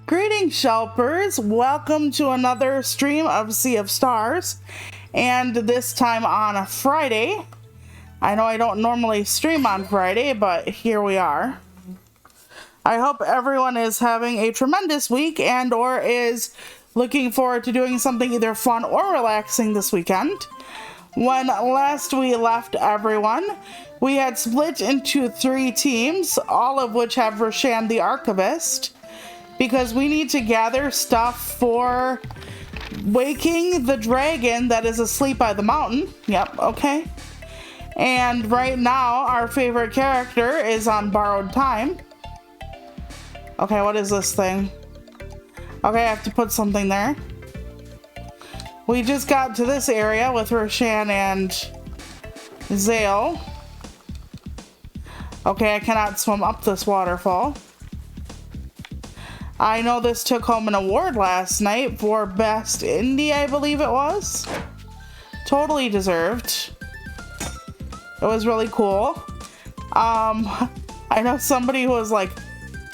Greetings, Shelpers. Welcome to another stream of Sea of Stars, and this time on a Friday. I know I don't normally stream on Friday, but here we are. I hope everyone is having a tremendous week and or is looking forward to doing something either fun or relaxing this weekend. When last we left everyone, we had split into 3 teams, all of which have Roshan the Archivist, because we need to gather stuff for waking the dragon that is asleep by the mountain. Yep, okay. And right now, our favorite character is on borrowed time. Okay, what is this thing? Okay, I have to put something there. We just got to this area with Roshan and Zale. Okay, I cannot swim up this waterfall. I know this took home an award last night for Best Indie, I believe it was. Totally deserved. It was really cool. I know somebody who was like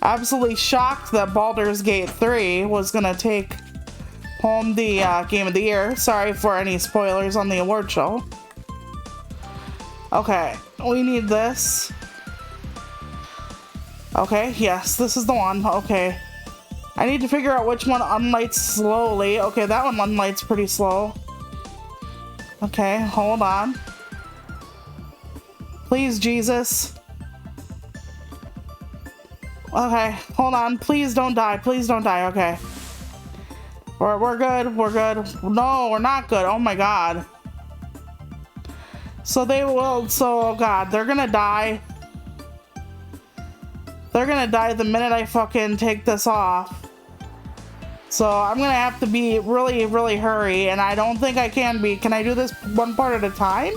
absolutely shocked that Baldur's Gate 3 was gonna take home the Game of the Year. Sorry for any spoilers on the award show. Okay, we need this. Okay, yes, this is the one. Okay. I need to figure out which one unlights slowly. Okay, that one unlights pretty slow. Okay, hold on. Please, Jesus. Okay, hold on. Please don't die. Please don't die. Okay. We're good. We're good. No, we're not good. Oh my god. So they will... So, oh god, they're gonna die. They're gonna die the minute I fucking take this off. So I'm gonna have to be really, really hurry, and I don't think I can be. Can I do this one part at a time?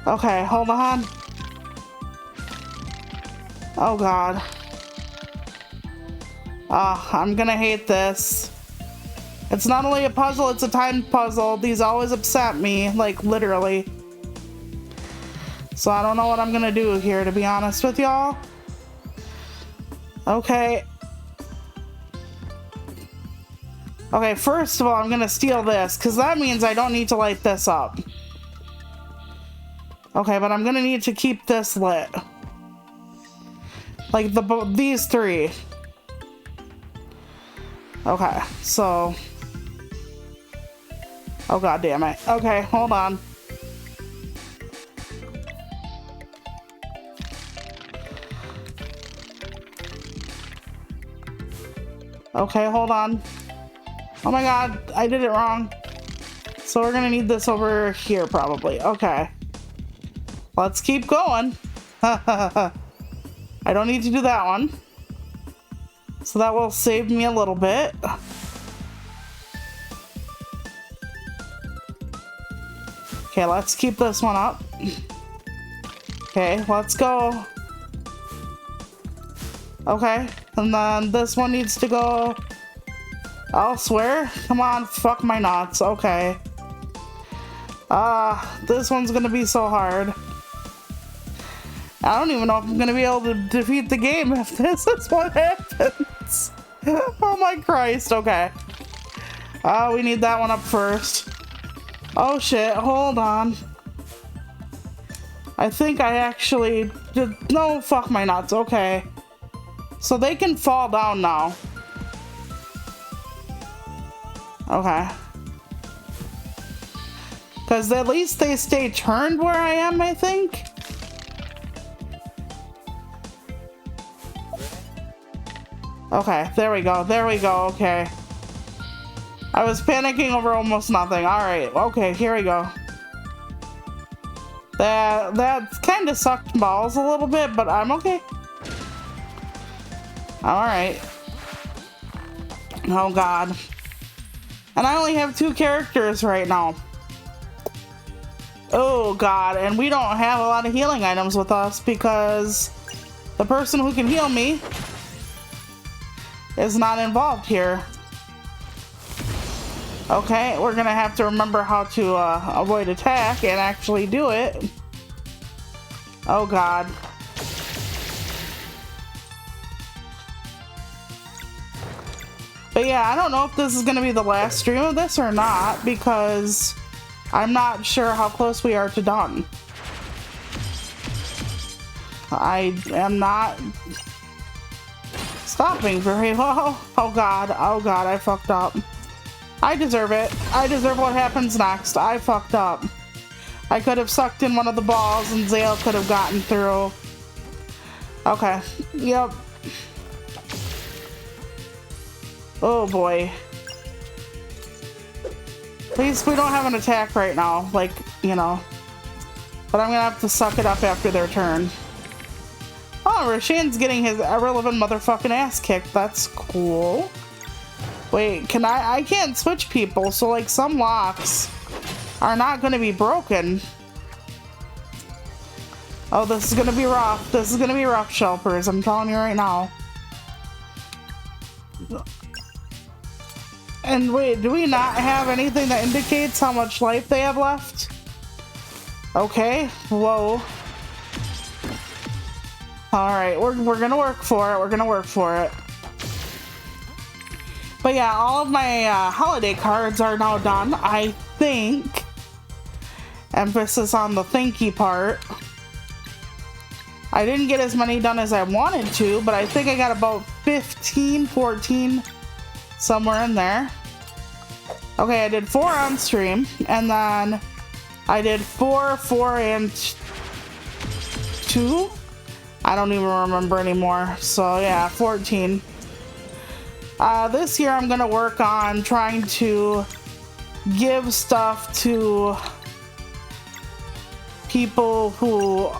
Okay, hold on. Oh god. I'm gonna hate this. It's not only a puzzle, it's a timed puzzle. These always upset me, like literally. So I don't know what I'm gonna do here, to be honest with y'all. Okay. Okay, first of all, I'm gonna steal this, because that means I don't need to light this up. Okay, but I'm gonna need to keep this lit. Like, these 3. Okay, so... Oh, god damn it. Okay, hold on. Okay, hold on. Oh my god, I did it wrong. So we're gonna need this over here, probably. Okay. Let's keep going. I don't need to do that one. So that will save me a little bit. Okay, let's keep this one up. Okay, let's go. Okay, and then this one needs to go elsewhere. Come on, fuck my nuts. Okay. This one's gonna be so hard. I don't even know if I'm gonna be able to defeat the game if this is what happens. Oh my Christ, okay. We need that one up first. Oh shit, hold on. I think I actually did, no, fuck my nuts, okay. So they can fall down now. Okay. Because at least they stay turned where I am, I think. Okay, there we go. There we go. Okay. I was panicking over almost nothing. Alright, okay, here we go. That kind of sucked balls a little bit, but I'm okay. Alright. Oh god. And I only have 2 characters right now. Oh god, and we don't have a lot of healing items with us because the person who can heal me is not involved here. Okay, we're gonna have to remember how to avoid attack and actually do it. Oh god. But yeah, I don't know if this is going to be the last stream of this or not, because I'm not sure how close we are to done. I am not stopping very well. Oh god, I fucked up. I deserve it. I deserve what happens next. I fucked up. I could have sucked in one of the balls and Zale could have gotten through. Okay, yep. Oh boy. At least we don't have an attack right now, like, you know. But I'm gonna have to suck it up after their turn. Oh, Roshan's getting his irrelevant motherfucking ass kicked. That's cool. Wait, can I can't switch people, so like some locks are not gonna be broken. Oh, this is gonna be rough. This is gonna be rough, Shelpers. I'm telling you right now. And wait, do we not have anything that indicates how much life they have left? Okay, whoa. Alright, we're gonna work for it. We're gonna work for it. But yeah, all of my holiday cards are now done, I think. Emphasis on the thinky part. I didn't get as many done as I wanted to, but I think I got about 15, 14, somewhere in there. Okay, I did 4 on stream, and then I did 4, 4, and 2? I don't even remember anymore. So yeah, 14. This year I'm gonna work on trying to give stuff to people who,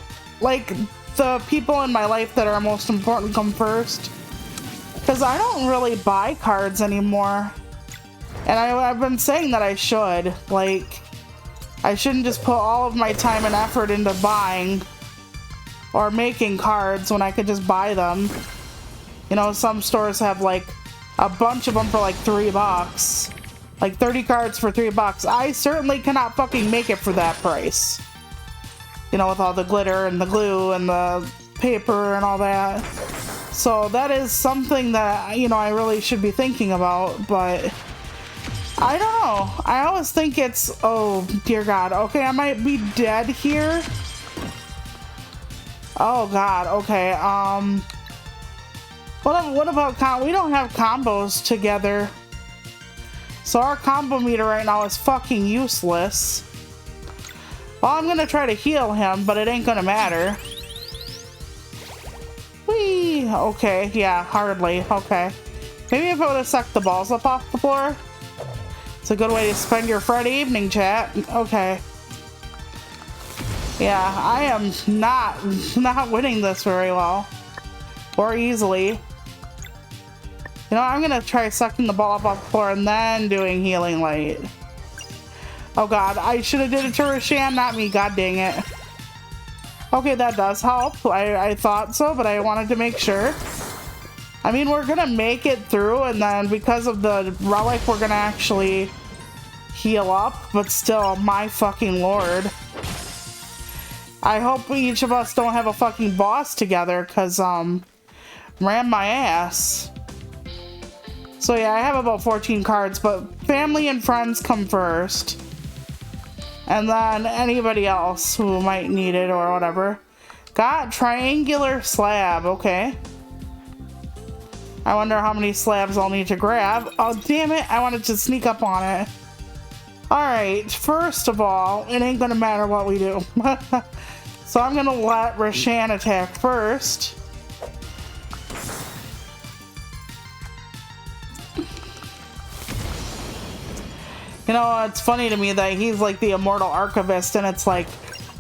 like, the people in my life that are most important come first. Because I don't really buy cards anymore. And I've been saying that I should. Like, I shouldn't just put all of my time and effort into buying or making cards when I could just buy them. You know, some stores have like a bunch of them for like $3. Like 30 cards for $3. I certainly cannot fucking make it for that price. You know, with all the glitter and the glue and the paper and all that. So that is something that, you know, I really should be thinking about, but I don't know. I always think it's, oh dear God. Okay, I might be dead here. Oh God, okay. What about we don't have combos together. So our combo meter right now is fucking useless. Well, I'm gonna try to heal him, but it ain't gonna matter. Whee! Okay, yeah, hardly. Okay. Maybe if I would have sucked the balls up off the floor. It's a good way to spend your Friday evening, chat. Okay. Yeah, I am not winning this very well. Or easily. You know, I'm gonna try sucking the ball up off the floor and then doing healing light. Oh God, I should have did it to Roshan, not me. God dang it. Okay, that does help. I thought so, but I wanted to make sure. I mean, we're gonna make it through, and then because of the relic, we're gonna actually heal up, but still, my fucking lord. I hope each of us don't have a fucking boss together, because, ran my ass. So yeah, I have about 14 cards, but family and friends come first. And then anybody else who might need it or whatever. Got triangular slab, okay. I wonder how many slabs I'll need to grab. Oh, damn it, I wanted to sneak up on it. Alright, first of all, it ain't gonna matter what we do. So I'm gonna let Roshan attack first. You know, it's funny to me that he's like the immortal archivist, and it's like,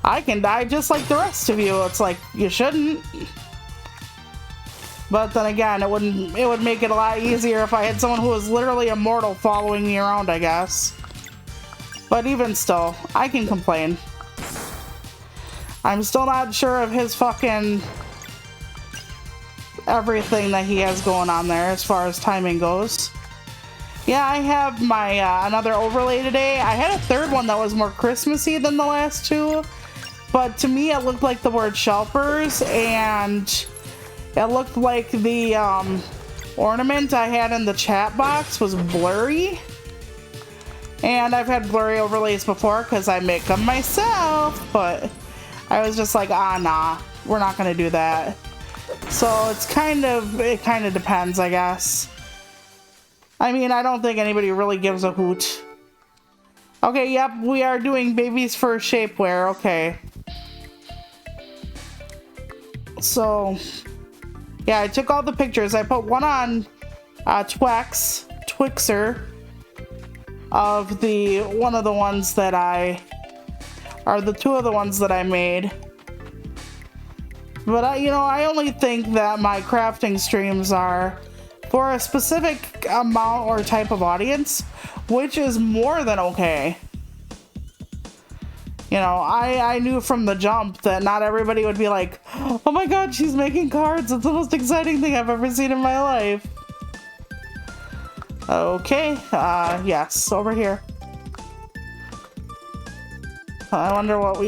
I can die just like the rest of you. It's like, you shouldn't. But then again, it would make it a lot easier if I had someone who was literally immortal following me around, I guess. But even still, I can complain. I'm still not sure of his fucking everything that he has going on there as far as timing goes. Yeah, I have my another overlay today. I had a third one that was more Christmassy than the last two, but to me it looked like the word Shelpers, and it looked like the ornament I had in the chat box was blurry. And I've had blurry overlays before because I make them myself, but I was just like, ah, nah, we're not gonna do that. So it kind of depends, I guess. I mean, I don't think anybody really gives a hoot. Okay, yep, we are doing baby's first shapewear, okay. So, yeah, I took all the pictures. I put one on Twixer of one of the ones that the two of the ones that I made. But I only think that my crafting streams are for a specific amount or type of audience, which is more than okay. I knew from the jump that not everybody would be like, oh my god, she's making cards. It's the most exciting thing I've ever seen in my life. Okay, yes, over here. I wonder what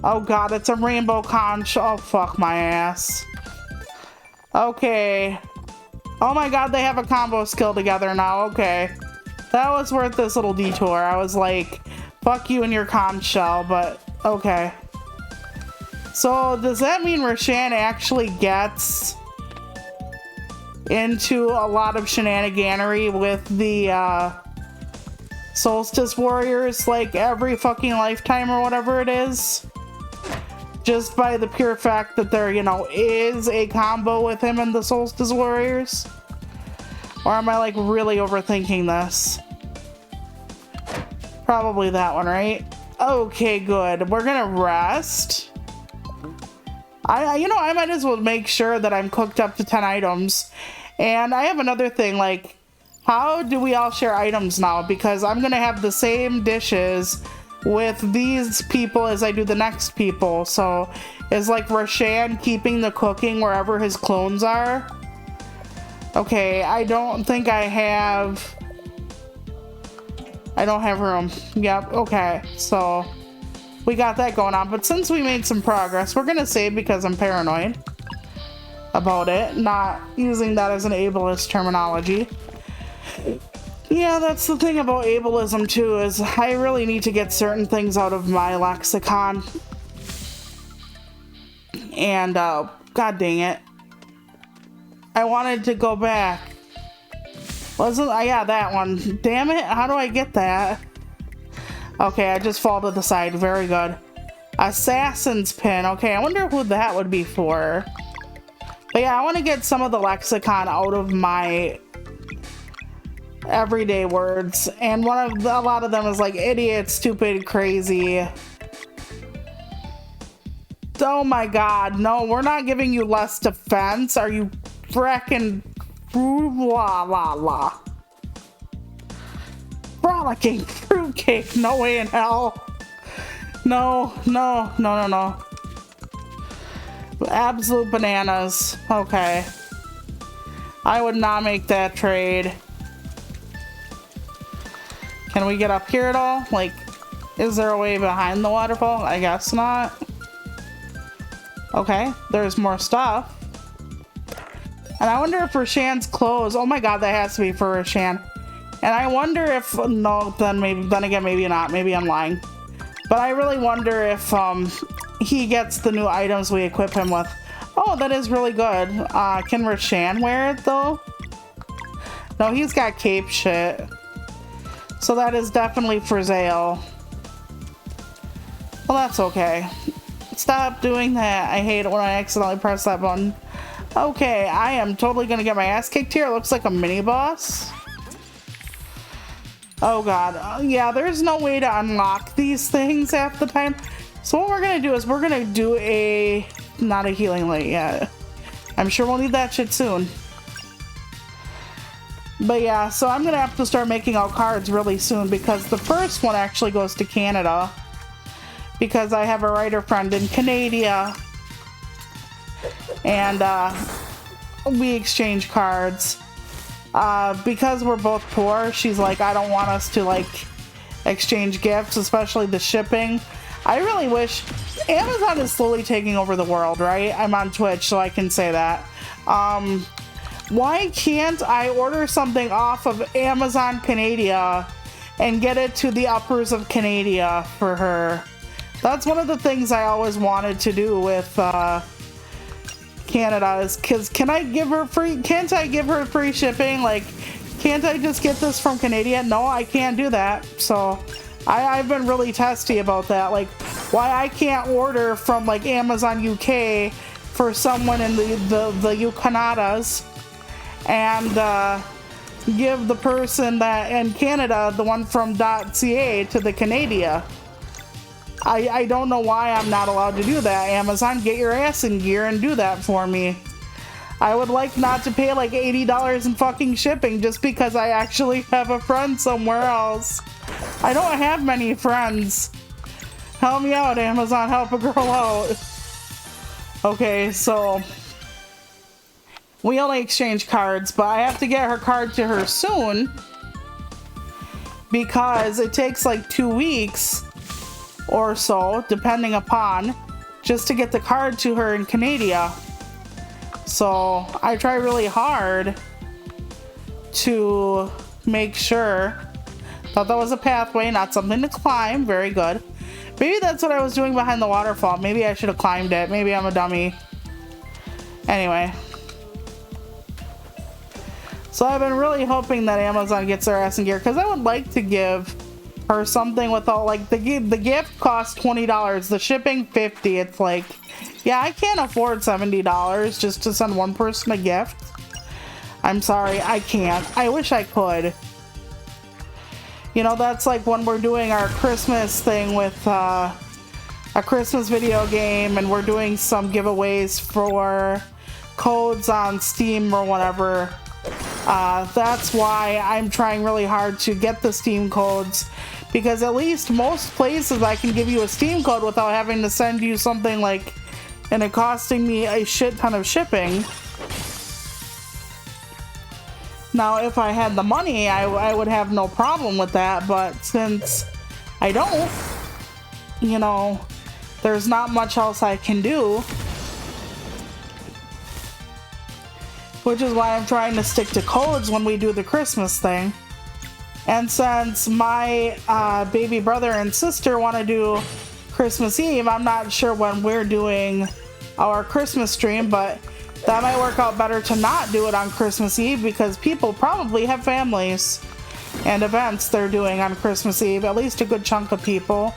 oh god, it's a rainbow conch. Oh, fuck my ass. Okay. Oh my god, they have a combo skill together now. Okay. That was worth this little detour. I was like, fuck you and your conch shell, but okay. So, does that mean Roshan actually gets into a lot of shenaniganery with the Solstice Warriors like every fucking lifetime or whatever it is? Just by the pure fact that there, is a combo with him and the Solstice Warriors? Or am I like really overthinking this? Probably that one, right? Okay, good. We're gonna rest. I might as well make sure that I'm cooked up to 10 items. And I have another thing, like, how do we all share items now? Because I'm gonna have the same dishes with these people as I do the next people. So is like Roshan keeping the cooking wherever his clones are? Okay, I don't think I don't have room. Yep, okay, so we got that going on. But since we made some progress, we're gonna save because I'm paranoid about it, not using that as an ableist terminology. Yeah, that's the thing about ableism too, is I really need to get certain things out of my lexicon. And, god dang it. I wanted to go back. Yeah, that one. Damn it, how do I get that? Okay, I just fall to the side, very good. Assassin's pin, okay, I wonder who that would be for. But yeah, I want to get some of the lexicon out of my everyday words, and a lot of them is like idiot, stupid, crazy. Oh my god, no, we're not giving you less defense. Are you frickin' la la la? Frolicking fruitcake, no way in hell. No. Absolute bananas. Okay. I would not make that trade. Can we get up here at all? Like, is there a way behind the waterfall? I guess not. Okay, there's more stuff. And I wonder if Roshan's clothes, oh my god, that has to be for Roshan. And I wonder if, no, then again, maybe not, maybe I'm lying. But I really wonder if he gets the new items we equip him with. Oh, that is really good. Can Roshan wear it though? No, he's got cape shit. So that is definitely for Zale. Well, that's okay. Stop doing that. I hate it when I accidentally press that button. Okay, I am totally gonna get my ass kicked here. It looks like a mini boss. Oh god. Yeah, there's no way to unlock these things half the time. So what we're gonna do is we're gonna do not a healing light yet. I'm sure we'll need that shit soon. But yeah, so I'm gonna have to start making out cards really soon because the first one actually goes to Canada. Because I have a writer friend in Canada. And we exchange cards. Because we're both poor, she's like, I don't want us to like exchange gifts, especially the shipping. I really wish Amazon is slowly taking over the world, right? I'm on Twitch, so I can say that. Why can't I order something off of Amazon Canada and get it to the uppers of Canada for her? That's one of the things I always wanted to do with Canada is because can't I give her free shipping? Like, can't I just get this from Canada? No, I can't do that. So I've been really testy about that. Like, why I can't order from like Amazon UK for someone in the Canadas and give the person that in Canada, the one from .ca, to the Canada. I don't know why I'm not allowed to do that. Amazon, get your ass in gear and do that for me. I would like not to pay like $80 in fucking shipping just because I actually have a friend somewhere else. I don't have many friends. Help me out, Amazon. Help a girl out. Okay, so we only exchange cards, but I have to get her card to her soon because it takes like 2 weeks or so, depending upon, just to get the card to her in Canada. So I try really hard to make sure. Thought that was a pathway, not something to climb. Very good. Maybe that's what I was doing behind the waterfall. Maybe I should have climbed it. Maybe I'm a dummy. Anyway. So I've been really hoping that Amazon gets their ass in gear because I would like to give her something without, like, the gift costs $20, the shipping $50. It's like, yeah, I can't afford $70 just to send one person a gift. I'm sorry, I can't. I wish I could. You know, that's like when we're doing our Christmas thing with a Christmas video game and we're doing some giveaways for codes on Steam or whatever. That's why I'm trying really hard to get the Steam codes, because at least most places I can give you a Steam code without having to send you something like, and it costing me a shit ton of shipping. Now, if I had the money, I would have no problem with that, but since I don't, you know, there's not much else I can do. Which is why I'm trying to stick to codes when we do the Christmas thing. And since my baby brother and sister want to do Christmas Eve, I'm not sure when we're doing our Christmas stream, but that might work out better to not do it on Christmas Eve because people probably have families and events they're doing on Christmas Eve, at least a good chunk of people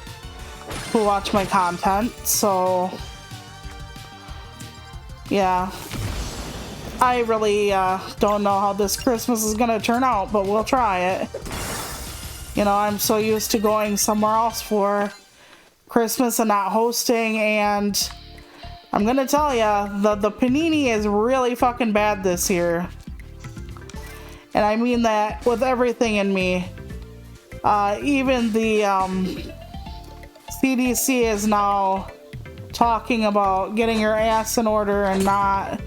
who watch my content. So yeah, I really don't know how this Christmas is gonna turn out, but we'll try it. You know, I'm so used to going somewhere else for Christmas and not hosting, and I'm gonna tell ya, the panini is really fucking bad this year. And I mean that with everything in me. Even the CDC is now talking about getting your ass in order and not,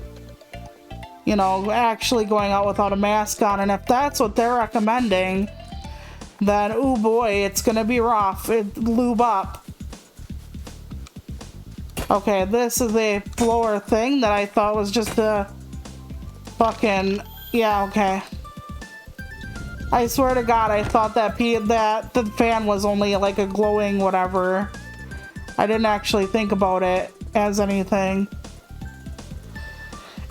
you know, actually going out without a mask on. And if that's what they're recommending, then oh boy, it's gonna be rough. Lube up. Okay, this is a blower thing that I thought was just a fucking, yeah, okay. I swear to God, I thought that the fan was only like a glowing whatever. I didn't actually think about it as anything.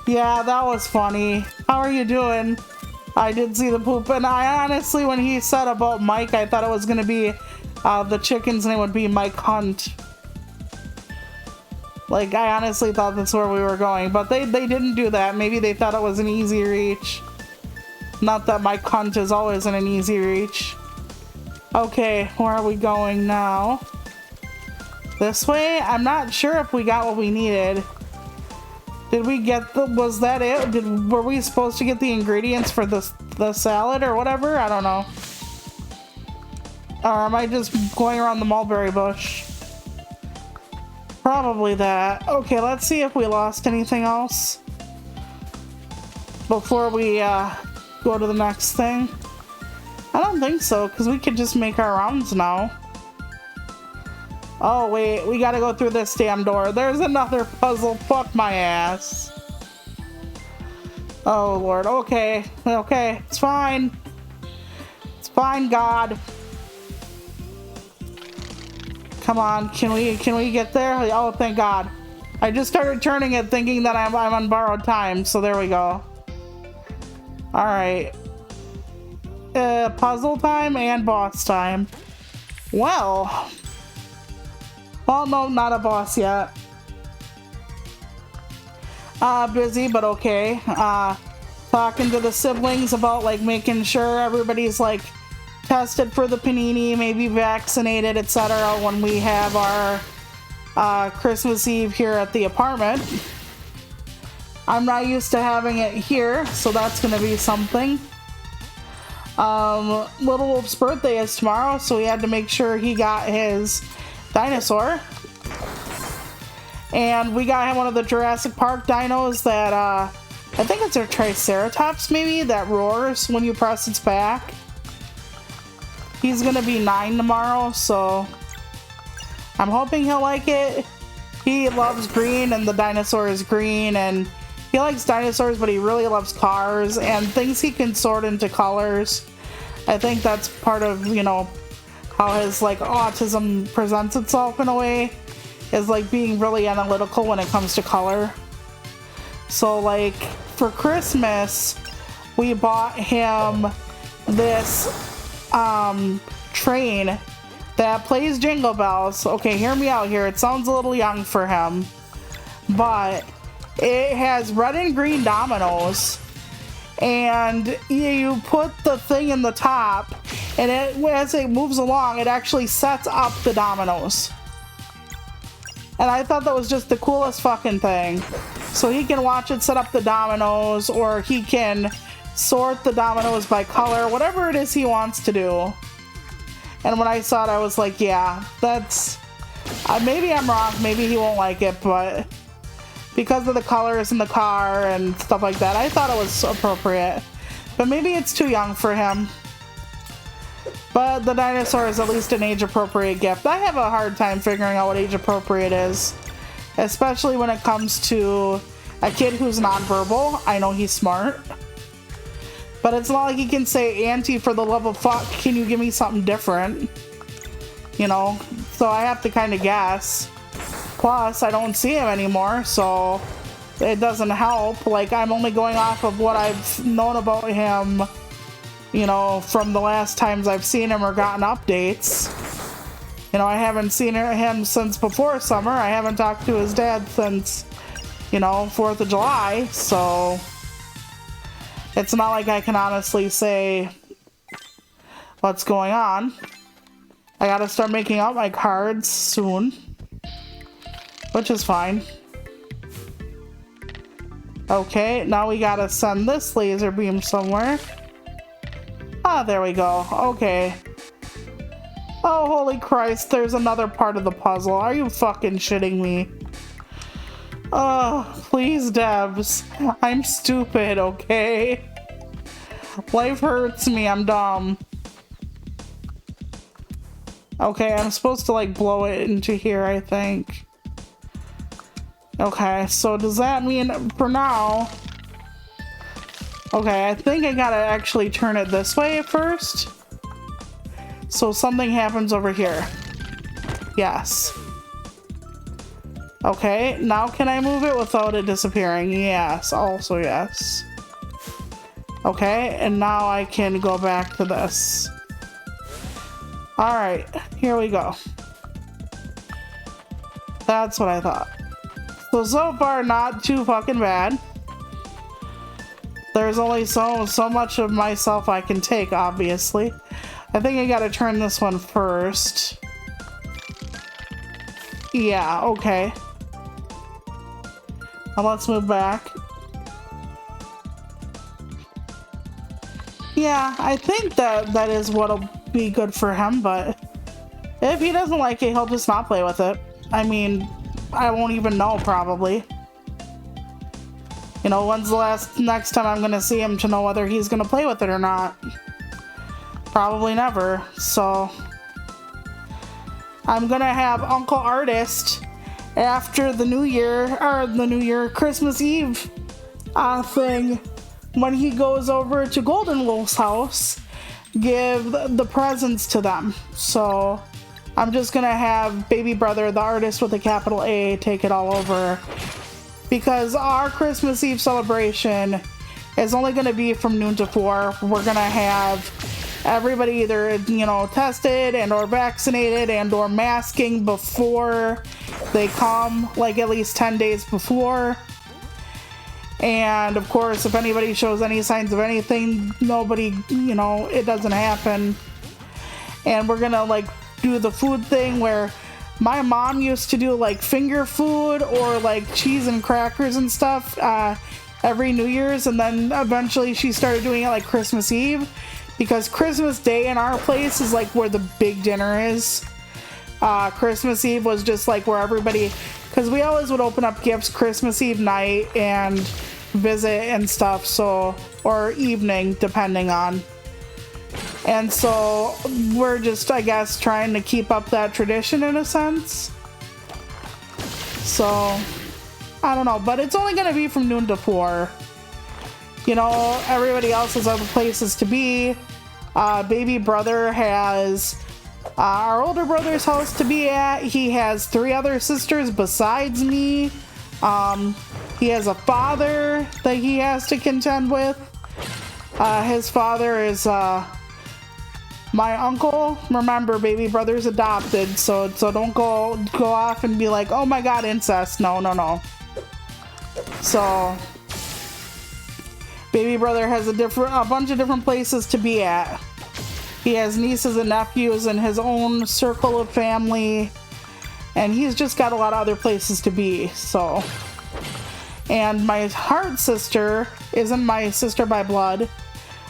Yeah, that was funny. How are you doing? I did see the poop, and I honestly, when he said about Mike, I thought it was gonna be the chicken's name would be Mike Hunt. Like, I honestly thought that's where we were going, but they didn't do that. Maybe they thought it was an easy reach. Not that Mike Hunt is always in an easy reach. Okay, where are we going now? This way? I'm not sure if we got what we needed. Did we get was that it? Were we supposed to get the ingredients for the salad or whatever? I don't know. Or am I just going around the mulberry bush? Probably that. Okay, let's see if we lost anything else before we go to the next thing. I don't think so, because we could just make our rounds now. Oh wait, we gotta go through this damn door. There's another puzzle. Fuck my ass. Oh Lord, okay, okay, it's fine. It's fine, God. Come on, can we get there? Oh, thank God. I just started turning it thinking that I'm on borrowed time, so there we go. All right. Puzzle time and boss time. Well, no, not a boss yet. Busy, but okay. Talking to the siblings about like making sure everybody's like tested for the panini, maybe vaccinated, etc. when we have our Christmas Eve here at the apartment. I'm not used to having it here, so that's gonna be something. Little Wolf's birthday is tomorrow, so we had to make sure he got his dinosaur. And we got him one of the Jurassic Park dinos that, I think it's a Triceratops maybe, that roars when you press its back. He's gonna be 9 tomorrow, so I'm hoping he'll like it. He loves green, and the dinosaur is green, and he likes dinosaurs, but he really loves cars and things he can sort into colors. I think that's part of, you know, how his like autism presents itself in a way, is like being really analytical when it comes to color. So like for Christmas, we bought him this train that plays Jingle Bells. Okay, hear me out here. It sounds a little young for him, but it has red and green dominoes, and you put the thing in the top, and as it moves along, it actually sets up the dominoes. And I thought that was just the coolest fucking thing. So he can watch it set up the dominoes, or he can sort the dominoes by color, whatever it is he wants to do. And when I saw it, I was like, yeah, that's... maybe I'm wrong, maybe he won't like it, but because of the colors in the car and stuff like that, I thought it was appropriate. But maybe it's too young for him. But the dinosaur is at least an age-appropriate gift. I have a hard time figuring out what age-appropriate is, especially when it comes to a kid who's nonverbal. I know he's smart, but it's not like he can say, "Auntie, for the love of fuck, can you give me something different?" You know, so I have to kind of guess. Plus, I don't see him anymore, so it doesn't help. Like, I'm only going off of what I've known about him, you know, from the last times I've seen him or gotten updates. You know, I haven't seen him since before summer. I haven't talked to his dad since, you know, 4th of July, so it's not like I can honestly say what's going on. I gotta start making out my cards soon, which is fine. Okay, now we gotta send this laser beam somewhere. Ah, there we go. Okay. Oh, holy Christ, there's another part of the puzzle. Are you fucking shitting me? Oh, please, Debs. I'm stupid, okay? Life hurts me, I'm dumb. Okay, I'm supposed to, like, blow it into here, I think. Okay, so does that mean, for now... Okay, I think I gotta actually turn it this way first. So something happens over here. Yes. Okay, now can I move it without it disappearing? Yes, also yes. Okay, and now I can go back to this. Alright, here we go. That's what I thought. So far, not too fucking bad. There's only so much of myself I can take, obviously. I think I gotta turn this one first. Yeah, okay. Now let's move back. Yeah, I think that is what'll be good for him, but if he doesn't like it, he'll just not play with it. I mean, I won't even know, probably. You know, when's the next time I'm gonna see him to know whether he's gonna play with it or not? Probably never, so... I'm gonna have Uncle Artist after the New Year, or the New Year Christmas Eve thing. when he goes over to Golden Wolf's house, give the presents to them. So I'm just gonna have baby brother, the artist with a capital A, take it all over, because our Christmas Eve celebration is only gonna be from noon to 4. We're gonna have everybody either, you know, tested and or vaccinated and or masking before they come, like at least 10 days before. And of course, if anybody shows any signs of anything, nobody, you know, it doesn't happen. And we're gonna like do the food thing where my mom used to do like finger food or like cheese and crackers and stuff every New Year's, and then eventually she started doing it like Christmas Eve, because Christmas Day in our place is like where the big dinner is. Christmas Eve was just like where everybody, because we always would open up gifts Christmas Eve night and visit and stuff, so, or evening depending on. And so we're just, I guess, trying to keep up that tradition in a sense. So I don't know, but it's only gonna be from noon to 4. You know, everybody else has other places to be. Baby brother has our older brother's house to be at. He has 3 other sisters besides me. He has a father that he has to contend with. His father is my uncle. Remember, baby brother's adopted, so don't go off and be like, oh my god, incest. No. So baby brother has a bunch of different places to be at. He has nieces and nephews and his own circle of family, and he's just got a lot of other places to be. So, and my heart sister isn't my sister by blood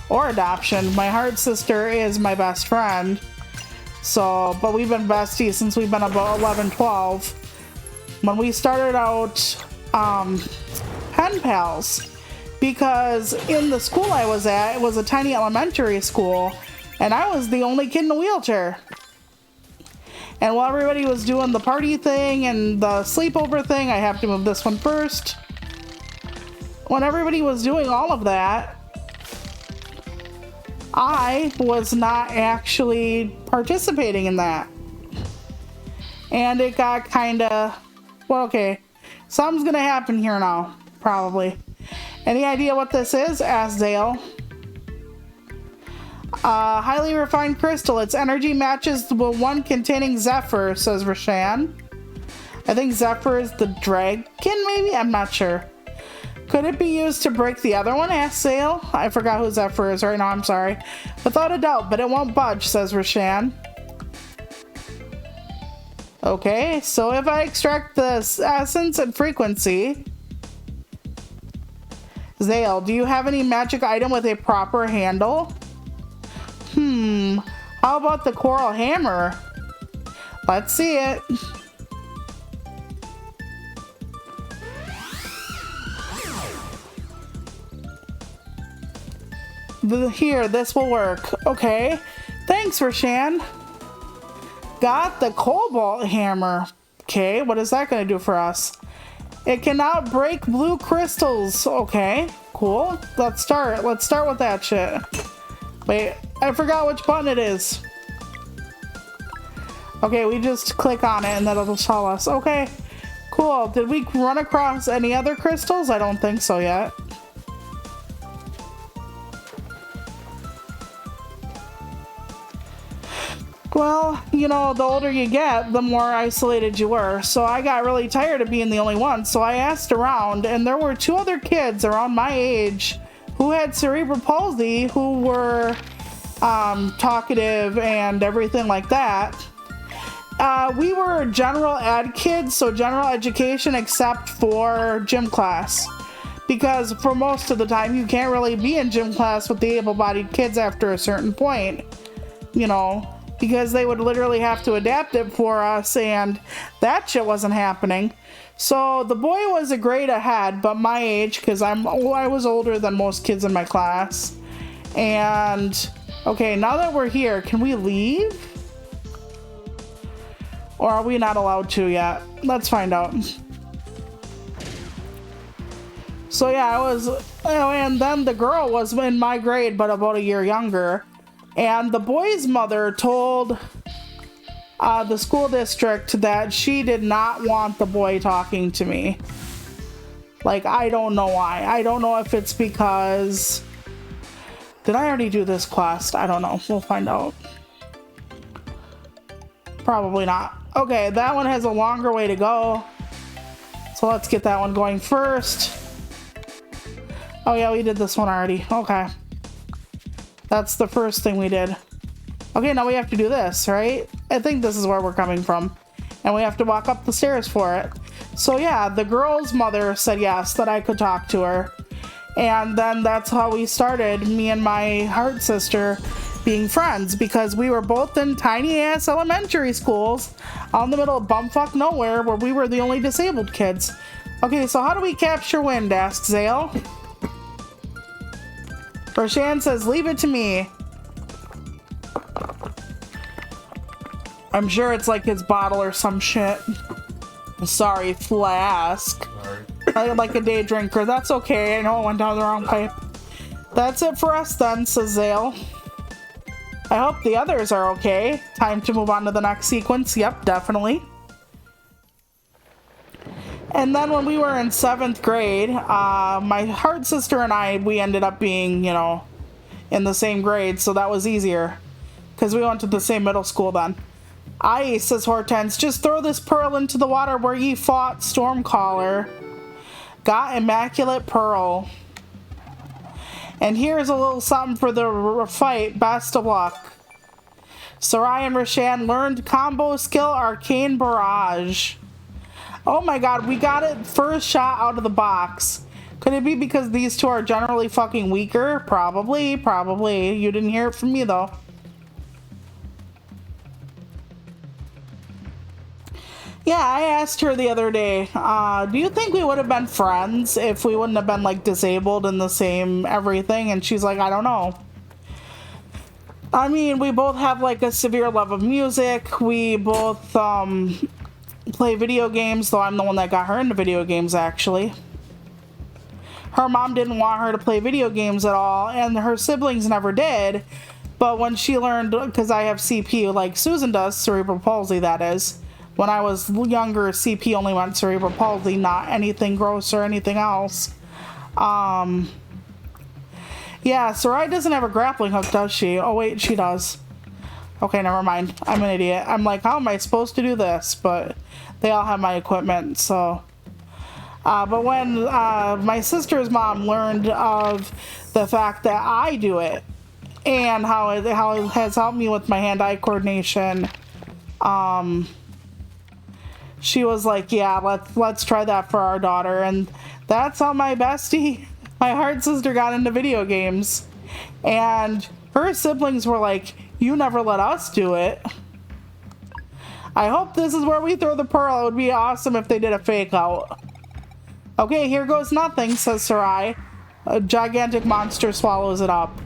or adoption. My heart sister is my best friend. So, but we've been besties since we've been about 11, 12. When we started out pen pals, because in the school I was at, it was a tiny elementary school, and I was the only kid in a wheelchair. And while everybody was doing the party thing and the sleepover thing, I have to move this one first. When everybody was doing all of that, I was not actually participating in that. And it got kinda, well, okay, something's gonna happen here now, probably. Any idea what this is? Ask Zale. Highly refined crystal. Its energy matches the one containing Zephyr, says Rashan. I think Zephyr is the dragon, maybe? I'm not sure. Could it be used to break the other one? Asked Zale. I forgot who Zephyr is right now, I'm sorry. Without a doubt, but it won't budge, says Rashan. Okay, so if I extract the essence and frequency... Zale, do you have any magic item with a proper handle? How about the coral hammer? Let's see it. Here, this will work. Okay. Thanks, Rashan. Got the cobalt hammer. Okay, what is that going to do for us? It cannot break blue crystals. Okay, cool. Let's start with that shit. Wait, I forgot which button it is. Okay, we just click on it and then it'll tell us. Okay, cool. Did we run across any other crystals? I don't think so yet. Well, you know, the older you get, the more isolated you were. So I got really tired of being the only one. So I asked around, and there were 2 other kids around my age who had cerebral palsy, who were talkative and everything like that. We were general ed kids, so general education except for gym class. Because for most of the time, you can't really be in gym class with the able-bodied kids after a certain point, you know, because they would literally have to adapt it for us, and that shit wasn't happening. So the boy was a grade ahead, but my age, because I was older than most kids in my class. And okay, now that we're here, can we leave? Or are we not allowed to yet? Let's find out. So yeah, I was, and then the girl was in my grade, but about a year younger. And the boy's mother told the school district that she did not want the boy talking to me. Like, I don't know why. I don't know if it's because... Did I already do this quest? I don't know. We'll find out. Probably not. Okay, that one has a longer way to go. So let's get that one going first. Oh yeah, we did this one already. Okay. That's the first thing we did. Okay, now we have to do this, right? I think this is where we're coming from. And we have to walk up the stairs for it. So yeah, the girl's mother said yes, that I could talk to her. And then that's how we started, me and my heart sister being friends, because we were both in tiny ass elementary schools out in the middle of bumfuck nowhere where we were the only disabled kids. Okay, so how do we capture wind? Asked Zale. Roshan says, leave it to me. I'm sure it's like his bottle or some shit. Sorry, flask. Like a day drinker. That's okay. I know it went down the wrong pipe. That's it for us then, says Zale. I hope the others are okay. Time to move on to the next sequence. Yep, definitely. And then when we were in 7th grade, my heart sister and I, we ended up being, you know, in the same grade, so that was easier. Because we went to the same middle school then. Aye, says Hortense, just throw this pearl into the water where ye fought Stormcaller. Got immaculate pearl. And here's a little something for the fight. Best of luck. Sarai and Roshan learned combo skill Arcane Barrage. Oh my god, we got it first shot out of the box. Could it be because these two are generally fucking weaker? Probably, probably. You didn't hear it from me though. Yeah, I asked her the other day, do you think we would have been friends if we wouldn't have been, like, disabled in the same everything? And she's like, I don't know. I mean, we both have, like, a severe love of music. We both, play video games, though I'm the one that got her into video games, actually. Her mom didn't want her to play video games at all, and her siblings never did. But when she learned, because I have CP, like Susan does, cerebral palsy, that is. When I was younger, CP only went cerebral palsy, not anything gross or anything else. Yeah, Sarai doesn't have a grappling hook, does she? Oh, wait, she does. Okay, never mind. I'm an idiot. I'm like, how am I supposed to do this? But they all have my equipment, so... but when my sister's mom learned of the fact that I do it, and how it has helped me with my hand-eye coordination, she was like, yeah, let's try that for our daughter. And that's how my bestie, my heart sister, got into video games. And her siblings were like, you never let us do it. I hope this is where we throw the pearl. It would be awesome if they did a fake out. Okay, here goes nothing, says Sarai. A gigantic monster swallows it up.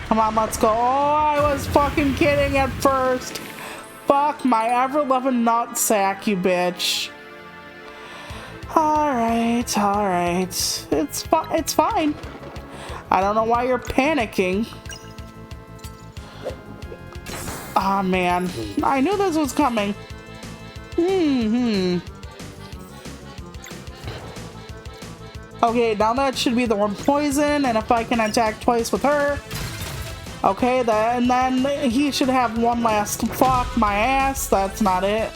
Come on, let's go. Oh, I was fucking kidding at first. Fuck my ever-loving nutsack, you bitch. Alright, alright. It's fine. I don't know why you're panicking. Ah, man. I knew this was coming. Okay, now that should be the one poison, and if I can attack twice with her... Okay, and then he should have one last... Fuck my ass, that's not it.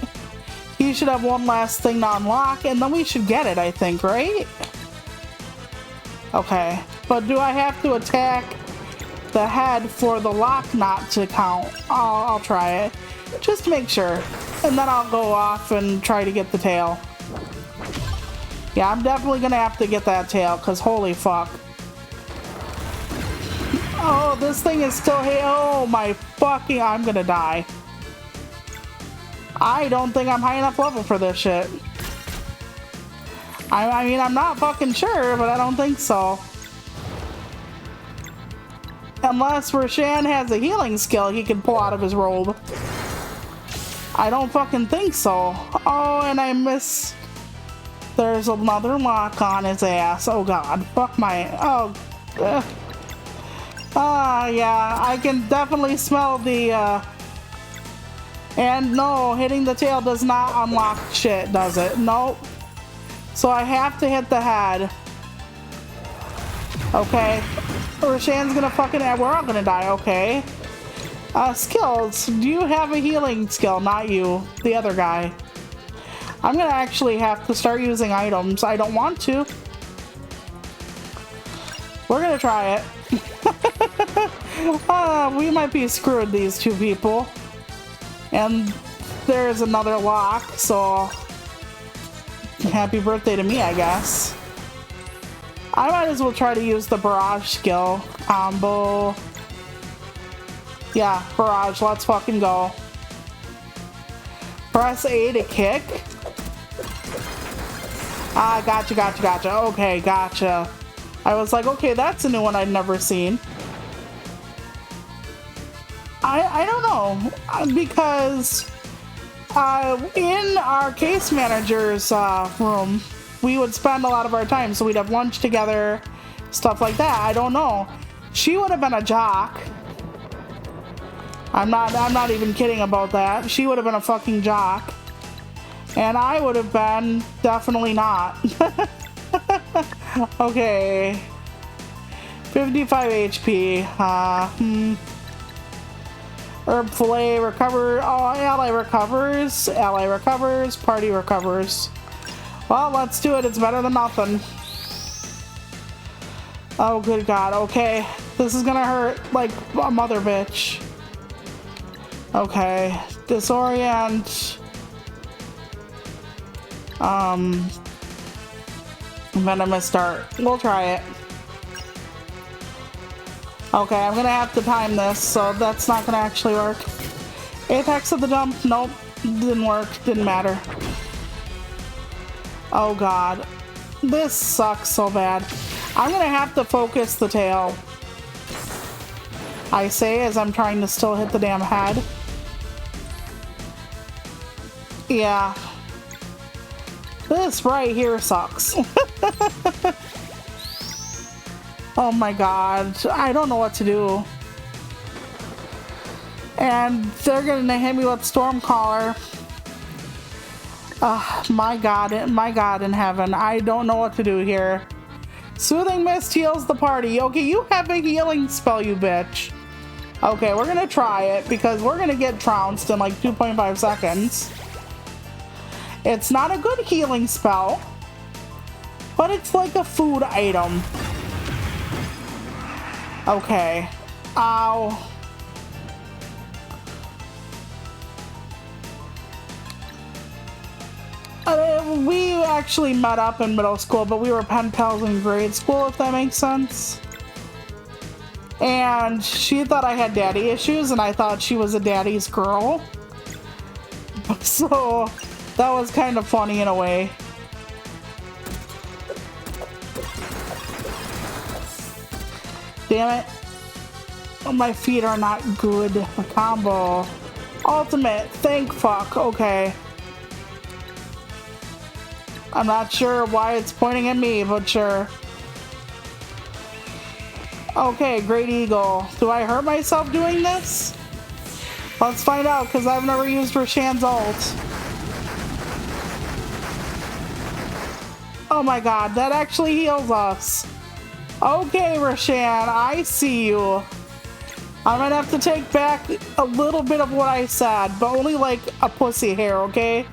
He should have one last thing to unlock, and then we should get it, I think, right? Okay, but do I have to attack the head for the lock not to count? I'll try it, just to make sure. And then I'll go off and try to get the tail. Yeah, I'm definitely gonna have to get that tail, because holy fuck. Oh, this thing is still here. Oh my fucking, I'm gonna die. I don't think I'm high enough level for this shit. I mean, I'm not fucking sure, but I don't think so. Unless Roshan has a healing skill he can pull out of his robe. I don't fucking think so. Oh, and I missed There's another lock on his ass. Oh god. Fuck my... Oh. Yeah. I can definitely smell the, And no, hitting the tail does not unlock shit, does it? Nope. So I have to hit the head. Okay. Roshan's gonna fucking... We're all gonna die, okay. Skills. Do you have a healing skill? Not you. The other guy. I'm gonna actually have to start using items. I don't want to. We're gonna try it. We might be screwed, these two people. And there's another lock, so... Happy birthday to me, I guess. I might as well try to use the barrage skill. Combo. Yeah, barrage, let's fucking go. Press A to kick. Ah, gotcha. Okay, gotcha. I was like, okay, that's a new one I'd never seen. I don't know, because in our case manager's room, we would spend a lot of our time, so we'd have lunch together, stuff like that. I don't know. She would have been a jock. I'm not even kidding about that. She would have been a fucking jock. And I would have been definitely not. Okay. 55 HP. Herb fillet recover. Oh, ally recovers. Party recovers. Well, let's do it. It's better than nothing. Oh, good God. Okay. This is gonna hurt like a mother bitch. Okay. Disorient. Venomous dart. We'll try it. Okay, I'm gonna have to time this, so that's not gonna actually work. Apex of the jump. Nope. Didn't work. Didn't matter. Oh god. This sucks so bad. I'm gonna have to focus the tail. I say as I'm trying to still hit the damn head. Yeah. This right here sucks. Oh my god. I don't know what to do. And they're gonna hit me with Stormcaller. My god in heaven. I don't know what to do here. Soothing Mist heals the party. Okay, you have a healing spell, you bitch. Okay, we're gonna try it because we're gonna get trounced in like 2.5 seconds. It's not a good healing spell, but it's like a food item. Okay. Ow. We actually met up in middle school, but we were pen pals in grade school, if that makes sense. And she thought I had daddy issues, and I thought she was a daddy's girl. So that was kind of funny in a way. Damn it. Oh, my feet are not good. A combo. Ultimate. Thank fuck. Okay. I'm not sure why it's pointing at me, but sure. Okay, Great Eagle. Do I hurt myself doing this? Let's find out, because I've never used Roshan's ult. Oh my god, that actually heals us. Okay, Roshan, I see you. I might have to take back a little bit of what I said, but only like a pussy hair, okay?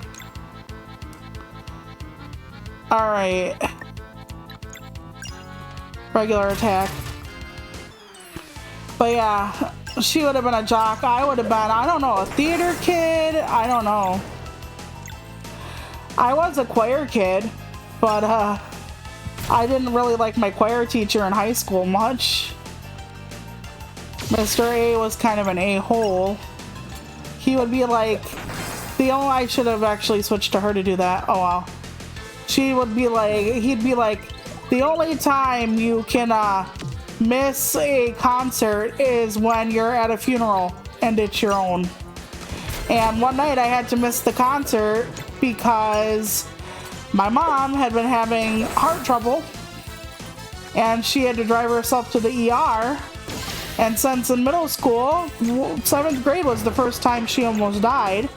Alright. Regular attack. But yeah, she would have been a jock. I would have been, I don't know, a theater kid? I don't know. I was a choir kid, but I didn't really like my choir teacher in high school much. Mr. A was kind of an a-hole. He would be like, I should have actually switched to her to do that. Oh well. She would be like, he'd be like, the only time you can miss a concert is when you're at a funeral and it's your own. And one night I had to miss the concert because My mom had been having heart trouble and she had to drive herself to the ER. And since in middle school, 7th grade was the first time she almost died.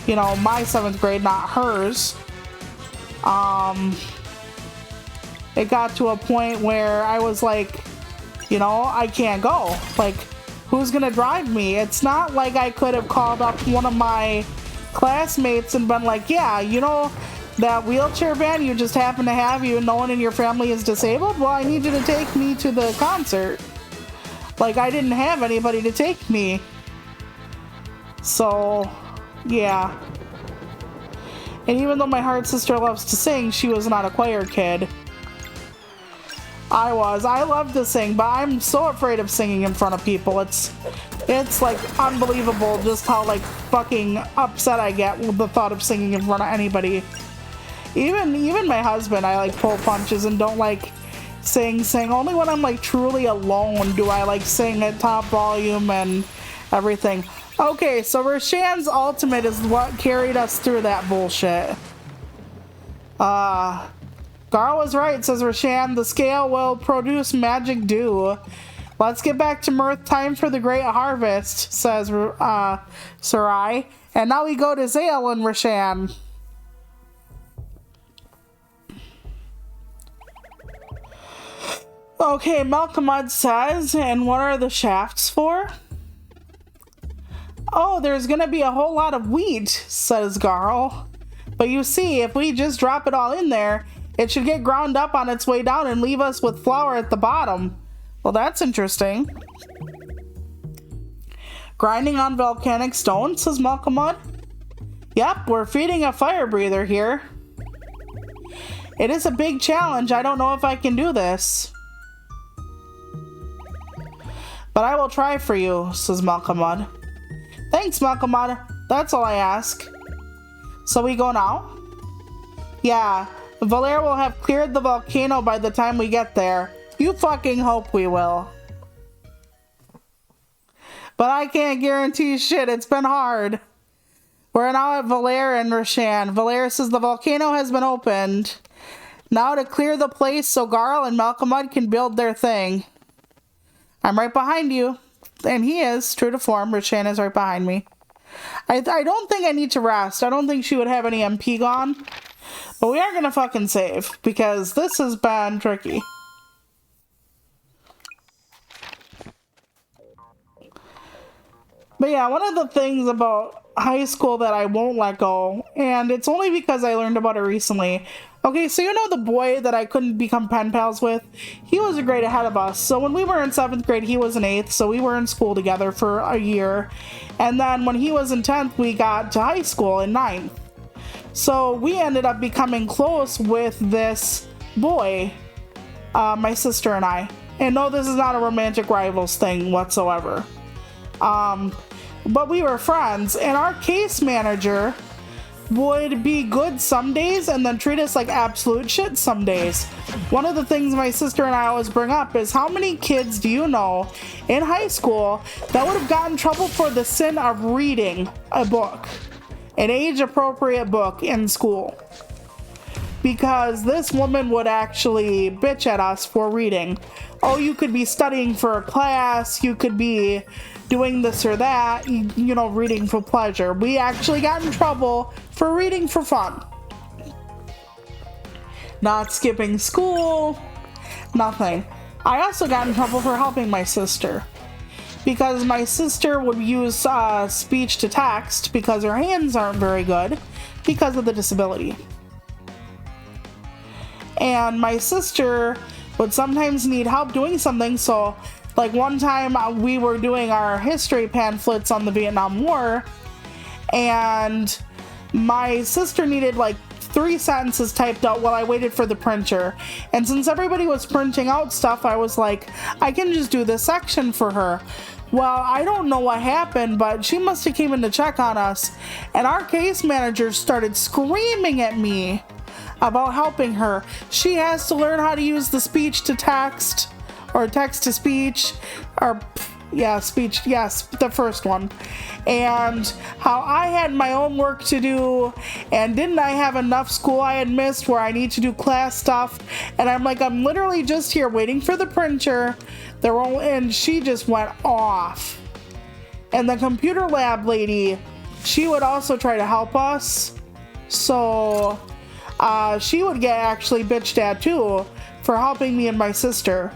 You know, my 7th grade, not hers. It got to a point where I was like, you know, I can't go. Like, who's gonna drive me? It's not like I could have called up one of my classmates and been like, yeah, you know, that wheelchair van you just happen to have, you, no one in your family is disabled? Well, I need you to take me to the concert. Like, I didn't have anybody to take me. So, yeah. And even though my heart sister loves to sing, she was not a choir kid. I was. I love to sing, but I'm so afraid of singing in front of people. It's like unbelievable just how like fucking upset I get with the thought of singing in front of anybody. Even my husband, I like pull punches and don't like sing. Only when I'm like truly alone do I like sing at top volume and everything. Okay, so Roshan's ultimate is what carried us through that bullshit. Gar was right, says Roshan. The scale will produce magic dew. Let's get back to Mirth. Time for the great harvest, says Sarai. And now we go to Zale and Roshan. Okay, Malkamud says, and what are the shafts for? Oh, there's gonna be a whole lot of wheat, says Garl. But you see, if we just drop it all in there, it should get ground up on its way down and leave us with flour at the bottom. Well, that's interesting. Grinding on volcanic stone, says Malkamud. Yep, we're feeding a fire breather here. It is a big challenge. I don't know if I can do this. But I will try for you, says Malkamud. Thanks, Malkamud. That's all I ask. So we go now? Yeah. Valere will have cleared the volcano by the time we get there. You fucking hope we will. But I can't guarantee shit. It's been hard. We're now at Valere and Roshan. Valere says the volcano has been opened. Now to clear the place so Garl and Malkamud can build their thing. I'm right behind you. And he is, true to form. Roshan is right behind me. I don't think I need to rest. I don't think she would have any MP gone. But we are going to fucking save, because this has been tricky. But yeah, one of the things about high school that I won't let go, and it's only because I learned about it recently. Okay, so you know the boy that I couldn't become pen pals with? He was a grade ahead of us. So when we were in 7th grade, he was in 8th, so we were in school together for a year. And then when he was in 10th, we got to high school in 9th. So we ended up becoming close with this boy, my sister and I. And no, this is not a romantic rivals thing whatsoever. But we were friends, and our case manager would be good some days and then treat us like absolute shit some days. One of the things my sister and I always bring up is how many kids do you know in high school that would have gotten in trouble for the sin of reading a book, an age-appropriate book in school? Because this woman would actually bitch at us for reading. Oh, you could be studying for a class, you could be doing this or that, you know, reading for pleasure. We actually got in trouble for reading for fun. Not skipping school, nothing. I also got in trouble for helping my sister. Because my sister would use speech to text because her hands aren't very good because of the disability. And my sister would sometimes need help doing something, so like one time we were doing our history pamphlets on the Vietnam War, and my sister needed like 3 sentences typed out while I waited for the printer. And since everybody was printing out stuff, I was like, I can just do this section for her. Well, I don't know what happened, but she must have came in to check on us, and our case manager started screaming at me about helping her. She has to learn how to use the speech to text, or text to speech, or Yeah, speech, yes, the first one. And how I had my own work to do, and didn't I have enough school I had missed where I need to do class stuff? And I'm like, I'm literally just here waiting for the printer. And she just went off. And the computer lab lady, she would also try to help us. So she would get actually bitched at too for helping me and my sister.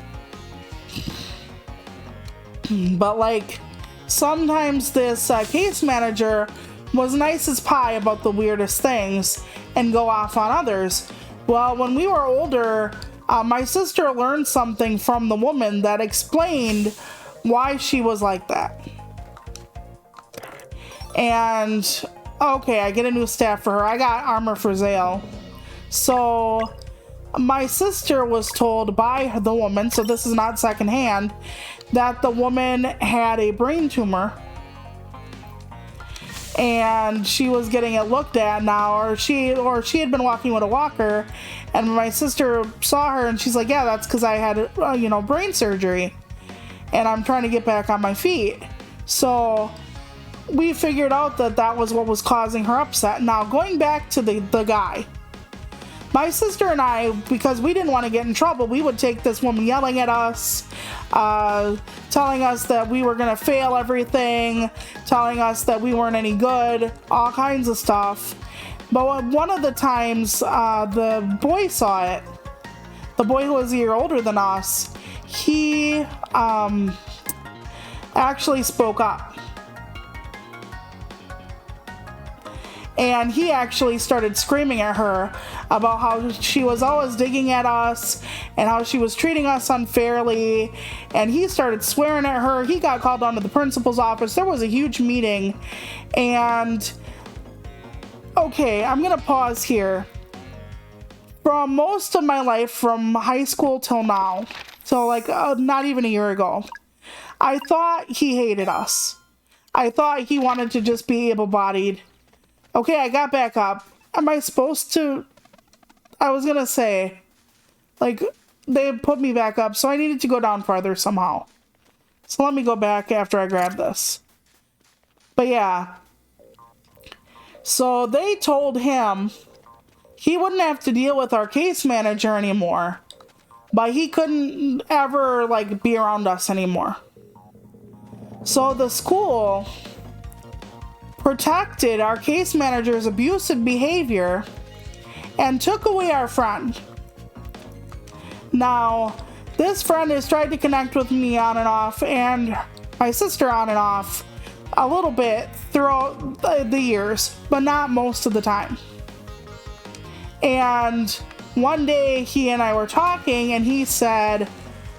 But like, sometimes this case manager was nice as pie about the weirdest things and go off on others. Well, when we were older, my sister learned something from the woman that explained why she was like that. And okay, I get a new staff for her. I got armor for Zale. So my sister was told by the woman, so this is not secondhand, that the woman had a brain tumor and she was getting it looked at now, or she had been walking with a walker, and my sister saw her and she's like, yeah, that's because I had brain surgery and I'm trying to get back on my feet. So we figured out that that was what was causing her upset. Now going back to the guy, my sister and I, because we didn't want to get in trouble, we would take this woman yelling at us, telling us that we were going to fail everything, telling us that we weren't any good, all kinds of stuff. But one of the times, the boy saw it, the boy who was a year older than us, he actually spoke up. And he actually started screaming at her about how she was always digging at us and how she was treating us unfairly. And he started swearing at her. He got called onto the principal's office. There was a huge meeting. And okay, I'm going to pause here. For most of my life, from high school till now, so like not even a year ago, I thought he hated us. I thought he wanted to just be able-bodied. Okay, I got back up. Am I supposed to? I was gonna say, like, they put me back up, so I needed to go down farther somehow. So let me go back after I grab this. But yeah. So they told him he wouldn't have to deal with our case manager anymore, but he couldn't ever, like, be around us anymore. So the school protected our case manager's abusive behavior and took away our friend. Now, this friend has tried to connect with me on and off, and my sister on and off a little bit throughout the years, but not most of the time. And one day he and I were talking and he said,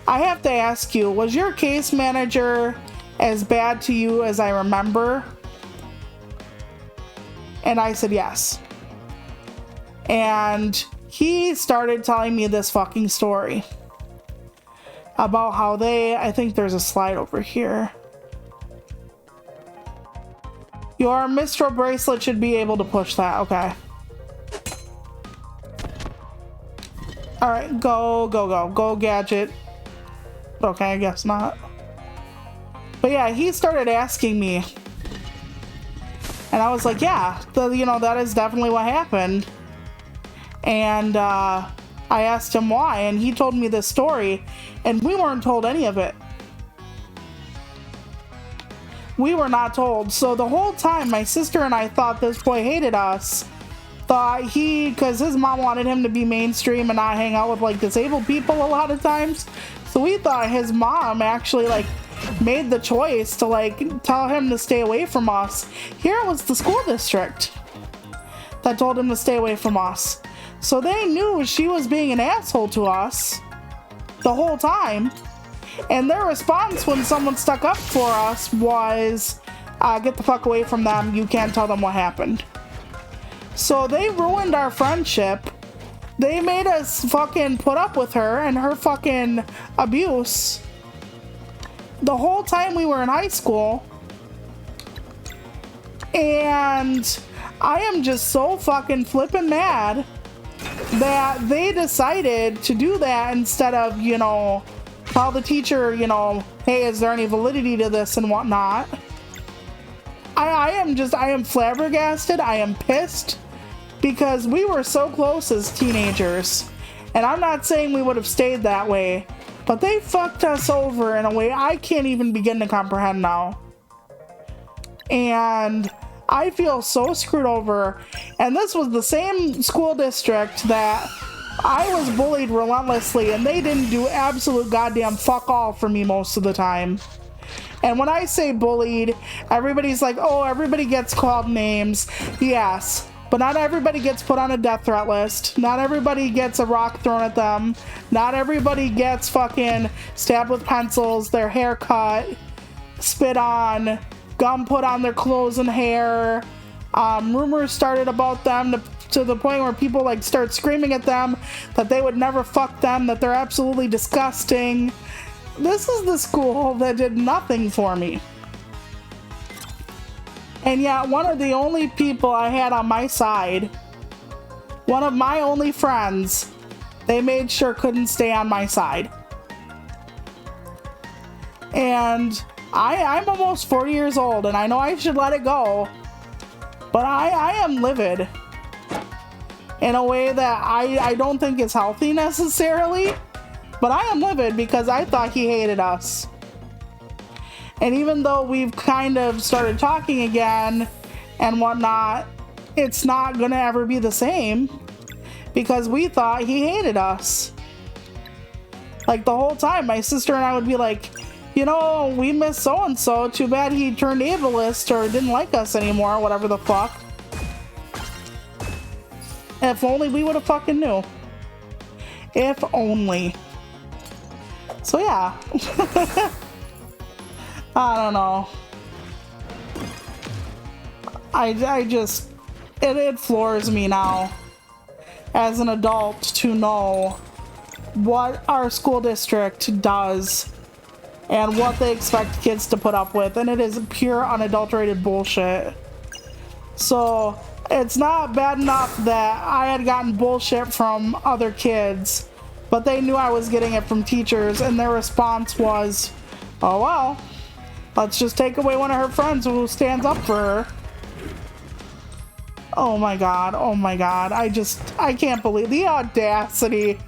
I have to ask you, was your case manager as bad to you as I remember? And I said yes. And he started telling me this fucking story about how I think there's a slide over here. Your Mistral bracelet should be able to push that. Okay. Alright, go gadget. Okay, I guess not. But yeah, he started asking me. And I was like, yeah, that is definitely what happened. And I asked him why, and he told me this story, and we weren't told any of it. We were not told. So the whole time, my sister and I thought this boy hated us. Because his mom wanted him to be mainstream and not hang out with, like, disabled people a lot of times. So we thought his mom actually, like, made the choice to, like, tell him to stay away from us. Here it was the school district that told him to stay away from us. So they knew she was being an asshole to us the whole time. And their response when someone stuck up for us was, get the fuck away from them. You can't tell them what happened. So they ruined our friendship. They made us fucking put up with her and her fucking abuse the whole time we were in high school. And I am just so fucking flippin' mad that they decided to do that instead of, tell the teacher, you know, hey, is there any validity to this and whatnot. I am flabbergasted. I am pissed because we were so close as teenagers. And I'm not saying we would have stayed that way, but they fucked us over in a way I can't even begin to comprehend now. And I feel so screwed over. And this was the same school district that I was bullied relentlessly, and they didn't do absolute goddamn fuck all for me most of the time. And when I say bullied, everybody's like, oh, everybody gets called names. Yes, but not everybody gets put on a death threat list. Not everybody gets a rock thrown at them. Not everybody gets fucking stabbed with pencils, their hair cut, spit on, gum put on their clothes and hair. Rumors started about them to the point where people like start screaming at them that they would never fuck them, that they're absolutely disgusting. This is the school that did nothing for me. And yet one of the only people I had on my side, one of my only friends, they made sure couldn't stay on my side. And I'm almost 40 years old, and I know I should let it go, but I am livid in a way that I don't think is healthy necessarily, but I am livid because I thought he hated us. And even though we've kind of started talking again and whatnot, it's not gonna ever be the same because we thought he hated us. Like the whole time, my sister and I would be like, you know, we miss so-and-so, too bad he turned ableist or didn't like us anymore, whatever the fuck. If only we would have fucking knew. If only. So yeah. I don't know. I just, it floors me now as an adult to know what our school district does and what they expect kids to put up with, and it is pure unadulterated bullshit. So it's not bad enough that I had gotten bullshit from other kids, but they knew I was getting it from teachers, and their response was, oh well, let's just take away one of her friends who stands up for her. Oh my god, oh my god, I can't believe the audacity.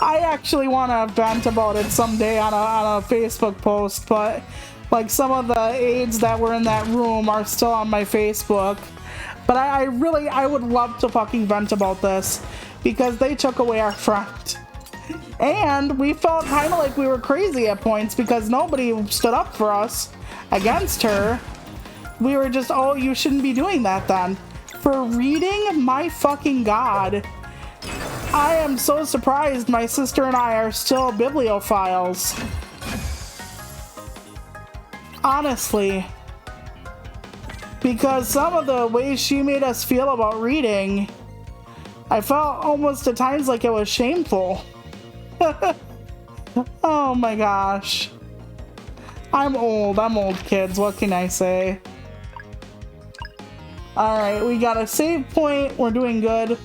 I actually want to vent about it someday on a Facebook post, but like some of the aides that were in that room are still on my Facebook. But I would love to fucking vent about this because they took away our friend. And we felt kind of like we were crazy at points because nobody stood up for us against her. We were just, oh, you shouldn't be doing that then. For reading? My fucking god. I am so surprised my sister and I are still bibliophiles. Honestly. Because some of the ways she made us feel about reading, I felt almost at times like it was shameful. Oh my gosh. I'm old kids, what can I say? Alright, we got a save point, we're doing good.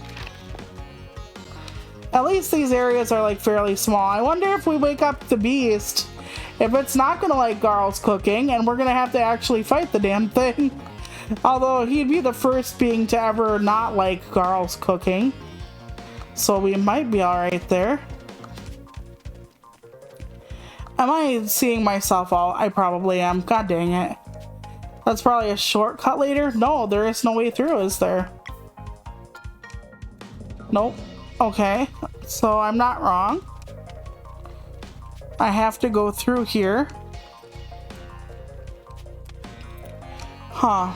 At least these areas are like fairly small. I wonder if we wake up the beast, if it's not gonna like Garl's cooking and we're gonna have to actually fight the damn thing. Although he'd be the first being to ever not like Garl's cooking. So we might be alright there. Am I seeing myself out? I probably am. God dang it. That's probably a shortcut later? No, there is no way through, is there? Nope. Okay, so I'm not wrong. I have to go through here. Huh.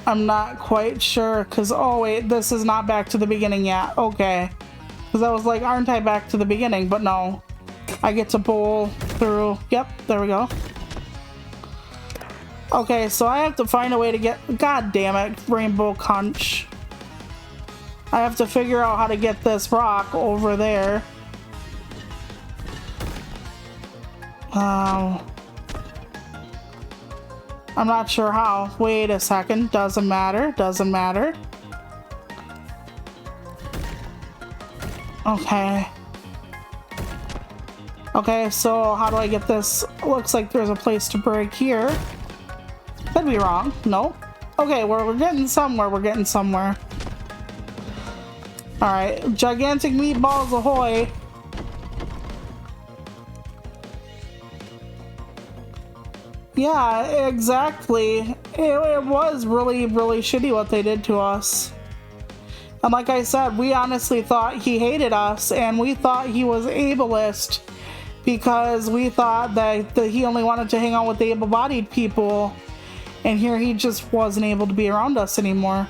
I'm not quite sure, because, oh wait, this is not back to the beginning yet. Okay. Because I was like, aren't I back to the beginning? But no. I get to bowl through. Yep, there we go. Okay, so I have to find a way to get... God damn it, Rainbow Conch. I have to figure out how to get this rock over there. I'm not sure how. Wait a second. Doesn't matter. Doesn't matter. Okay. Okay, so how do I get this? Looks like there's a place to break here. Could be wrong. Nope. Okay, we're getting somewhere. We're getting somewhere. Alright, gigantic meatballs ahoy. Yeah, exactly. It was really, really shitty what they did to us. And like I said, we honestly thought he hated us, and we thought he was ableist because we thought that he only wanted to hang out with the able-bodied people, and here he just wasn't able to be around us anymore.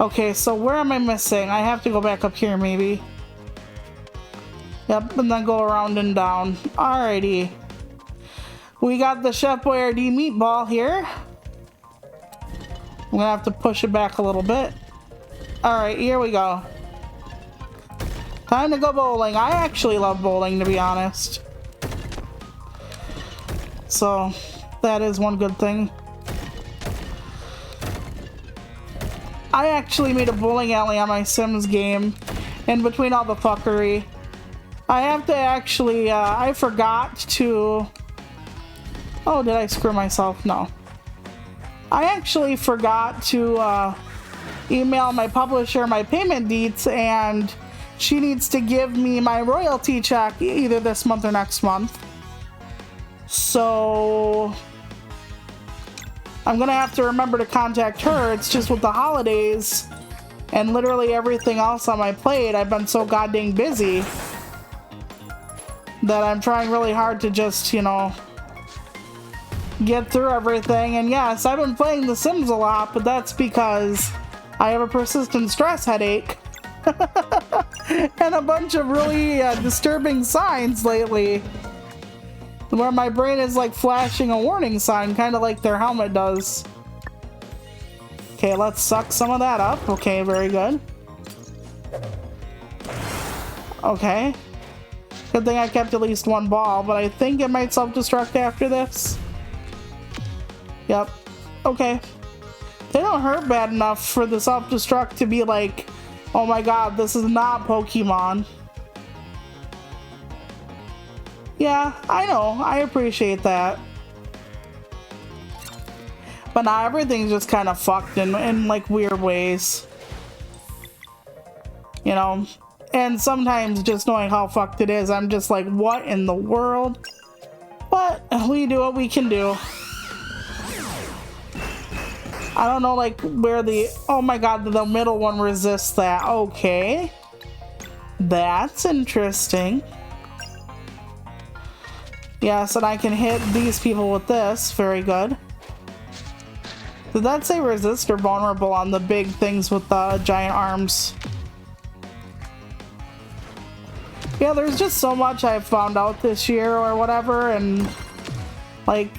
Okay, so where am I missing? I have to go back up here, maybe. Yep, and then go around and down. Alrighty. We got the Chef Boyardee meatball here. I'm gonna have to push it back a little bit. Alright, here we go. Time to go bowling. I actually love bowling, to be honest. So, that is one good thing. I actually made a bowling alley on my Sims game in between all the fuckery. I have to actually, I forgot to... Oh, did I screw myself? No. I actually forgot to email my publisher my payment deets, and she needs to give me my royalty check either this month or next month. So I'm gonna have to remember to contact her. It's just with the holidays and literally everything else on my plate, I've been so goddamn busy that I'm trying really hard to just, you know, get through everything. And yes, I've been playing The Sims a lot, but that's because I have a persistent stress headache and a bunch of really disturbing signs lately where my brain is like flashing a warning sign, kind of like their helmet does. Okay, let's suck some of that up. Okay, very good. Okay. Good thing I kept at least one ball, but I think it might self-destruct after this. Yep. Okay. They don't hurt bad enough for the self-destruct to be like, oh my god, this is not Pokemon. Yeah, I know. I appreciate that. But now everything's just kind of fucked in like weird ways. You know? And sometimes just knowing how fucked it is, I'm just like, what in the world? But we do what we can do. I don't know, like, where the... Oh my god, the middle one resists that. Okay. That's interesting. Yes, and I can hit these people with this. Very good. Did that say resist or vulnerable on the big things with the giant arms? Yeah, there's just so much I've found out this year or whatever, and like,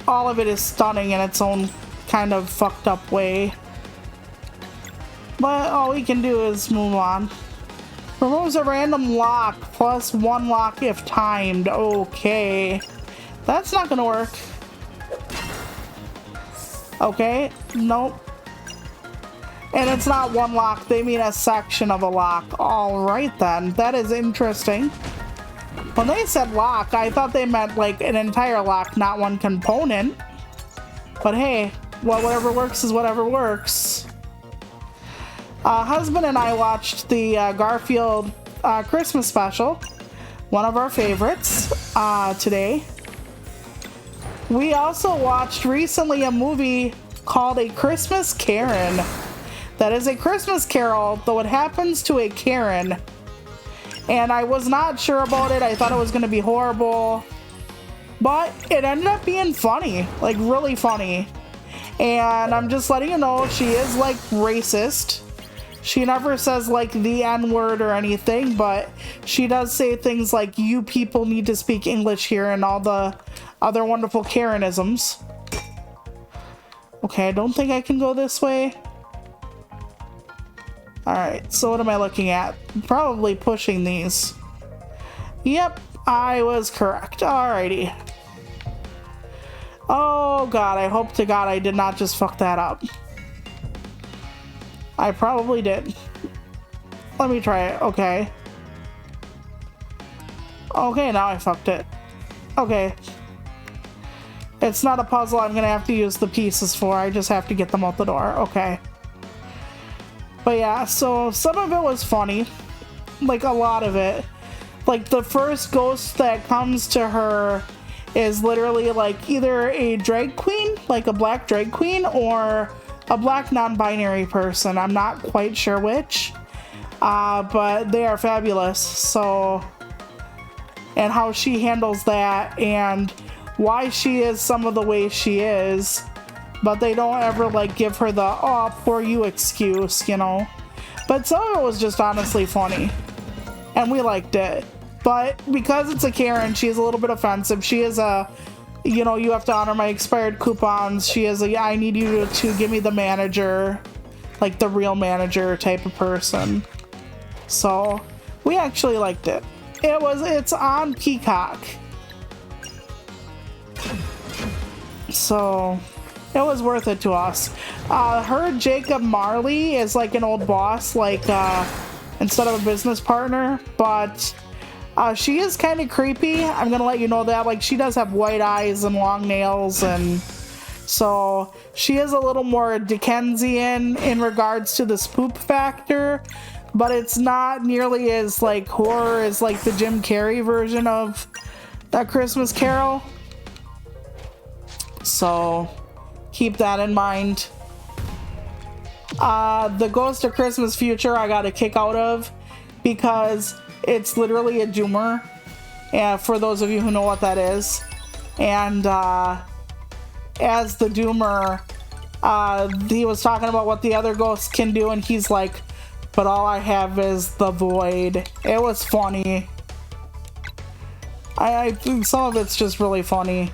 all of it is stunning in its own kind of fucked up way. But all we can do is move on. Removes a random lock plus one lock if timed. Okay. That's not gonna work. Okay, nope. And it's not one lock, they mean a section of a lock. Alright then, that is interesting. When they said lock, I thought they meant like an entire lock, not one component. But hey, well, whatever works is whatever works. Husband and I watched the Garfield Christmas special, one of our favorites, today. We also watched recently a movie called A Christmas Karen. That is a Christmas Carol, though it happens to a Karen. And I was not sure about it. I thought it was going to be horrible. But it ended up being funny, like really funny. And I'm just letting you know, she is like racist. She never says like the N-word or anything, but she does say things like, you people need to speak English here, and all the other wonderful Karenisms. Okay, I don't think I can go this way. Alright, so what am I looking at? Probably pushing these. Yep, I was correct. Alrighty. Oh god, I hope to god I did not just fuck that up. I probably did. Let me try it. Okay. Okay, now I fucked it. Okay. It's not a puzzle I'm gonna have to use the pieces for. I just have to get them out the door. Okay. But yeah, so some of it was funny. Like, a lot of it. Like, the first ghost that comes to her is literally, like, either a drag queen, like a black drag queen, or a black non-binary person. I'm not quite sure which. But they are fabulous. So, and how she handles that, and why she is some of the way she is, but they don't ever like give her the "oh, poor you" excuse, you know. But some of it was just honestly funny, and we liked it. But because it's a Karen, she is a little bit offensive. She is a, you know, you have to honor my expired coupons. She is a, I need you to give me the manager, like the real manager type of person. So we actually liked it. It's on Peacock. So it was worth it to us. Her Jacob Marley is like an old boss, like instead of a business partner, but she is kind of creepy. I'm gonna let you know that. Like, she does have white eyes and long nails, and so she is a little more Dickensian in regards to the spook factor, but it's not nearly as like horror as like the Jim Carrey version of that Christmas Carol. So keep that in mind. The Ghost of Christmas Future I got a kick out of because it's literally a doomer, and for those of you who know what that is. And as the doomer, he was talking about what the other ghosts can do, and he's like, but all I have is the void. It was funny. I think some of it's just really funny.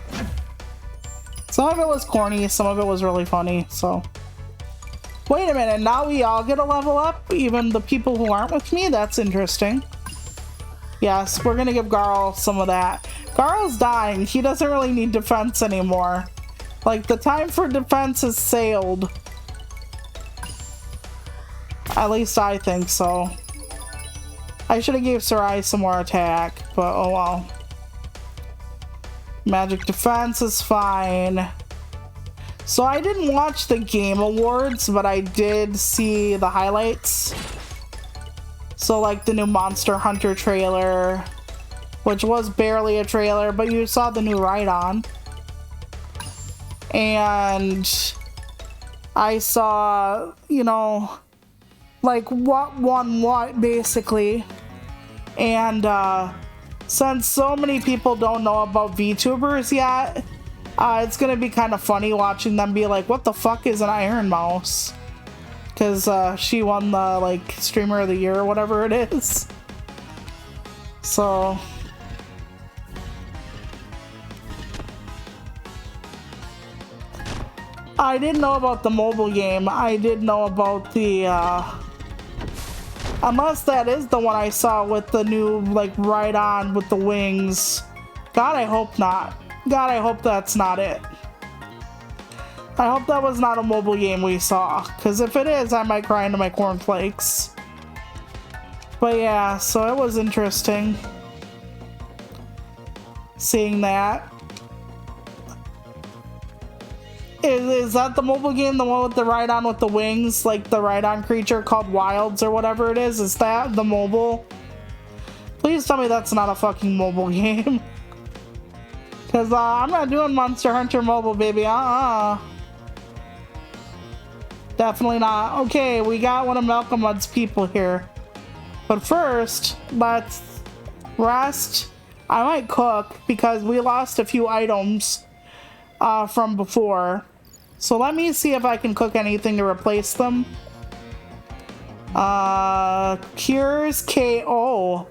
Some of it was corny, some of it was really funny, so. Wait a minute, now we all get a level up? Even the people who aren't with me? That's interesting. Yes, we're gonna give Garl some of that. Garl's dying, he doesn't really need defense anymore. Like, the time for defense has sailed. At least I think so. I should have gave Sarai some more attack, but oh well. Magic defense is fine. So I didn't watch the Game Awards, but I did see the highlights. So like the new Monster Hunter trailer, which was barely a trailer, but you saw the new Rhydon. And I saw, you know, like what won what basically. And since so many people don't know about VTubers yet, it's gonna be kind of funny watching them be like, what the fuck is an Iron Mouse? Because she won the like Streamer of the Year or whatever it is. So I didn't know about the mobile game. I did know about the unless that is the one I saw with the new, like, Rhydon with the wings. God, I hope not. God, I hope that's not it. I hope that was not a mobile game we saw. Because if it is, I might cry into my cornflakes. But yeah, so it was interesting seeing that. Is that the mobile game, the one with the Rhydon with the wings, like the Rhydon creature called Wilds or whatever it is? Is that the mobile? Please tell me that's not a fucking mobile game. Because I'm not doing Monster Hunter mobile, baby. Definitely not. Okay, we got one of Malcolmud's people here. But first, let's rest. I might cook because we lost a few items from before. So let me see if I can cook anything to replace them. Cures KO.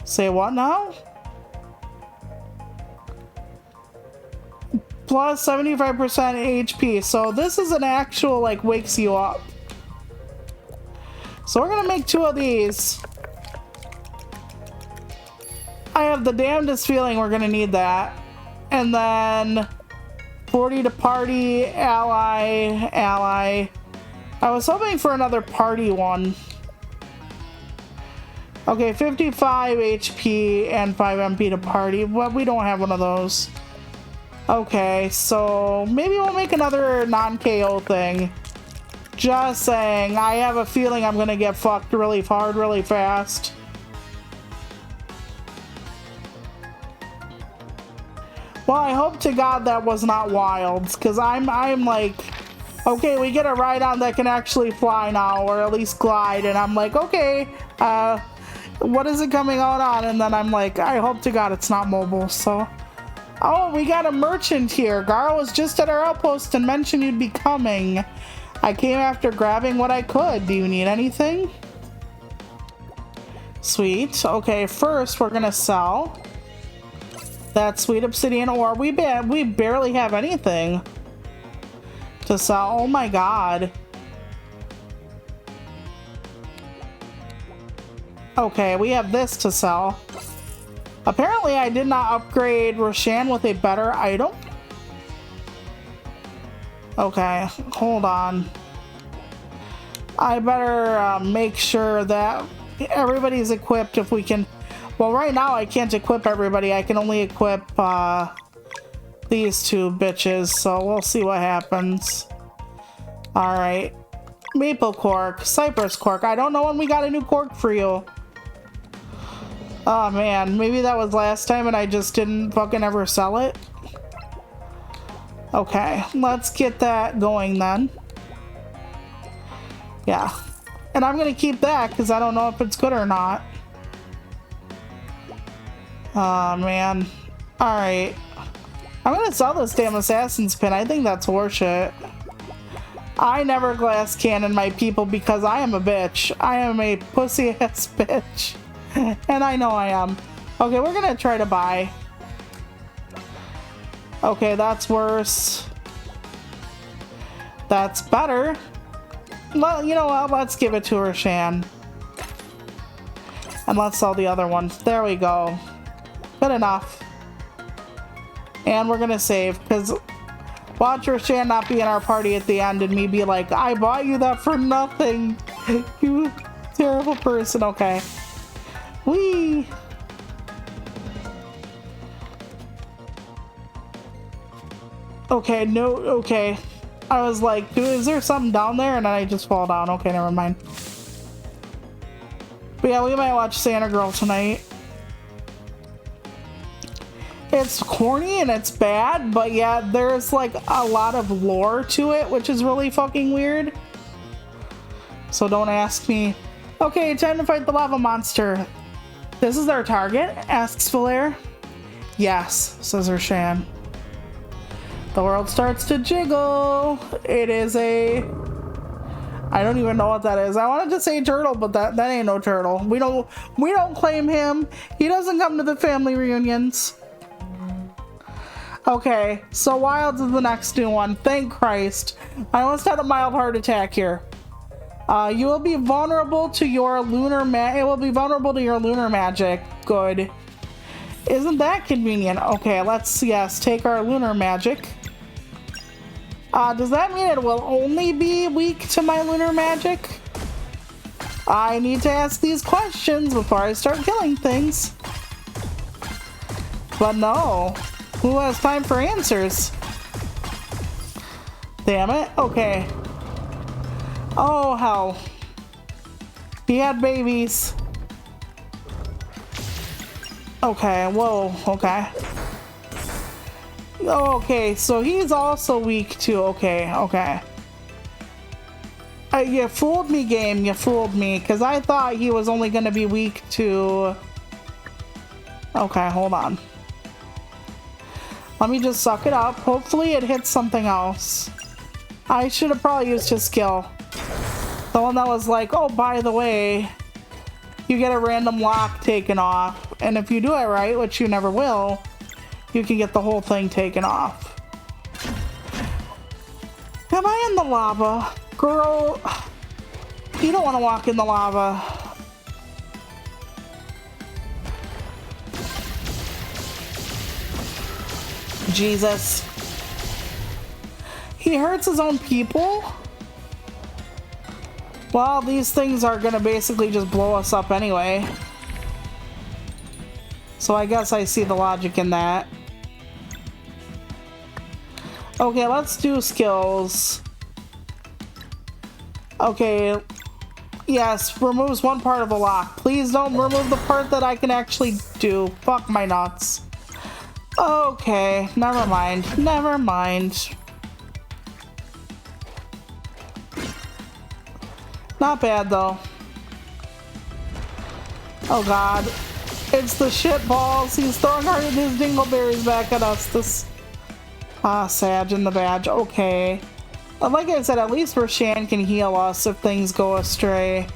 Say what now? Plus 75% HP. So this is an actual, like, wakes you up. So we're gonna make 2 of these. I have the damnedest feeling we're gonna need that. And then 40 to party, ally. I was hoping for another party one. Okay, 55 HP and 5 MP to party, but we don't have one of those. Okay, so maybe we'll make another non-KO thing. Just saying, I have a feeling I'm gonna get fucked really hard, really fast. Well, I hope to God that was not Wilds, because I'm like, okay, we get a Rhydon that can actually fly now, or at least glide, and I'm like, okay, what is it coming out on? And then I'm like, I hope to God it's not mobile, so. Oh, we got a merchant here. Garo was just at our outpost and mentioned you'd be coming. I came after grabbing what I could. Do you need anything? Sweet. Okay, first we're gonna sell that sweet obsidian ore. We barely have anything to sell. Oh my god. Okay, we have this to sell. Apparently I did not upgrade Roshan with a better item. Okay, hold on. I better make sure that everybody's equipped if we can. Well, right now I can't equip everybody. I can only equip these two bitches, so we'll see what happens. Alright. Maple cork, cypress cork. I don't know when we got a new cork for you. Oh man, maybe that was last time and I just didn't fucking ever sell it. Okay, let's get that going then. Yeah. And I'm gonna keep that because I don't know if it's good or not. Oh man. Alright. I'm gonna sell this damn assassin's pin. I think that's horseshit. I never glass cannon my people because I am a bitch. I am a pussy ass bitch. And I know I am. Okay, we're gonna try to buy. Okay, that's worse. That's better. Well, you know what? Let's give it to Roshan. And let's sell the other one. There we go. Good enough. And we're gonna save, because watch Roshan not be in our party at the end and me be like, I bought you that for nothing. You terrible person. Okay. Whee! Okay, no, okay. I was like, dude, is there something down there? And then I just fall down. Okay, never mind. But yeah, we might watch Santa Girl tonight. It's corny and it's bad, but yeah, there's like a lot of lore to it, which is really fucking weird. So don't ask me. Okay, time to fight the lava monster. This is our target? Asks Valaire. Yes, says Roshan. The world starts to jiggle. It is a... I don't even know what that is. I wanted to say turtle, but that ain't no turtle. We don't claim him. He doesn't come to the family reunions. Okay, so Wilds is the next new one. Thank Christ. I almost had a mild heart attack here. You will be vulnerable to your lunar magic. It will be vulnerable to your lunar magic. Good. Isn't that convenient? Okay, let's, yes, take our lunar magic. Does that mean it will only be weak to my lunar magic? I need to ask these questions before I start killing things. But no. Who has time for answers? Damn it. Okay. Oh, hell. He had babies. Okay, whoa, okay. Oh, okay, so he's also weak too. Okay, okay. You fooled me, game. You fooled me. Because I thought he was only going to be weak to... Okay, hold on. Let me just suck it up. Hopefully it hits something else. I should have probably used his skill. The one that was like, oh, by the way, you get a random lock taken off. And if you do it right, which you never will, you can get the whole thing taken off. Am I in the lava? Girl, you don't want to walk in the lava. Jesus. He hurts his own people? Well, these things are gonna basically just blow us up anyway. So I guess I see the logic in that. Okay, let's do skills. Okay, yes, removes one part of a lock. Please don't remove the part that I can actually do. Fuck my nuts. Okay, never mind. Never mind. Not bad though. Oh god. It's the shit balls. He's throwing his dingleberries back at us. This Sag in the badge. Okay. Like I said, at least Roshan can heal us if things go astray.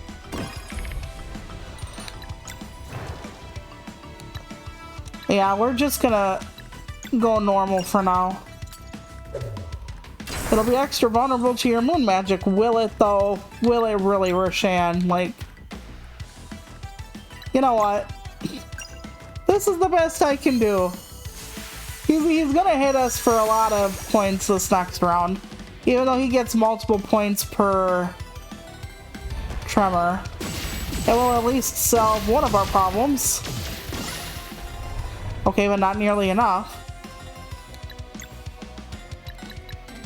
Yeah, we're just gonna go normal for now. It'll be extra vulnerable to your moon magic. Will it though? Will it really, Roshan? Like, you know what? This is the best I can do. He's gonna hit us for a lot of points this next round. Even though he gets multiple points per tremor. It will at least solve one of our problems. Okay, but not nearly enough.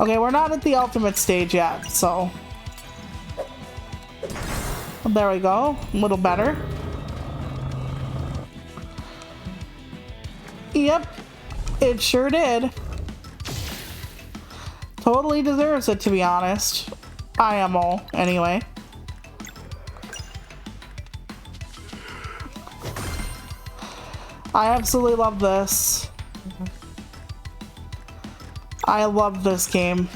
Okay, we're not at the ultimate stage yet, so... There we go. A little better. Yep. It sure did. Totally deserves it, to be honest. IMO, anyway. I absolutely love this. I love this game.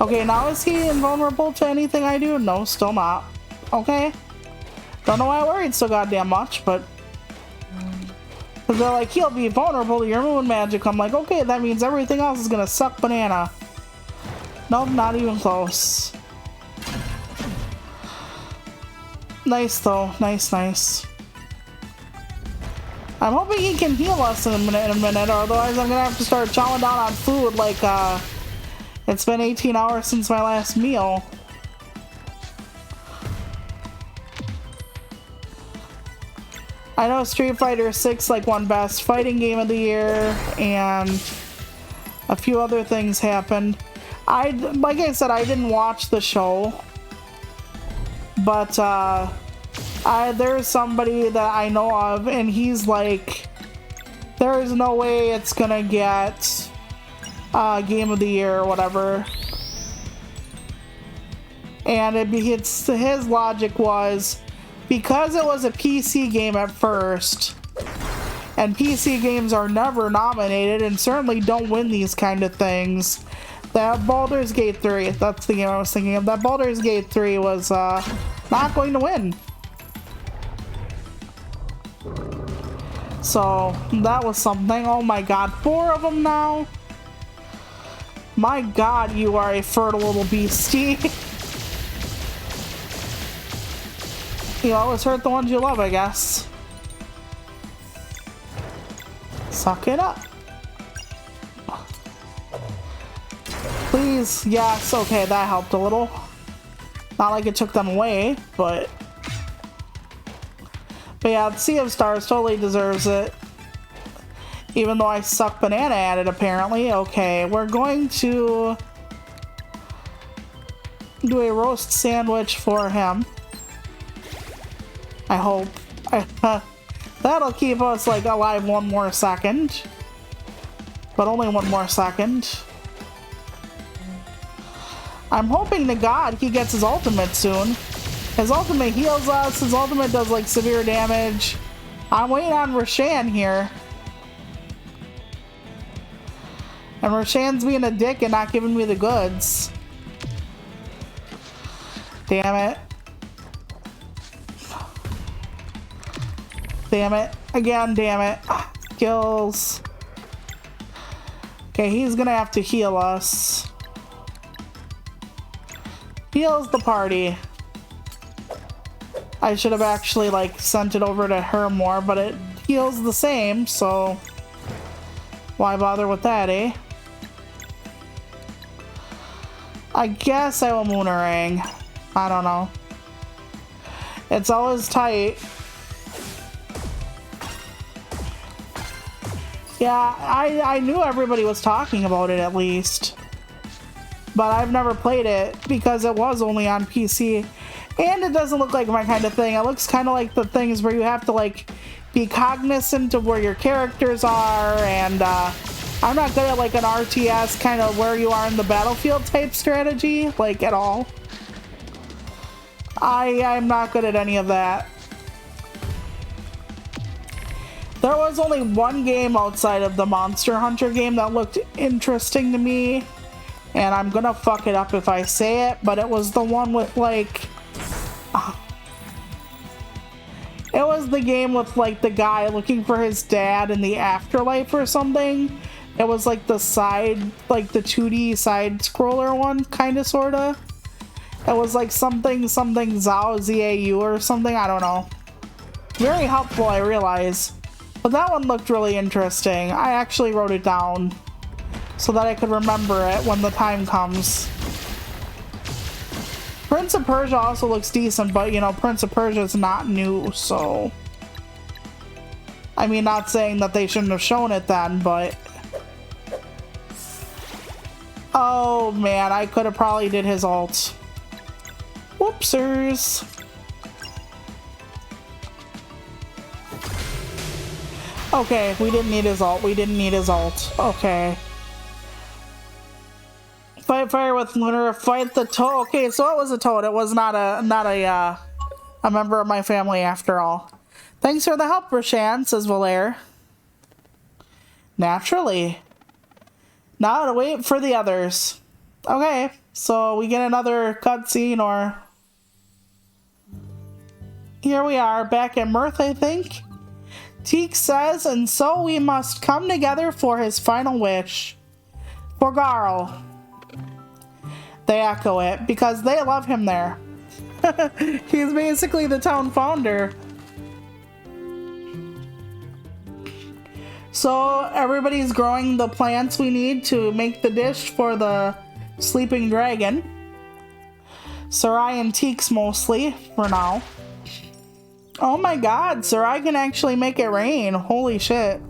Okay, now is he invulnerable to anything I do? No, still not. Okay. Don't know why I worried so goddamn much, but... Because they're like, he'll be vulnerable to your moon magic. I'm like, okay, that means everything else is gonna suck banana. Nope, not even close. Nice though, nice, nice. I'm hoping he can heal us in a minute, otherwise I'm gonna have to start chowing down on food like, it's been 18 hours since my last meal. I know Street Fighter 6 like won Best Fighting Game of the Year, and a few other things happened. Like I said, I didn't watch the show, but there's somebody that I know of, and he's like, there's no way it's gonna get Game of the Year or whatever. And his logic was, because it was a PC game at first, and PC games are never nominated and certainly don't win these kind of things, that Baldur's Gate 3, that's the game I was thinking of, that Baldur's Gate 3 was not going to win. So that was something. Oh my god, 4 of them now? My god, you are a fertile little beastie. You always hurt the ones you love, I guess. Suck it up. Please, yes, okay, that helped a little. Not like it took them away, but yeah, Sea of Stars totally deserves it. Even though I suck banana at it, apparently. Okay, we're going to do a roast sandwich for him. I hope. That'll keep us like alive one more second. But only one more second. I'm hoping to God he gets his ultimate soon. His ultimate heals us, his ultimate does like severe damage. I'm waiting on Roshan here. And Roshan's being a dick and not giving me the goods. Damn it. Damn it. Again, damn it. Skills. Okay, he's gonna have to heal us. Heals the party. I should have actually like sent it over to her more, but it heals the same, so why bother with that, eh? I guess I will Moonerang. I don't know. It's always tight. Yeah, I knew everybody was talking about it at least. But I've never played it because it was only on PC. And it doesn't look like my kind of thing. It looks kind of like the things where you have to like be cognizant of where your characters are, and I'm not good at like an RTS kind of where you are in the battlefield type strategy, like at all. I'm not good at any of that. There was only one game outside of the Monster Hunter game that looked interesting to me, and I'm gonna fuck it up if I say it, but it was the one with like it was the game with like the guy looking for his dad in the afterlife or something. It was like the side, like the 2D side scroller one, kind of, sort of. It was like something Zao ZAU or something, I don't know. Very helpful, I realize. But that one looked really interesting. I actually wrote it down so that I could remember it when the time comes. Prince of Persia also looks decent, but you know, Prince of Persia is not new, so... I mean, not saying that they shouldn't have shown it then, but... Oh man, I could have probably did his ult. Whoopsers. Okay, we didn't need his ult. We didn't need his ult. Okay. Fight fire with Lunar. Fight the toad. Okay, so it was a toad. It was not a member of my family after all. Thanks for the help, Roshan, says Valere. Naturally. Now to wait for the others. Okay, so we get another cutscene, or... Here we are, back at Mirth, I think. Teak says, and so we must come together for his final wish. For Garl. They echo it, because they love him there. He's basically the town founder. So everybody's growing the plants we need to make the dish for the sleeping dragon. Sarai and Teaks mostly, for now. Oh my god, Sarai can actually make it rain. Holy shit.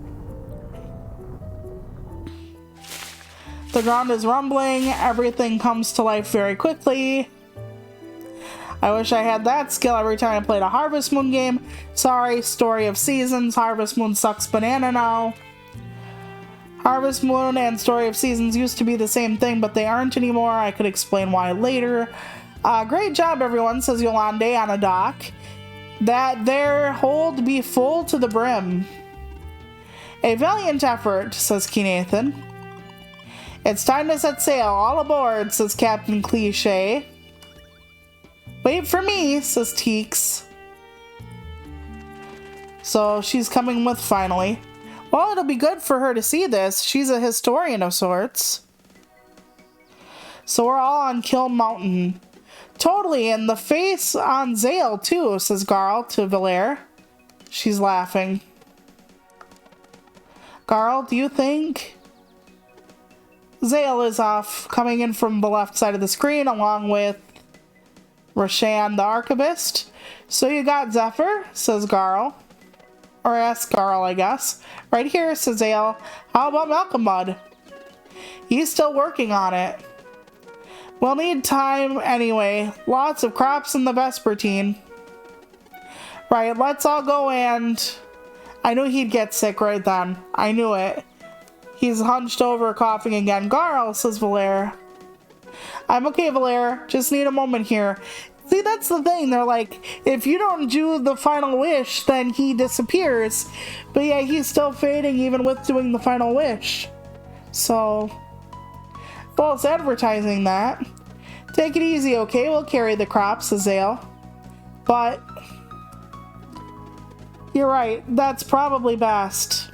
The ground is rumbling. Everything comes to life very quickly. I wish I had that skill every time I played a Harvest Moon game. Sorry, Story of Seasons. Harvest Moon sucks banana now. Harvest Moon and Story of Seasons used to be the same thing, but they aren't anymore. I could explain why later. Great job, everyone, says Yolande on a dock. That their hold be full to the brim. A valiant effort, says Keenathan. It's time to set sail. All aboard, says Captain Cliche. Wait for me, says Teaks. So she's coming with finally. Well, it'll be good for her to see this. She's a historian of sorts. So we're all on Kill Mountain. Totally, and the face on Zale too, says Garl to Valere. She's laughing. Garl, do you think? Zale is off, coming in from the left side of the screen, along with Roshan, the archivist. So you got Zephyr, says Garl. Or ask Garl, I guess. Right here, says Zale. How about Malcolm Mud? He's still working on it. We'll need time anyway. Lots of crops in the Vespertine. Right, let's all go, and... I knew he'd get sick right then. I knew it. He's hunched over, coughing again. Garl, says Valere. I'm okay, Valere. Just need a moment here. See, that's the thing. They're like, if you don't do the final wish, then he disappears. But yeah, he's still fading even with doing the final wish. So... well, it's advertising that. Take it easy, okay? We'll carry the crops, says Zale. But... you're right. That's probably best.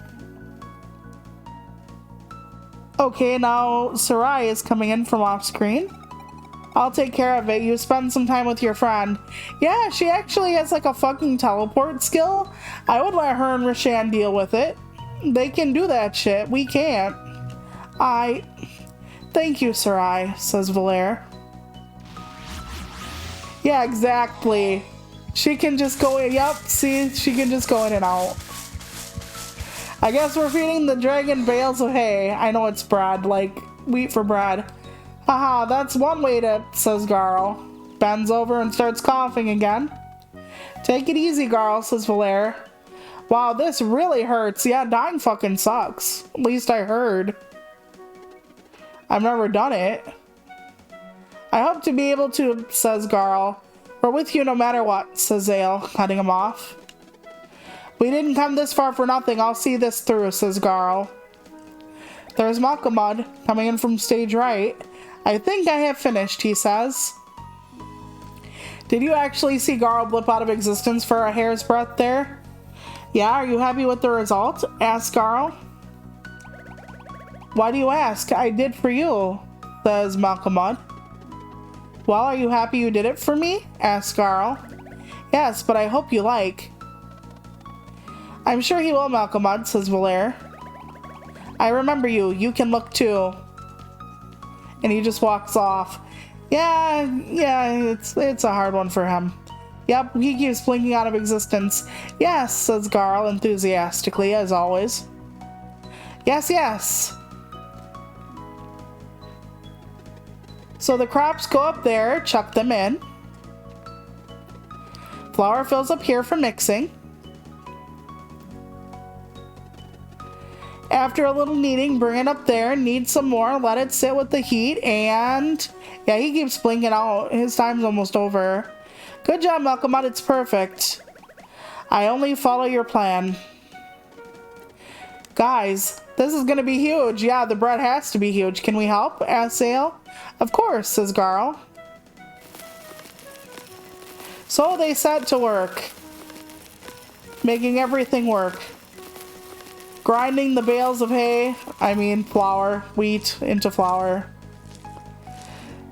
Okay, now Sarai is coming in from off screen. I'll take care of it. You spend some time with your friend. Yeah, she actually has like a fucking teleport skill. I would let her and Roshan deal with it. They can do that shit. We can't. Thank you, Sarai, says Valere. Yeah, exactly. She can just go in. Yep, see, she can just go in and out. I guess we're feeding the dragon bales of hay. I know it's bread, like wheat for bread. Haha, that's one way to, says Garl. Bends over and starts coughing again. Take it easy, Garl, says Valere. Wow, this really hurts. Yeah, dying fucking sucks. At least I heard. I've never done it. I hope to be able to, says Garl. We're with you no matter what, says Zale, cutting him off. We didn't come this far for nothing. I'll see this through, says Garl. There's Malkamud coming in from stage right. I think I have finished, he says. Did you actually see Garl blip out of existence for a hair's breadth there? Yeah, are you happy with the result? Asked Garl. Why do you ask? I did for you, says Malkamud. Well, are you happy you did it for me? Asked Garl. Yes, but I hope you like. I'm sure he will, Malkamud, says Valere. I remember you. You can look too. And he just walks off. Yeah, it's a hard one for him. Yep, he keeps blinking out of existence. Yes, says Garl enthusiastically, as always. Yes, yes. So the crops go up there, chuck them in. Flour fills up here for mixing. After a little kneading, bring it up there, knead some more, let it sit with the heat, and yeah, he keeps blinking out. His time's almost over. Good job, Malkamud, it's perfect. I only follow your plan. Guys, this is gonna be huge. Yeah, the bread has to be huge. Can we help? Asked Zale. Of course, says Garl. So they set to work, making everything work. Grinding the bales of hay, flour, wheat into flour.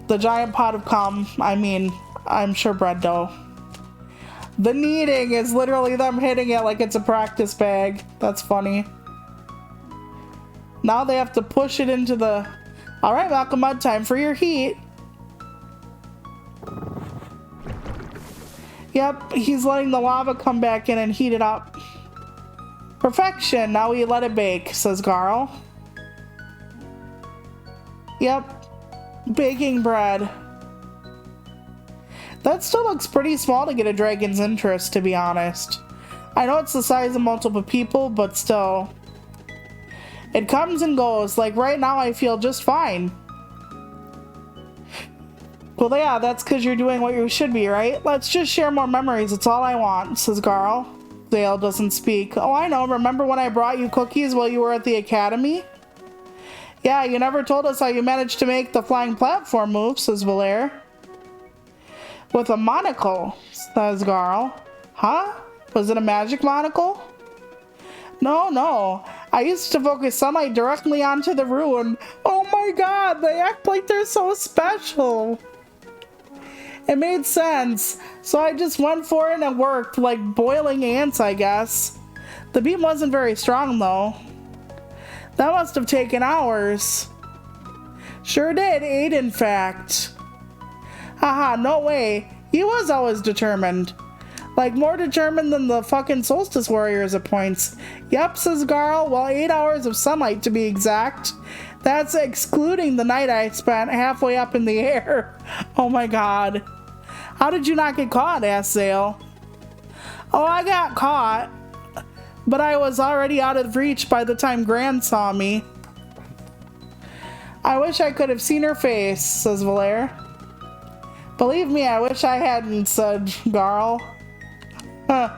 The giant pot of cum, I'm sure bread dough. The kneading is literally them hitting it like it's a practice bag. That's funny. Now they have to push it into the... Alright, Malkamud, time for your heat. Yep, he's letting the lava come back in and heat it up. Perfection, now we let it bake, says Garl. Yep, baking bread. That still looks pretty small to get a dragon's interest, to be honest. I know it's the size of multiple people, but still. It comes and goes, like right now I feel just fine. Well, yeah, that's because you're doing what you should be, right? Let's just share more memories, it's all I want, says Garl. Zale doesn't speak. Oh, I know. Remember when I brought you cookies while you were at the academy? Yeah, you never told us how you managed to make the flying platform move, says Valere. With a monocle, says Garl. Huh? Was it a magic monocle? No. I used to focus sunlight directly onto the ruin. Oh my god, they act like they're so special. It made sense, so I just went for it and it worked, like boiling ants, I guess. The beam wasn't very strong, though. That must have taken hours. Sure did, 8 in fact. Haha, no way. He was always determined. Like, more determined than the fucking Solstice Warriors at points. Yep, says Garl, well, 8 hours of sunlight to be exact. That's excluding the night I spent halfway up in the air. Oh my god. How did you not get caught? Asked Zale. Oh, I got caught. But I was already out of reach by the time Gran saw me. I wish I could have seen her face, says Valere. Believe me, I wish I hadn't, said Garl. Huh.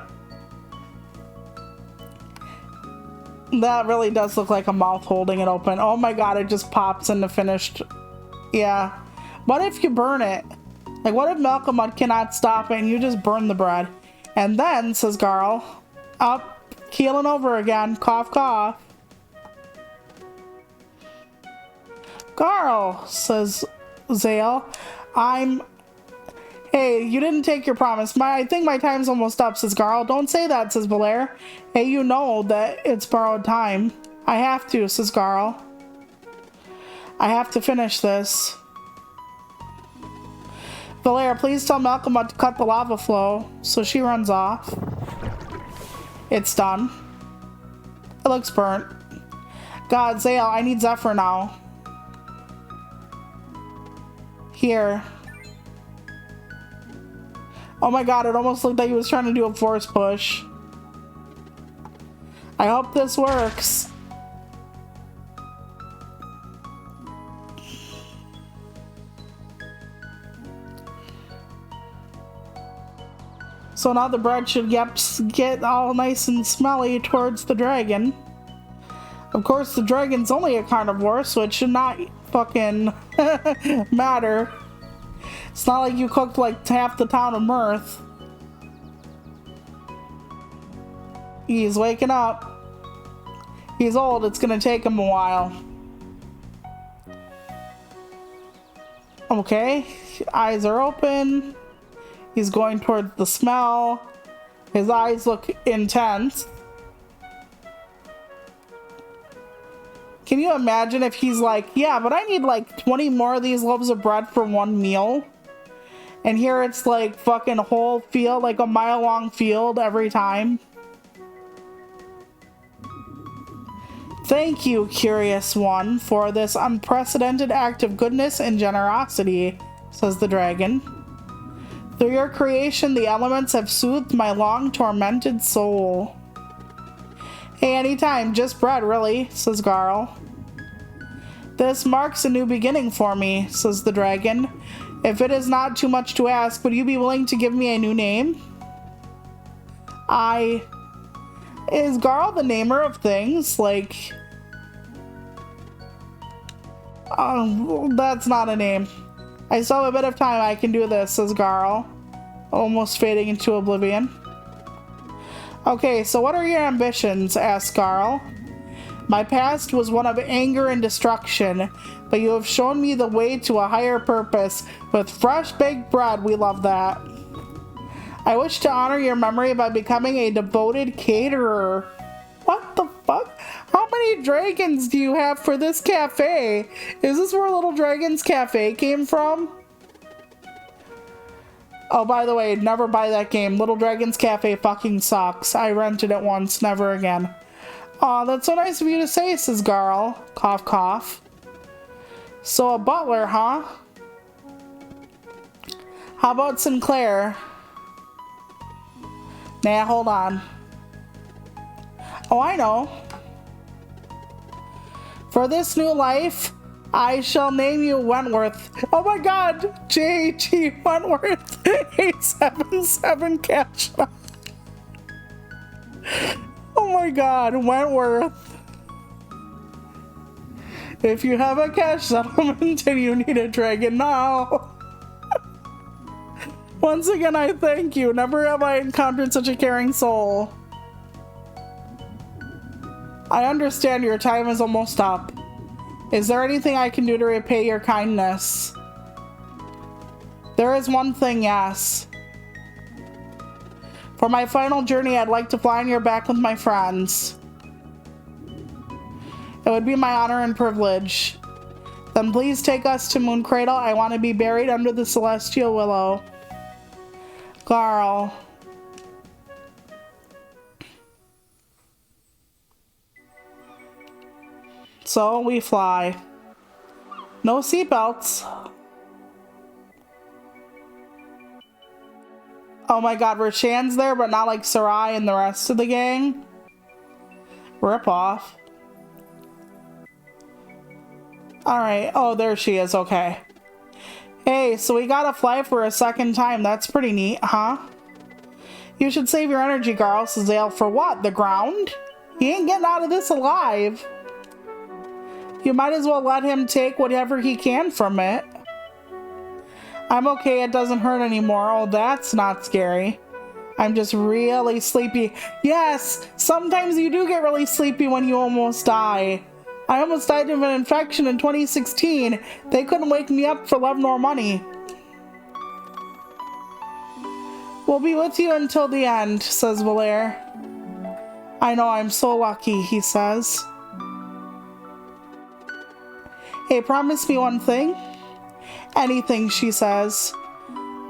That really does look like a mouth holding it open. Oh my god, it just pops into finished. Yeah. What if you burn it? Like, what if Malkamud cannot stop it and you just burn the bread? And then, says Garl, up, keeling over again, cough, cough. Garl, says Zale, Hey, you didn't take your promise. I think my time's almost up, says Garl. Don't say that, says Valere. Hey, you know that it's borrowed time. I have to, says Garl. I have to finish this. Valere, please tell Malkamud to cut the lava flow. So she runs off. It's done. It looks burnt. God, Zale, I need Zephyr now. Here. Oh my god, it almost looked like he was trying to do a force push. I hope this works. So now the bread should get all nice and smelly towards the dragon. Of course, the dragon's only a carnivore, so it should not fucking matter. It's not like you cooked like half the town of Mirth. He's waking up. He's old, it's gonna take him a while. Okay, eyes are open. He's going towards the smell. His eyes look intense. Can you imagine if he's like, yeah, but I need like 20 more of these loaves of bread for one meal? And here it's like fucking whole field, like a mile-long field every time. Thank you, Curious One, for this unprecedented act of goodness and generosity, says the dragon. Through your creation, the elements have soothed my long-tormented soul. Hey, anytime, just bread, really, says Garl. This marks a new beginning for me, says the dragon. If it is not too much to ask, would you be willing to give me a new name? Is Garl the namer of things? Like... that's not a name. I still have a bit of time, I can do this, says Garl, almost fading into oblivion. Okay, so what are your ambitions? Asks Garl. My past was one of anger and destruction, but you have shown me the way to a higher purpose. With fresh baked bread, we love that. I wish to honor your memory by becoming a devoted caterer. What the fuck? How many dragons do you have for this cafe? Is this where Little Dragon's Cafe came from? Oh, by the way, never buy that game. Little Dragon's Cafe fucking sucks. I rented it once, never again. Aw, that's so nice of you to say, says Garl. Cough, cough. So a butler, huh? How about Sinclair? Nah, hold on. Oh, I know. For this new life, I shall name you Wentworth. Oh my god! J.G. Wentworth 877 cash. Oh my god, Wentworth. If you have a cash settlement and you need a dragon now. Once again, I thank you. Never have I encountered such a caring soul. I understand your time is almost up. Is there anything I can do to repay your kindness? There is one thing, yes. For my final journey, I'd like to fly on your back with my friends. It would be my honor and privilege. Then please take us to Mooncradle. I want to be buried under the celestial willow. Garl. So we fly. No seatbelts. Oh my god, Roshan's there, but not like Sarai and the rest of the gang. Rip off. Alright, oh there she is, okay. Hey, so we gotta fly for a second time, that's pretty neat, huh? You should save your energy, Garl, says Zale. For what, the ground? He ain't getting out of this alive. You might as well let him take whatever he can from it. I'm okay, it doesn't hurt anymore. Oh, that's not scary. I'm just really sleepy. Yes, sometimes you do get really sleepy when you almost die. I almost died of an infection in 2016. They couldn't wake me up for love nor money. We'll be with you until the end, says Valere. I know, I'm so lucky, he says. Hey, promise me one thing. Anything, she says.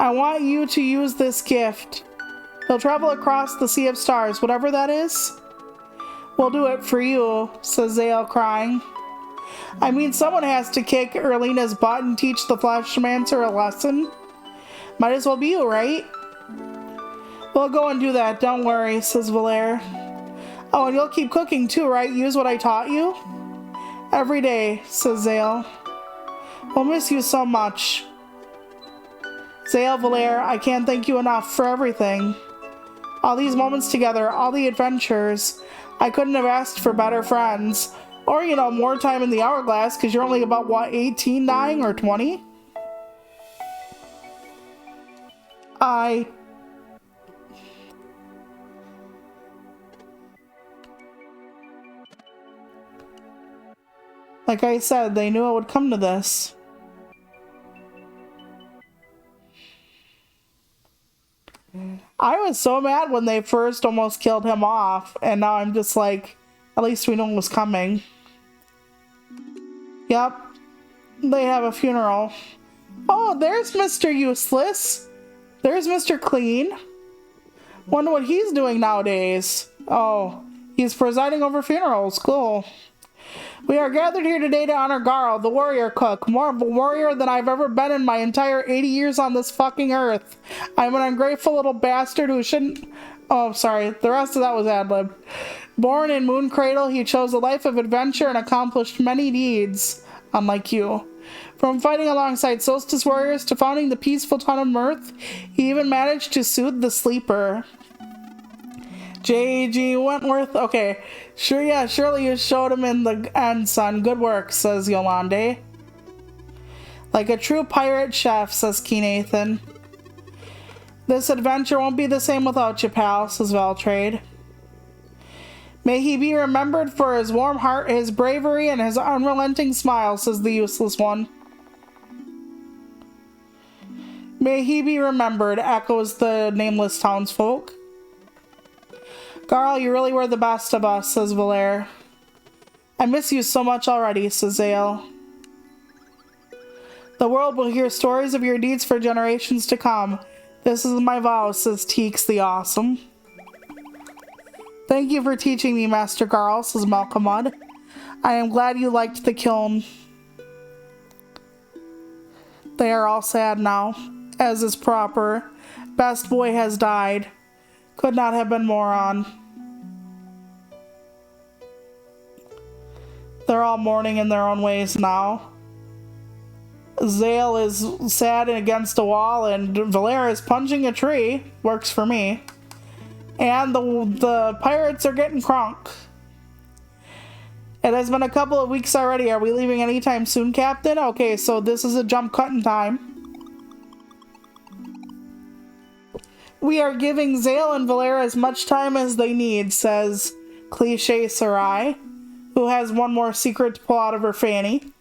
I want you to use this gift. He'll travel across the Sea of Stars, whatever that is. We'll do it for you, says Zale, crying. I mean, someone has to kick Erlina's butt and teach the Fleshmancer a lesson. Might as well be you, right? We'll go and do that, don't worry, says Valere. Oh, and you'll keep cooking too, right? Use what I taught you? Every day, says Zale. We'll miss you so much. Zale, Valere, I can't thank you enough for everything. All these moments together, all the adventures. I couldn't have asked for better friends. Or, you know, more time in the hourglass, because you're only about, what, 18 dying or 20? Like I said, they knew it would come to this. I was so mad when they first almost killed him off, and now I'm just like, at least we know it was coming. Yep, they have a funeral. Oh, there's Mr. Useless. There's Mr. Clean. Wonder what he's doing nowadays. Oh, he's presiding over funerals. Cool. We are gathered here today to honor Garl, the warrior cook. More of a warrior than I've ever been in my entire 80 years on this fucking earth. I'm an ungrateful little bastard who shouldn't... Oh, sorry. The rest of that was ad-lib. Born in Moon Cradle, he chose a life of adventure and accomplished many deeds, unlike you. From fighting alongside Solstice warriors to founding the peaceful town of Mirth, he even managed to soothe the sleeper. J.G. Wentworth. Okay. Sure, yeah, surely you showed him in the end, son. Good work, says Yolande. Like a true pirate chef, says Keenathan. This adventure won't be the same without you, pal, says Valtrade. May he be remembered for his warm heart, his bravery, and his unrelenting smile, says the useless one. May he be remembered, echoes the nameless townsfolk. Garl, you really were the best of us, says Valere. I miss you so much already, says Zale. The world will hear stories of your deeds for generations to come. This is my vow, says Teeks the Awesome. Thank you for teaching me, Master Garl, says Malcolmud. I am glad you liked the kiln. They are all sad now, as is proper. Best boy has died. Could not have been more on. They're all mourning in their own ways now. Zale is sad and against a wall, and Valera is punching a tree. Works for me. And the pirates are getting crunk. It has been a couple of weeks already. Are we leaving anytime soon, Captain? Okay, so this is a jump cut in time. We are giving Zale and Valera as much time as they need, says Cliche Sarai, who has one more secret to pull out of her fanny.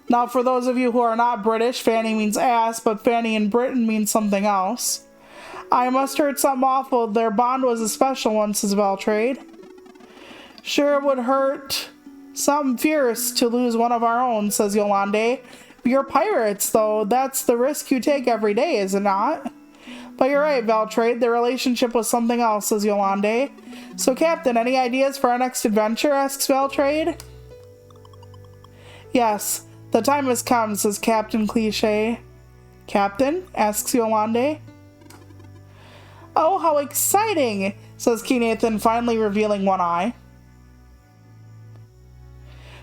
Now, for those of you who are not British, fanny means ass, but fanny in Britain means something else. I must have heard something awful. Their bond was a special one, says Valtrade. Sure it would hurt something fierce to lose one of our own, says Yolande. You're pirates, though. That's the risk you take every day, is it not? But you're right, Valtrade. Their relationship was something else, says Yolande. So, Captain, any ideas for our next adventure, asks Valtrade. Yes, the time has come, says Captain Cliche. Captain, asks Yolande. Oh, how exciting, says Keenathan, finally revealing one eye.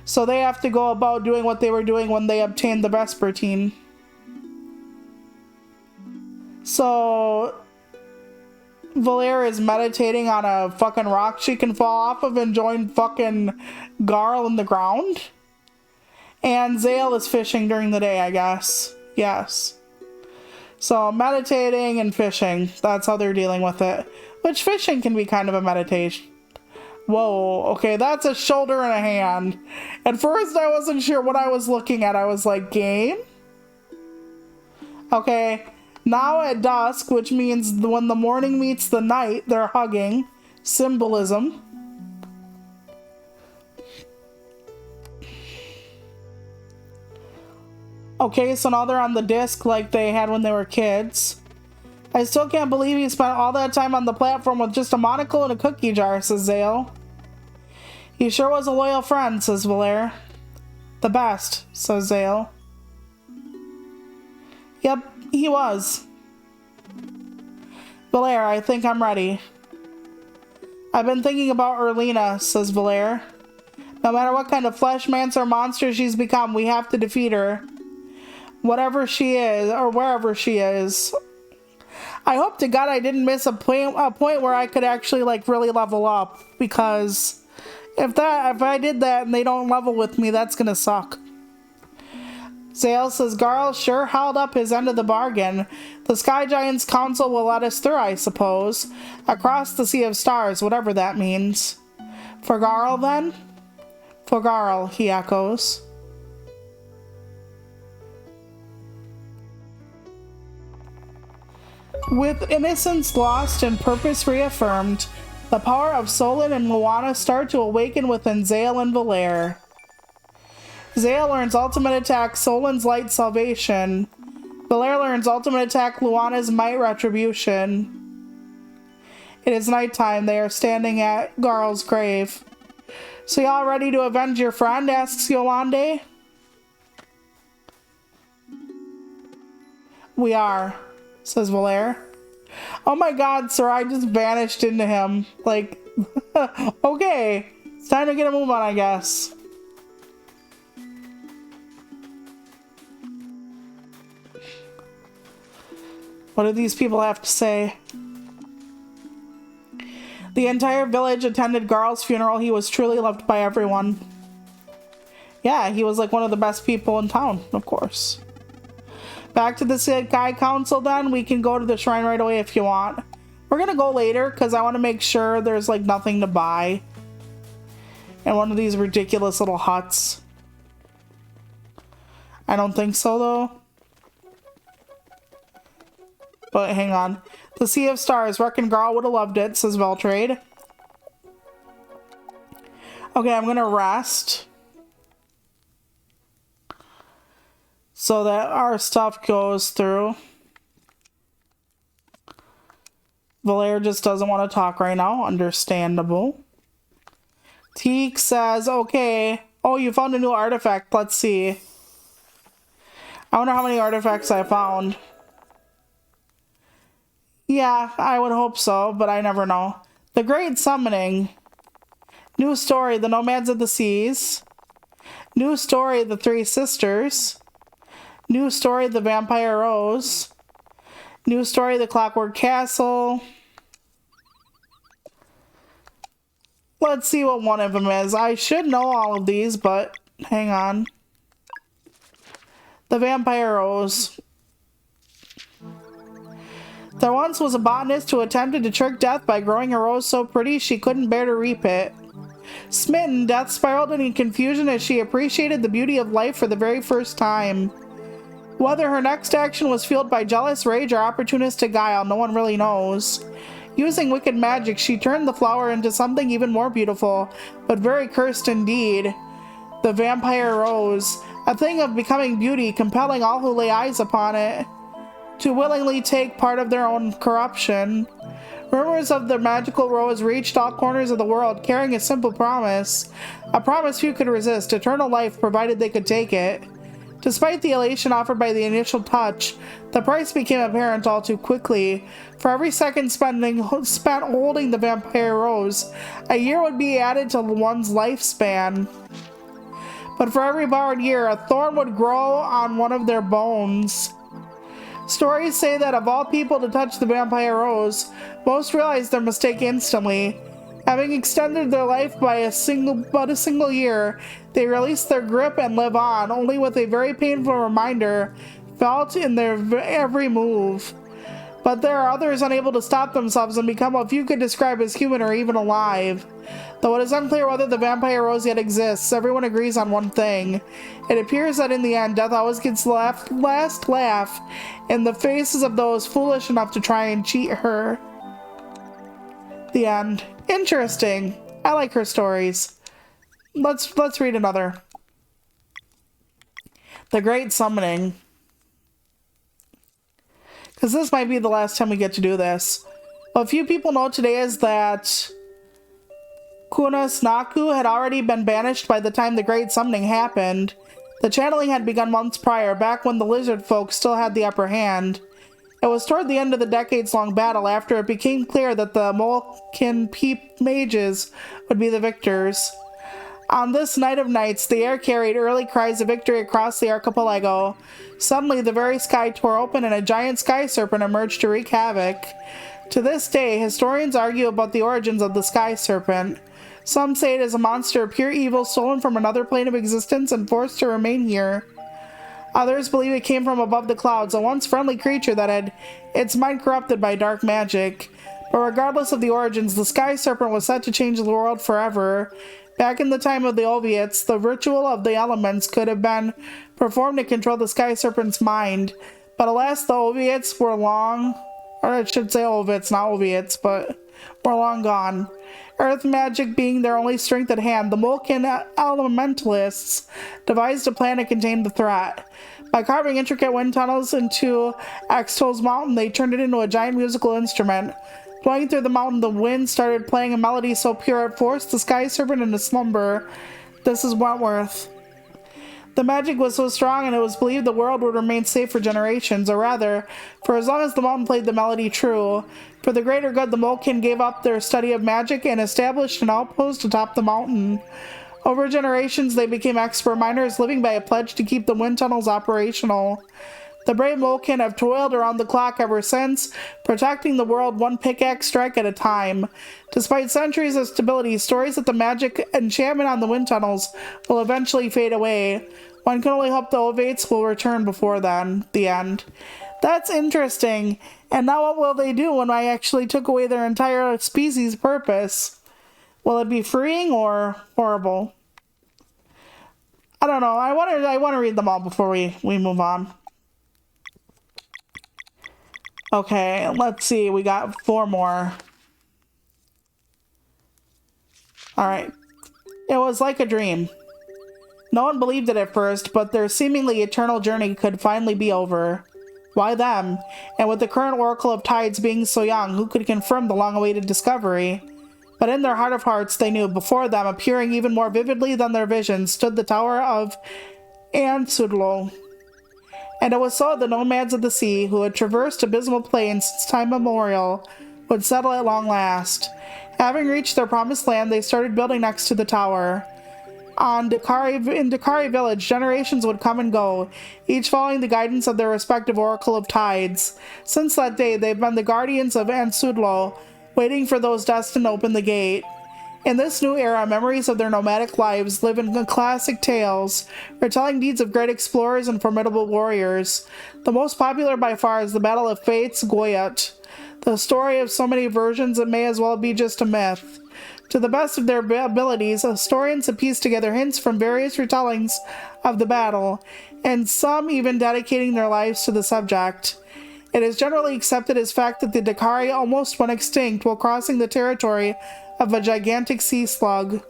So they have to go about doing what they were doing when they obtained the Vespertine. So Valera is meditating on a fucking rock she can fall off of and join fucking Garl in the ground. And Zale is fishing during the day, I guess. Yes. So meditating and fishing, that's how they're dealing with it. Which fishing can be kind of a meditation. Whoa, okay, that's a shoulder and a hand. At first I wasn't sure what I was looking at. I was like, game? Okay, now at dusk, which means when the morning meets the night, they're hugging. Symbolism. Okay, so now they're on the disc like they had when they were kids. I still can't believe he spent all that time on the platform with just a monocle and a cookie jar, says Zale. He sure was a loyal friend, says Valere. The best, says Zale. Yep, he was. Valere, I think I'm ready. I've been thinking about Erlina, says Valere. No matter what kind of fleshmancer or monster she's become, we have to defeat her. Whatever she is, or wherever she is. I hope to God I didn't miss a point where I could actually, like, really level up. Because if I did that and they don't level with me, that's gonna suck. Zale says Garl sure held up his end of the bargain. The Sky Giants Council will let us through, I suppose. Across the Sea of Stars, whatever that means. For Garl, then? For Garl, he echoes. With innocence lost and purpose reaffirmed, the power of Solon and Luana start to awaken within Zale and Valere. Zale learns Ultimate Attack, Solon's Light Salvation. Valere learns Ultimate Attack, Luana's Might Retribution. It is nighttime. They are standing at Garl's grave. So y'all ready to avenge your friend? Asks Yolande. We are, says Valere. Oh my god, sir, I just vanished into him. Like, okay. It's time to get a move on, I guess. What do these people have to say? The entire village attended Garl's funeral. He was truly loved by everyone. Yeah, he was like one of the best people in town, of course. Back to the Sky Council then. We can go to the shrine right away if you want. We're gonna go later because I want to make sure there's like nothing to buy in one of these ridiculous little huts. I don't think so though. But hang on. The Sea of Stars. Reckon Garl would have loved it, says Veltrade. Okay, I'm gonna rest. So that our stuff goes through. Valere just doesn't want to talk right now. Understandable. Teak says, okay. Oh, you found a new artifact. Let's see. I wonder how many artifacts I found. Yeah, I would hope so, but I never know. The Great Summoning. New story, The Nomads of the Seas. New story, The Three Sisters. New story, The Vampire Rose. New story, The Clockwork Castle. Let's see what one of them is. I should know all of these, but hang on. The Vampire Rose. There once was a botanist who attempted to trick Death by growing a rose so pretty she couldn't bear to reap it. Smitten, Death spiraled into confusion as she appreciated the beauty of life for the very first time. Whether her next action was fueled by jealous rage or opportunistic guile, no one really knows. Using wicked magic, she turned the flower into something even more beautiful, but very cursed indeed. The Vampire Rose, a thing of becoming beauty, compelling all who lay eyes upon it to willingly take part of their own corruption. Rumors of the magical rose reached all corners of the world, carrying a simple promise. A promise few could resist, eternal life provided they could take it. Despite the elation offered by the initial touch, the price became apparent all too quickly. For every second spent holding the Vampire Rose, a year would be added to one's lifespan. But for every borrowed year, a thorn would grow on one of their bones. Stories say that of all people to touch the Vampire Rose, most realize their mistake instantly. Having extended their life by a single year, they release their grip and live on, only with a very painful reminder felt in their every move. But there are others unable to stop themselves and become what few could describe as human or even alive. Though it is unclear whether the Vampire Rose yet exists, everyone agrees on one thing. It appears that in the end, Death always gets the last laugh in the faces of those foolish enough to try and cheat her. The end. Interesting. I like her stories. Let's read another. The Great Summoning. because this might be the last time we get to do this. What few people know today is that Kunasnaku had already been banished by the time the Great Summoning happened. The channeling had begun months prior, back when the lizard folk still had the upper hand. It was toward the end of the decades-long battle, after it became clear that the Molkin Peep mages would be the victors. On this night of nights, the air carried early cries of victory across the archipelago. Suddenly, the very sky tore open and a giant sky serpent emerged to wreak havoc. To this day, historians argue about the origins of the sky serpent. Some say it is a monster of pure evil stolen from another plane of existence and forced to remain here. Others believe it came from above the clouds, a once friendly creature that had its mind corrupted by dark magic. But regardless of the origins, the sky serpent was set to change the world forever. Back in the time of the Oviates, the ritual of the elements could have been performed to control the sky serpent's mind. But alas, the Oviates were long, or I should say Ovits, not Oviates, but were long gone. Earth magic being their only strength at hand, the Molkin elementalists devised a plan to contain the threat. By carving intricate wind tunnels into Axtol's mountain, they turned it into a giant musical instrument. Blowing through the mountain, the wind started playing a melody so pure it forced the sky serpent into slumber. This is Wentworth. The magic was so strong, and it was believed the world would remain safe for generations, or rather, for as long as the mountain played the melody true. For the greater good, the Molkin gave up their study of magic and established an outpost atop the mountain. Over generations, they became expert miners, living by a pledge to keep the wind tunnels operational. The brave Molkin have toiled around the clock ever since, protecting the world one pickaxe strike at a time. Despite centuries of stability, stories that the magic enchantment on the wind tunnels will eventually fade away. One can only hope the Ovates will return before then. The end. That's interesting. And now what will they do when I actually took away their entire species' purpose? Will it be freeing or horrible? I don't know. I want to read them all before we move on. Okay, let's see. We got 4 more. Alright. It was like a dream. No one believed it at first, but their seemingly eternal journey could finally be over. Why them? And with the current Oracle of Tides being so young, who could confirm the long-awaited discovery? But in their heart of hearts, they knew before them, appearing even more vividly than their visions, stood the Tower of Ansudlo. And it was so the nomads of the sea, who had traversed abysmal plains since time immemorial, would settle at long last. Having reached their promised land, they started building next to the tower. In Dakari village, generations would come and go, each following the guidance of their respective Oracle of Tides. Since that day, they've been the guardians of Ansudlo, waiting for those destined to open the gate. In this new era, memories of their nomadic lives live in classic tales, retelling deeds of great explorers and formidable warriors. The most popular by far is the Battle of Fates Goyat, the story of so many versions it may as well be just a myth. To the best of their abilities, historians have pieced together hints from various retellings of the battle, and some even dedicating their lives to the subject. It is generally accepted as fact that the Dakari almost went extinct while crossing the territory of a gigantic sea slug.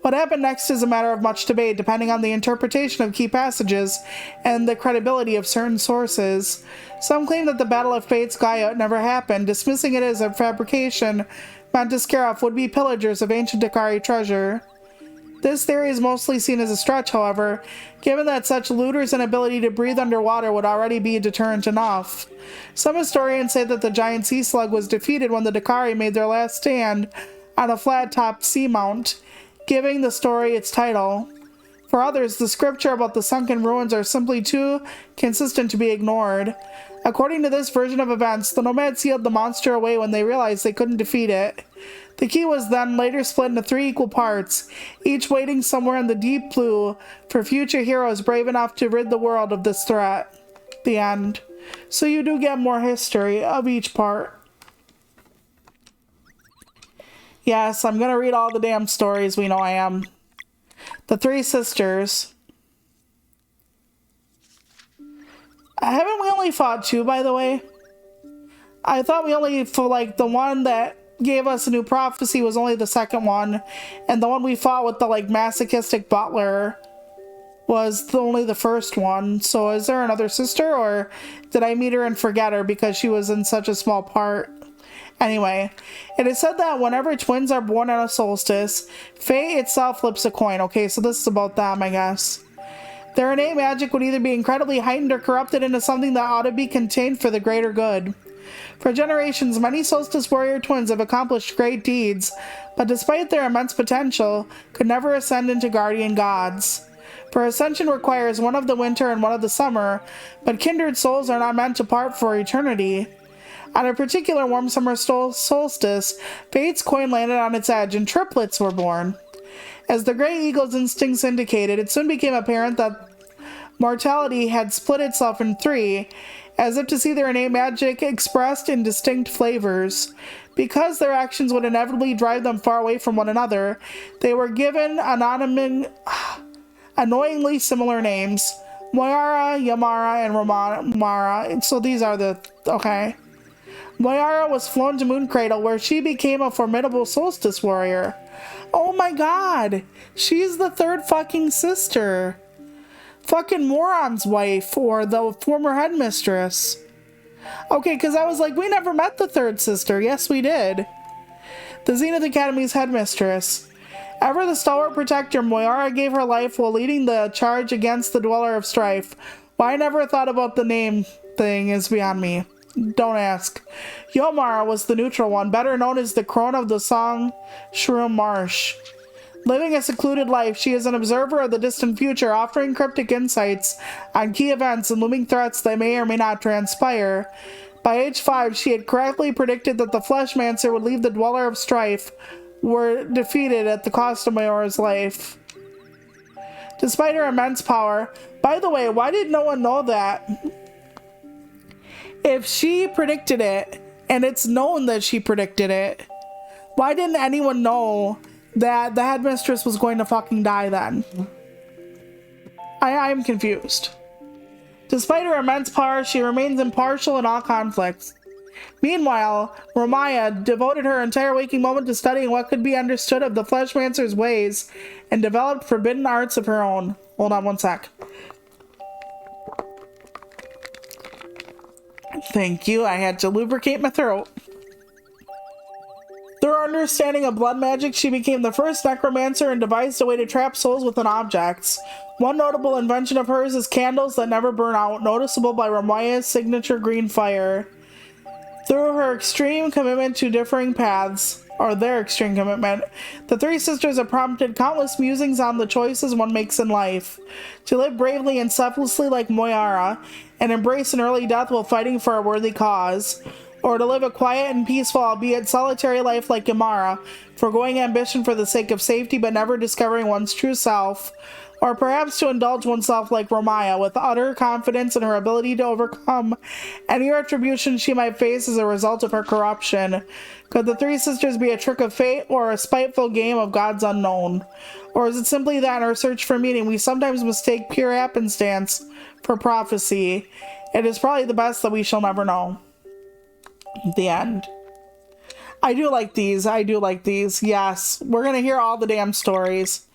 What happened next is a matter of much debate, depending on the interpretation of key passages and the credibility of certain sources. Some claim that the Battle of Fates Gaia never happened, dismissing it as a fabrication meant to scare off would-be pillagers of ancient Dakari treasure. This theory is mostly seen as a stretch, however, given that such looters' inability to breathe underwater would already be deterrent enough. Some historians say that the giant sea slug was defeated when the Dakari made their last stand on a flat-topped seamount, giving the story its title. For others, the scripture about the sunken ruins are simply too consistent to be ignored. According to this version of events, the nomads sealed the monster away when they realized they couldn't defeat it. The key was then later split into 3 equal parts, each waiting somewhere in the deep blue for future heroes brave enough to rid the world of this threat. The end. So you do get more history of each part. Yes, I'm gonna read all the damn stories, we know I am. The 3 sisters. Haven't we only fought 2, by the way? I thought we only, for like, the one that gave us a new prophecy was only the second one, and the one we fought with the, like, masochistic butler was only the first one. So is there another sister, or did I meet her and forget her because she was in such a small part? Anyway, it is said that whenever twins are born on a solstice, fate itself flips a coin. Okay, so this is about them, I guess. Their innate magic would either be incredibly heightened or corrupted into something that ought to be contained for the greater good. For generations, many solstice warrior twins have accomplished great deeds, but despite their immense potential, could never ascend into guardian gods. For ascension requires one of the winter and one of the summer, but kindred souls are not meant to part for eternity. On a particular warm summer solstice, fate's coin landed on its edge and triplets were born. As the gray eagle's instincts indicated, it soon became apparent that mortality had split itself in three, as if to see their innate magic expressed in distinct flavors. Because their actions would inevitably drive them far away from one another, they were given annoyingly similar names: Moyara, Yamara, and Romara. So these are the... okay. Moyara was flown to Mooncradle, where she became a formidable solstice warrior. Oh my god! She's the third fucking sister. Fucking Moron's wife, or the former headmistress. Okay, because I was like, we never met the third sister. Yes, we did. The Zenith Academy's headmistress. Ever the stalwart protector, Moyara gave her life while leading the charge against the Dweller of Strife. Why I never thought about the name thing is beyond me. Don't ask. Yomara was the neutral one, better known as the crone of the song Shroom Marsh. Living a secluded life, she is an observer of the distant future, offering cryptic insights on key events and looming threats that may or may not transpire. By age 5, she had correctly predicted that the Fleshmancer would leave the Dweller of Strife were defeated at the cost of Mayora's life. Despite her immense power... By the way, why did no one know that? If she predicted it, and it's known that she predicted it, why didn't anyone know that the headmistress was going to fucking die then? I'm confused. Despite her immense power, she remains impartial in all conflicts. Meanwhile, Romaya devoted her entire waking moment to studying what could be understood of the Fleshmancer's ways and developed forbidden arts of her own. Hold on one sec. Thank you, I had to lubricate my throat. Through her understanding of blood magic, she became the first necromancer and devised a way to trap souls within objects. One notable invention of hers is candles that never burn out, noticeable by Romaya's signature green fire. Through her extreme commitment to differing paths, or their extreme commitment, the three sisters have prompted countless musings on the choices one makes in life. To live bravely and selflessly like Moyara, and embrace an early death while fighting for a worthy cause, or to live a quiet and peaceful, albeit solitary life like Yamara, foregoing ambition for the sake of safety but never discovering one's true self, or perhaps to indulge oneself like Romaya, with utter confidence in her ability to overcome any retribution she might face as a result of her corruption. Could the three sisters be a trick of fate, or a spiteful game of gods unknown? Or is it simply that in our search for meaning we sometimes mistake pure happenstance for prophecy? It is probably the best that we shall never know. The end. I do like these. Yes, we're gonna hear all the damn stories.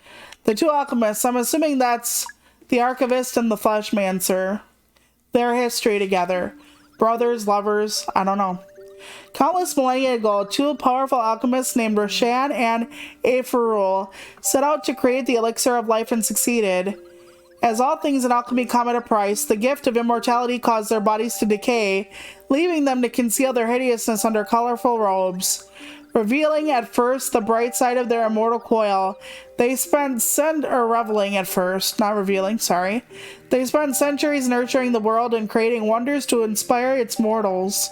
The two alchemists, I'm assuming that's the Archivist and the Fleshmancer. Their history together. Brothers, lovers, I don't know. Countless millennia ago, two powerful alchemists named Roshan and Aephorul set out to create the elixir of life and succeeded. As all things in alchemy come at a price, the gift of immortality caused their bodies to decay, leaving them to conceal their hideousness under colorful robes. Revealing at first the bright side of their immortal coil, they spent reveling at first, not revealing, sorry. They spent centuries nurturing the world and creating wonders to inspire its mortals.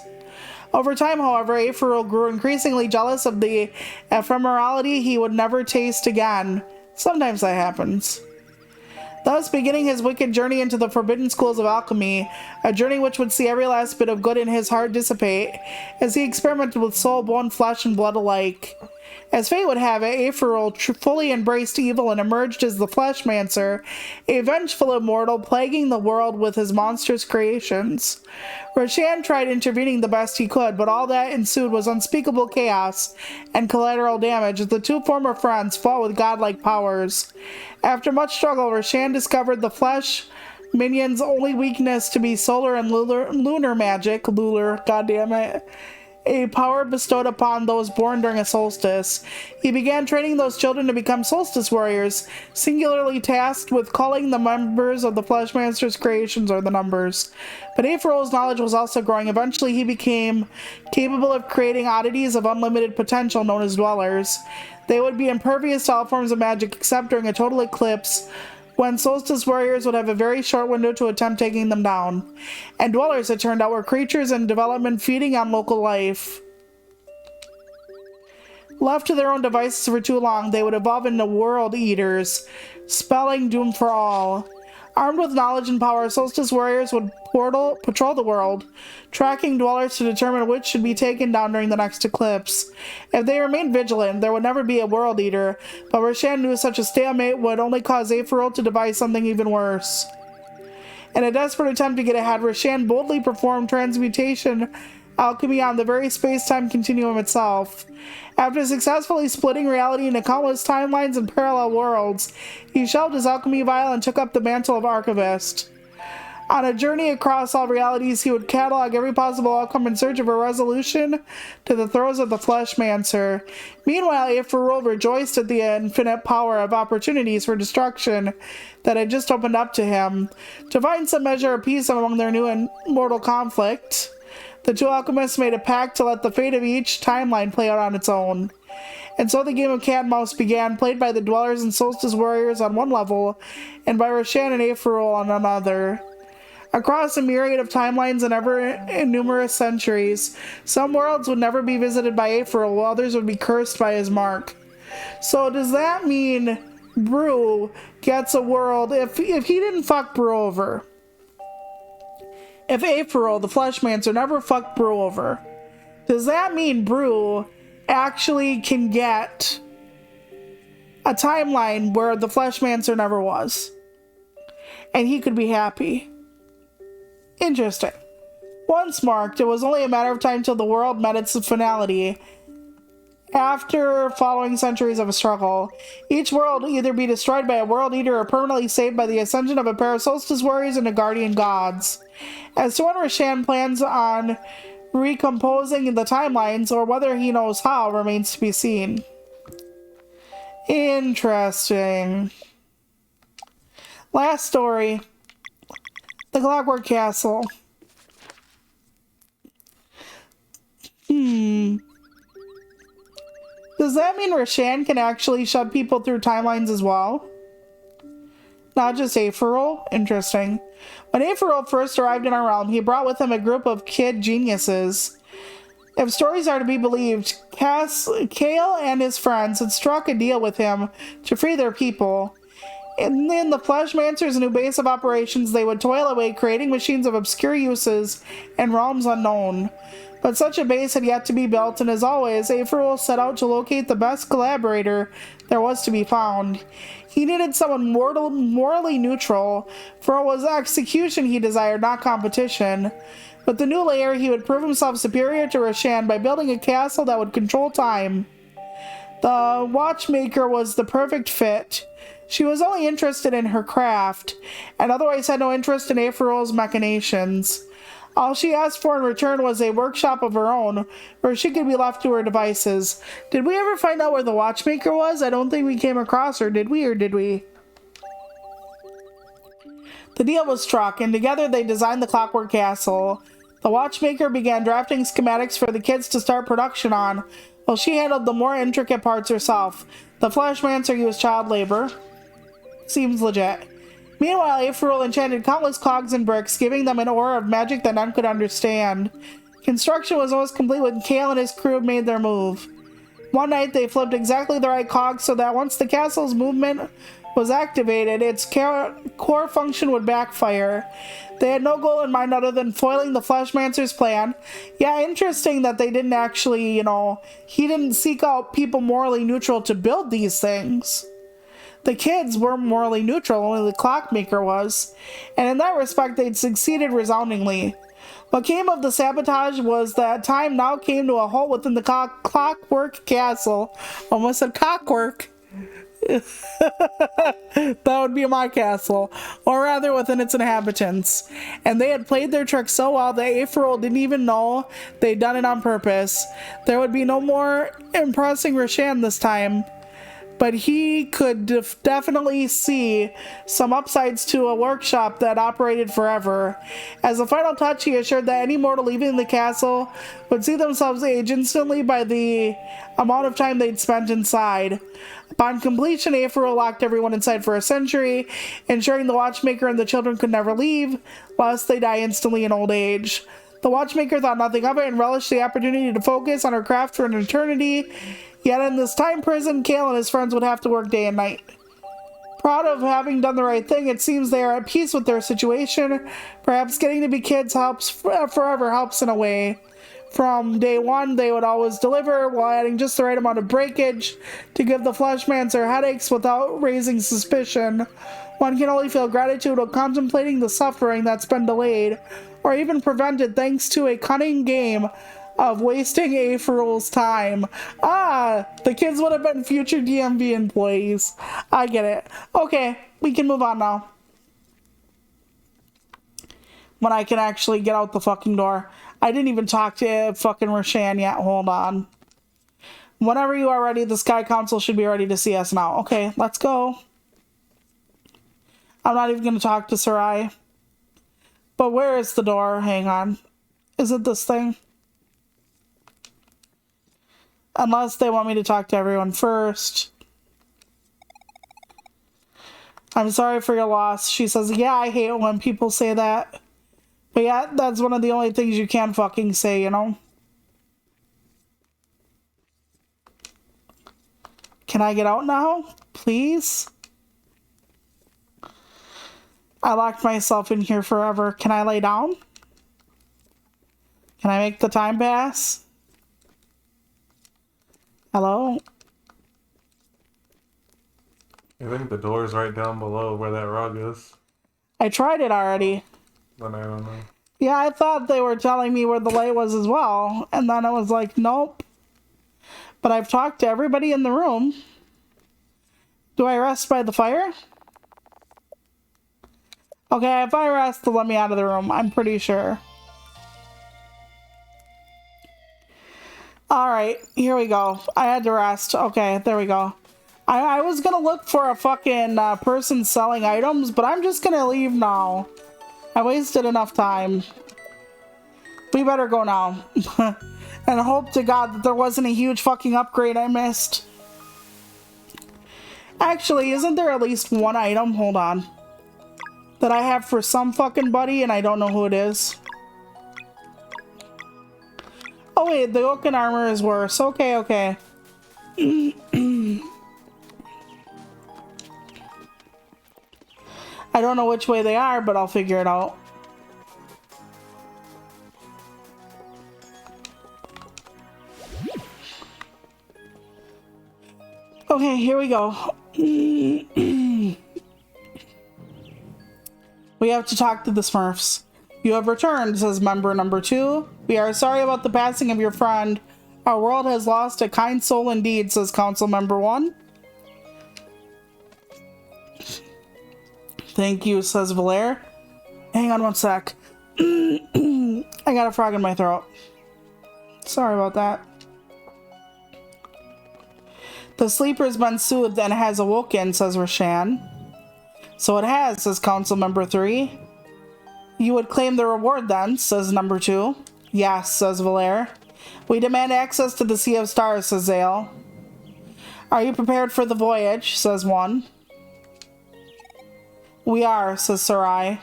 Over time, however, Aephorul grew increasingly jealous of the ephemerality he would never taste again. Sometimes that happens. Thus beginning his wicked journey into the forbidden schools of alchemy, a journey which would see every last bit of good in his heart dissipate, as he experimented with soul, bone, flesh, and blood alike. As fate would have it, Aephorol fully embraced evil and emerged as the Fleshmancer, a vengeful immortal plaguing the world with his monstrous creations. Roshan tried intervening the best he could, but all that ensued was unspeakable chaos and collateral damage as the two former friends fought with godlike powers. After much struggle, Roshan discovered the Flesh Minion's only weakness to be solar and lunar magic. Lunar, goddammit. A power bestowed upon those born during a solstice. He began training those children to become solstice warriors, singularly tasked with calling the members of the Fleshmancer's creations or the numbers. But Aephorol's knowledge was also growing. Eventually, he became capable of creating oddities of unlimited potential known as dwellers. They would be impervious to all forms of magic except during a total eclipse, when solstice warriors would have a very short window to attempt taking them down. And dwellers, it turned out, were creatures in development feeding on local life. Left to their own devices for too long, they would evolve into world eaters, spelling doom for all. Armed with knowledge and power, solstice warriors would patrol the world, tracking dwellers to determine which should be taken down during the next eclipse. If they remained vigilant, there would never be a world eater, but Roshan knew such a stalemate would only cause Aephorol to devise something even worse. In a desperate attempt to get ahead, Roshan boldly performed transmutation alchemy on the very space-time continuum itself. After successfully splitting reality into countless timelines and parallel worlds, he shelved his alchemy vial and took up the mantle of Archivist. On a journey across all realities, he would catalog every possible outcome in search of a resolution to the throes of the Fleshmancer. Meanwhile, Aephorol rejoiced at the infinite power of opportunities for destruction that had just opened up to him. To find some measure of peace among their new and mortal conflict, the two alchemists made a pact to let the fate of each timeline play out on its own. And so the game of cat and mouse began, played by the dwellers and solstice warriors on one level, and by Roshan and Aephorol on another. Across a myriad of timelines and ever numerous centuries, some worlds would never be visited by Aephorol, while others would be cursed by his mark. So does that mean Broo gets a world if he didn't fuck Broo over? If Aephorol, the Fleshmancer, never fucked Broo over, does that mean Broo actually can get a timeline where the Fleshmancer never was? And he could be happy. Interesting. Once marked, it was only a matter of time till the world met its finality. After following centuries of a struggle, each world will either be destroyed by a world eater or permanently saved by the ascension of a pair of solstice warriors and a guardian gods. As to when Roshan plans on recomposing the timelines, or whether he knows how, remains to be seen. Interesting. Last story. The Clockwork Castle. Does that mean Roshan can actually shove people through timelines as well? Not just Aephorol? Interesting. When Aephorol first arrived in our realm, he brought with him a group of kid geniuses. If stories are to be believed, Kale and his friends had struck a deal with him to free their people. And in the Fleshmancer's new base of operations, they would toil away creating machines of obscure uses in realms unknown. But such a base had yet to be built, and as always, Aephorol set out to locate the best collaborator there was to be found. He needed someone morally neutral, for it was execution he desired, not competition. With the new layer, he would prove himself superior to Roshan by building a castle that would control time. The watchmaker was the perfect fit. She was only interested in her craft, and otherwise had no interest in Aephorol's machinations. All she asked for in return was a workshop of her own, where she could be left to her devices. Did we ever find out where the watchmaker was? I don't think we came across her, did we, or did we? The deal was struck, and together they designed the Clockwork Castle. The watchmaker began drafting schematics for the kids to start production on, while she handled the more intricate parts herself. The Fleshmancer used child labor. Seems legit. Meanwhile, Aephorol enchanted countless cogs and bricks, giving them an aura of magic that none could understand. Construction was almost complete when Kale and his crew made their move. One night, they flipped exactly the right cogs so that once the castle's movement was activated, its core function would backfire. They had no goal in mind other than foiling the Fleshmancer's plan. Yeah, interesting that they didn't actually, you know, he didn't seek out people morally neutral to build these things. The kids were morally neutral, only the clockmaker was. And in that respect, they'd succeeded resoundingly. What came of the sabotage was that time now came to a halt within the Clockwork Castle. Almost said cockwork. That would be my castle. Or rather, within its inhabitants. And they had played their trick so well that Aeferol didn't even know they'd done it on purpose. There would be no more impressing Roshan this time. But he could definitely see some upsides to a workshop that operated forever. As a final touch, he assured that any mortal leaving the castle would see themselves aged instantly by the amount of time they'd spent inside. Upon completion, Aeferol locked everyone inside for a century, ensuring the watchmaker and the children could never leave, lest they die instantly in old age. The watchmaker thought nothing of it and relished the opportunity to focus on her craft for an eternity. Yet in this time prison, Kale and his friends would have to work day and night. Proud of having done the right thing, it seems they are at peace with their situation. Perhaps getting to be kids forever helps in a way. From day one, they would always deliver while adding just the right amount of breakage to give the Fleshmancer headaches without raising suspicion. One can only feel gratitude while contemplating the suffering that's been delayed, or even prevented thanks to a cunning game of wasting Aeferol's time. The kids would have been future DMV employees. I get it. Okay, we can move on now. When I can actually get out the fucking door. I didn't even talk to fucking Roshan yet. Hold on. Whenever you are ready, the Sky Council should be ready to see us now. Okay, let's go. I'm not even going to talk to Sarai. But where is the door? Hang on. Is it this thing? Unless they want me to talk to everyone first. I'm sorry for your loss. She says, yeah, I hate when people say that. But yeah, that's one of the only things you can fucking say, you know? Can I get out now? Please? I locked myself in here forever. Can I lay down? Can I make the time pass? Hello? I think the door's right down below where that rug is. I tried it already. Then I don't know. Yeah, I thought they were telling me where the light was as well. And then I was like, nope. But I've talked to everybody in the room. Do I rest by the fire? Okay, if I rest, they'll let me out of the room. I'm pretty sure. Alright, here we go. I had to rest. Okay, there we go. I was gonna look for a fucking person selling items, but I'm just gonna leave now. I wasted enough time. We better go now. And hope to God that there wasn't a huge fucking upgrade I missed. Actually, isn't there at least one item? Hold on. That I have for some fucking buddy and I don't know who it is. Oh wait, the Oaken armor is worse. Okay, okay. I don't know which way they are, but I'll figure it out. Okay, here we go. We have to talk to the Smurfs. You have returned, says member number 2. We are sorry about the passing of your friend. Our world has lost a kind soul indeed, says council member 1. Thank you, says Valere. Hang on one sec. I got a frog in my throat. Sorry about that. The sleeper's been soothed and has awoken, says Roshan. So it has, says council member 3. You would claim the reward then, says number 2. Yes, says Valere. We demand access to the Sea of Stars, says Zale. Are you prepared for the voyage, says 1. We are, says Sarai.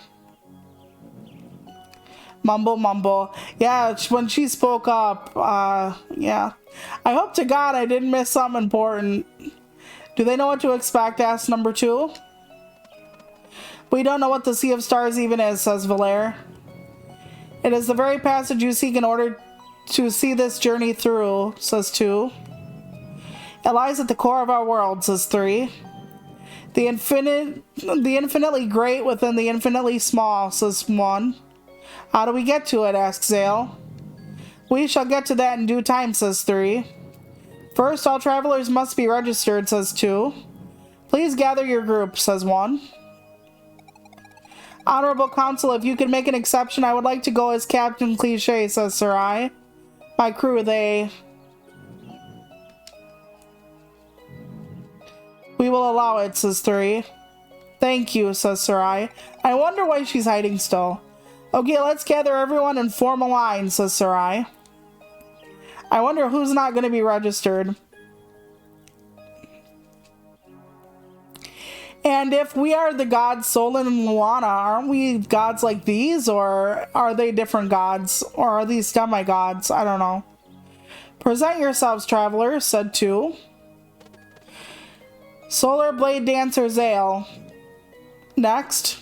Mumble, mumble. Yeah, when she spoke up, yeah. I hope to God I didn't miss something important. Do they know what to expect, asked number 2. We don't know what the Sea of Stars even is, says Valere. It is the very passage you seek in order to see this journey through, says 2. It lies at the core of our world, says 3. The infinitely great within the infinitely small, says 1. How do we get to it, asks Zale. We shall get to that in due time, says 3. First, all travelers must be registered, says 2. Please gather your group, says 1. Honorable Council, if you could make an exception, I would like to go as Captain Cliché, says Sarai. My crew, they... We will allow it, says 3. Thank you, says Sarai. I wonder why she's hiding still. Okay, let's gather everyone and form a line, says Sarai. I wonder who's not going to be registered. And if we are the gods Solon and Luana, aren't we gods like these? Or are they different gods? Or are these demigods? I don't know. Present yourselves, travelers, said 2. Solar Blade Dancer Zale. Next.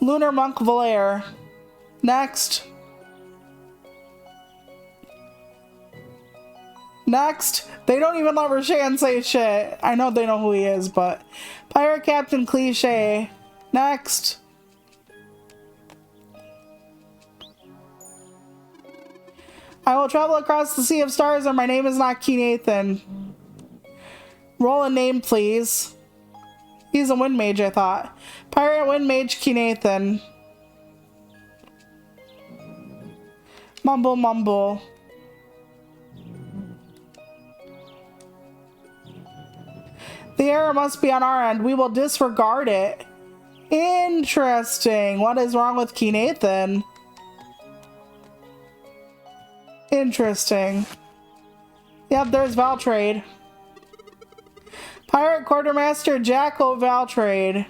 Lunar Monk Valere. Next. Next. They don't even let Roshan say shit. I know they know who he is, but... Pirate Captain Cliché. Next. I will travel across the Sea of Stars and my name is not Key Nathan. Roll a name, please. He's a wind mage, I thought. Pirate wind mage Key Nathan. Mumble, mumble. The error must be on our end. We will disregard it. Interesting. What is wrong with Key Nathan? Interesting. Yep, there's Valtrade. Pirate Quartermaster Jacko Valtrade.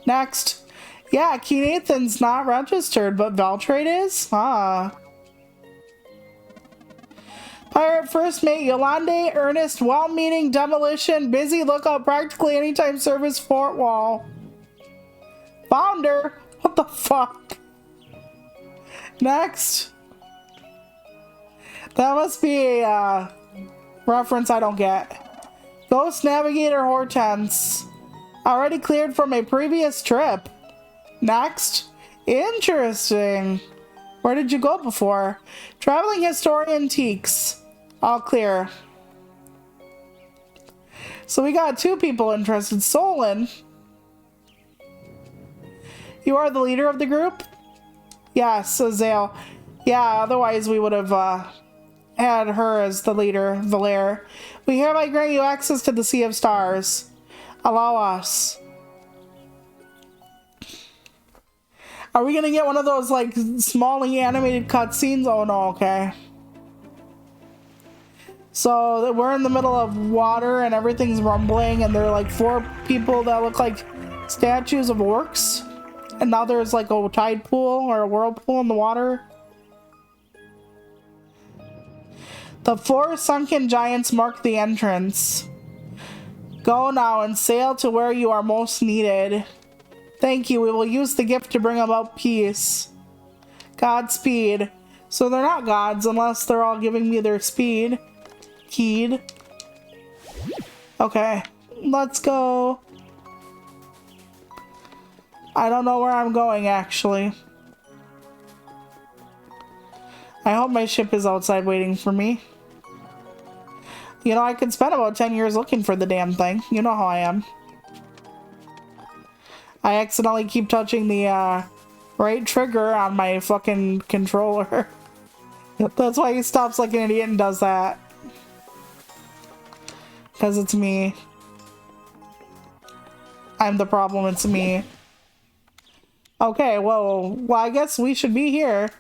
Next. Yeah, Key Nathan's not registered, but Valtrade is? Ah. Pirate First Mate Yolande Ernest Well-Meaning Demolition Busy Lookout Practically Anytime Service Fort Wall. Founder? What the fuck? Next. That must be a reference I don't get. Ghost Navigator Hortense. Already cleared from a previous trip. Next. Interesting. Where did you go before? Traveling Historian Teaks. All clear. So we got 2 people interested. Solon. You are the leader of the group? Yes, Azale. Yeah, otherwise we would have had her as the leader, Valere. We hereby grant you access to the Sea of Stars. Allow us. Are we gonna get one of those, like, smally animated cutscenes? Oh no, okay. So, we're in the middle of water and everything's rumbling and there are, like, 4 people that look like statues of orcs. And now there's, like, a tide pool or a whirlpool in the water. The 4 sunken giants mark the entrance. Go now and sail to where you are most needed. Thank you. We will use the gift to bring about peace. Godspeed. So they're not gods unless they're all giving me their speed. Keyed. Okay. Let's go. I don't know where I'm going, actually. I hope my ship is outside waiting for me. You know, I could spend about 10 years looking for the damn thing. You know how I am. I accidentally keep touching the right trigger on my fucking controller. That's why he stops like an idiot and does that. Because it's me. I'm the problem, it's me. Okay, well, I guess we should be here.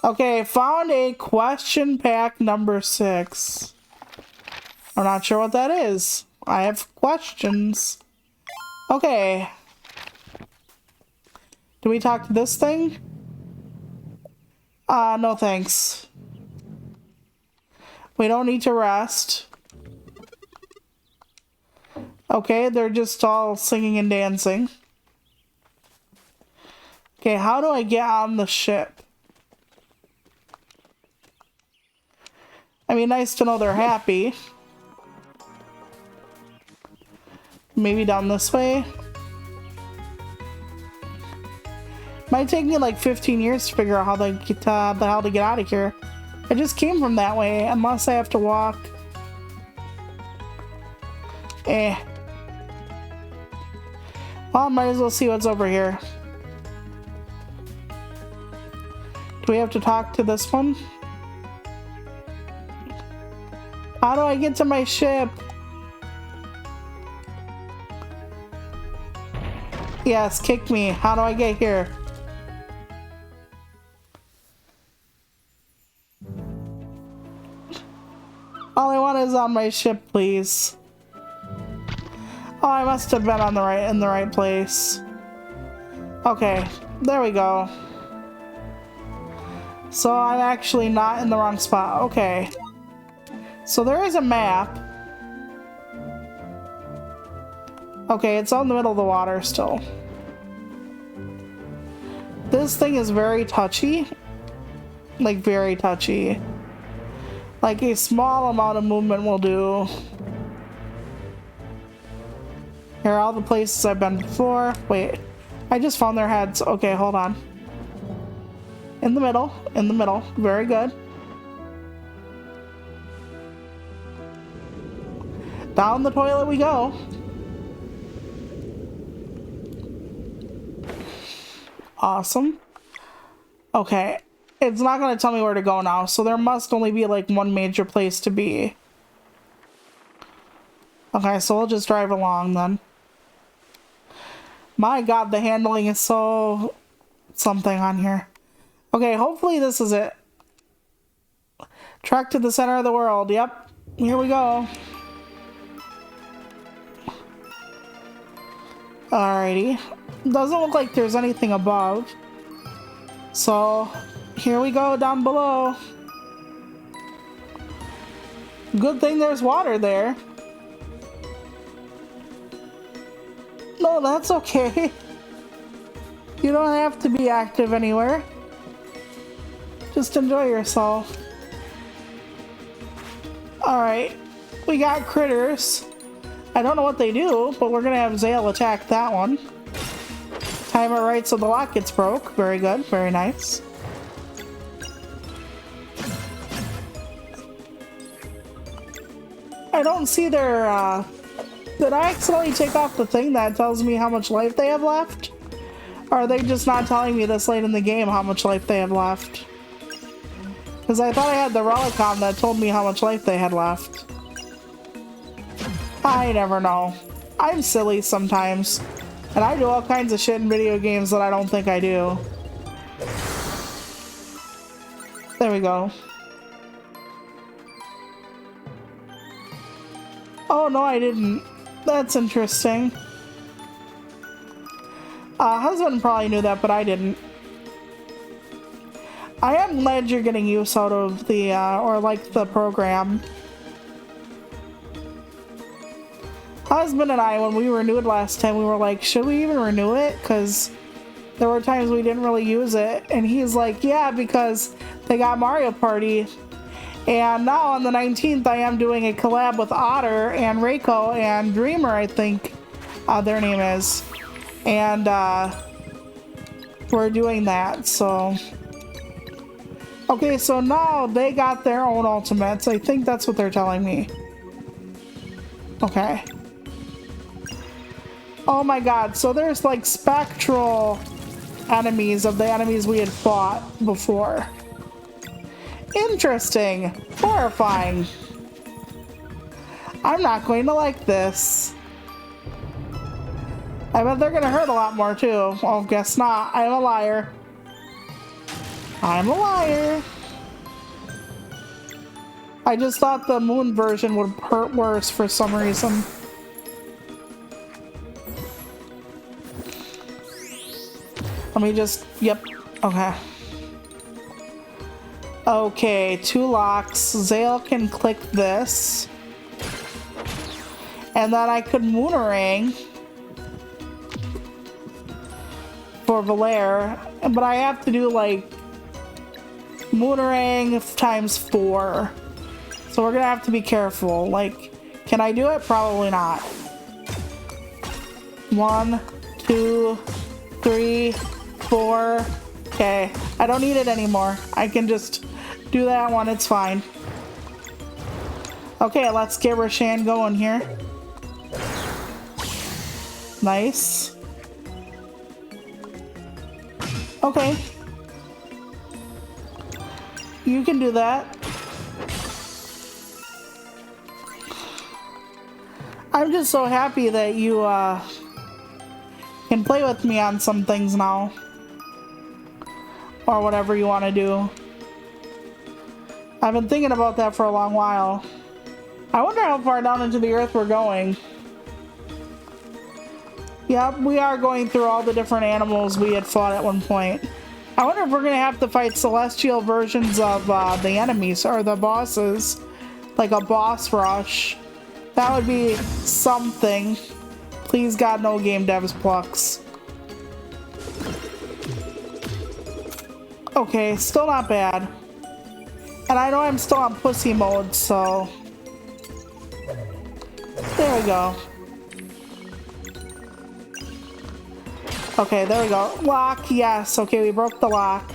Okay, found a question pack number 6. I'm not sure what that is. I have questions. Okay. Do we talk to this thing? No thanks. We don't need to rest. Okay, they're just all singing and dancing. Okay, how do I get on the ship? I mean, nice to know they're happy. Maybe down this way. Might take me like 15 years to figure out how the hell to get out of here. I just came from that way, unless I have to walk. Well, might as well see what's over here. Do we have to talk to this one? How do I get to my ship? Yes, kick me. How do I get here? All I want is on my ship, please. Oh, I must have been in the right place. Okay, there we go. So I'm actually not in the wrong spot. Okay. So there is a map. Okay, it's out in the middle of the water still. This thing is very touchy. Like, very touchy. Like, a small amount of movement will do. Here are all the places I've been before. Wait, I just found their heads. Okay, hold on. In the middle, in the middle. Very good. Down the toilet we go. Awesome. Okay. It's not going to tell me where to go now, so there must only be like one major place to be. Okay, so we'll just drive along then. My god, the handling is so something on here. Okay, hopefully this is it. Trek to the center of the world. Yep. Here we go. Alrighty. Doesn't look like there's anything above. So, here we go down below. Good thing there's water there. No, that's okay. You don't have to be active anywhere. Just enjoy yourself. Alright. We got critters. I don't know what they do, but we're gonna have Zale attack that one. Time it right so the lock gets broke. Very good. Very nice. I don't see their, did I accidentally take off the thing that tells me how much life they have left? Or are they just not telling me this late in the game how much life they have left? Because I thought I had the Relicon that told me how much life they had left. I never know. I'm silly sometimes. And I do all kinds of shit in video games that I don't think I do. There we go. Oh, no, I didn't. That's interesting. Husband probably knew that, but I didn't. I am glad you're getting use out of the, or like the program. Husband and I, when we renewed last time, we were like, should we even renew it? Because there were times we didn't really use it. And he's like, yeah, because they got Mario Party. And now on the 19th, I am doing a collab with Otter and Reiko and Dreamer, I think their name is. And we're doing that, so. Okay, so now they got their own ultimates. I think that's what they're telling me. Okay. Oh my god, so there's like spectral enemies of the enemies we had fought before. Interesting. Horrifying. I'm not going to like this. I bet they're gonna hurt a lot more too. Oh, guess not. I'm a liar. I'm a liar. I just thought the moon version would hurt worse for some reason. Let me just, yep, okay. Okay, 2 locks. Zale can click this. And then I could Moonerang for Valair, but I have to do like Moonerang times 4. So we're gonna have to be careful. Like, can I do it? Probably not. 1, 2, 3, 4. Okay, I don't need it anymore. I can just do that one, it's fine. Okay, let's get Roshan going here. Nice. Okay. You can do that. I'm just so happy that you can play with me on some things now. Or whatever you want to do. I've been thinking about that for a long while. I wonder how far down into the earth we're going. Yep, we are going through all the different animals we had fought at one point. I wonder if we're going to have to fight celestial versions of the enemies or the bosses. Like a boss rush. That would be something. Please God, no game devs plucks. Okay, still not bad. And I know I'm still on pussy mode, so... There we go. Okay, there we go. Lock, yes. Okay, we broke the lock.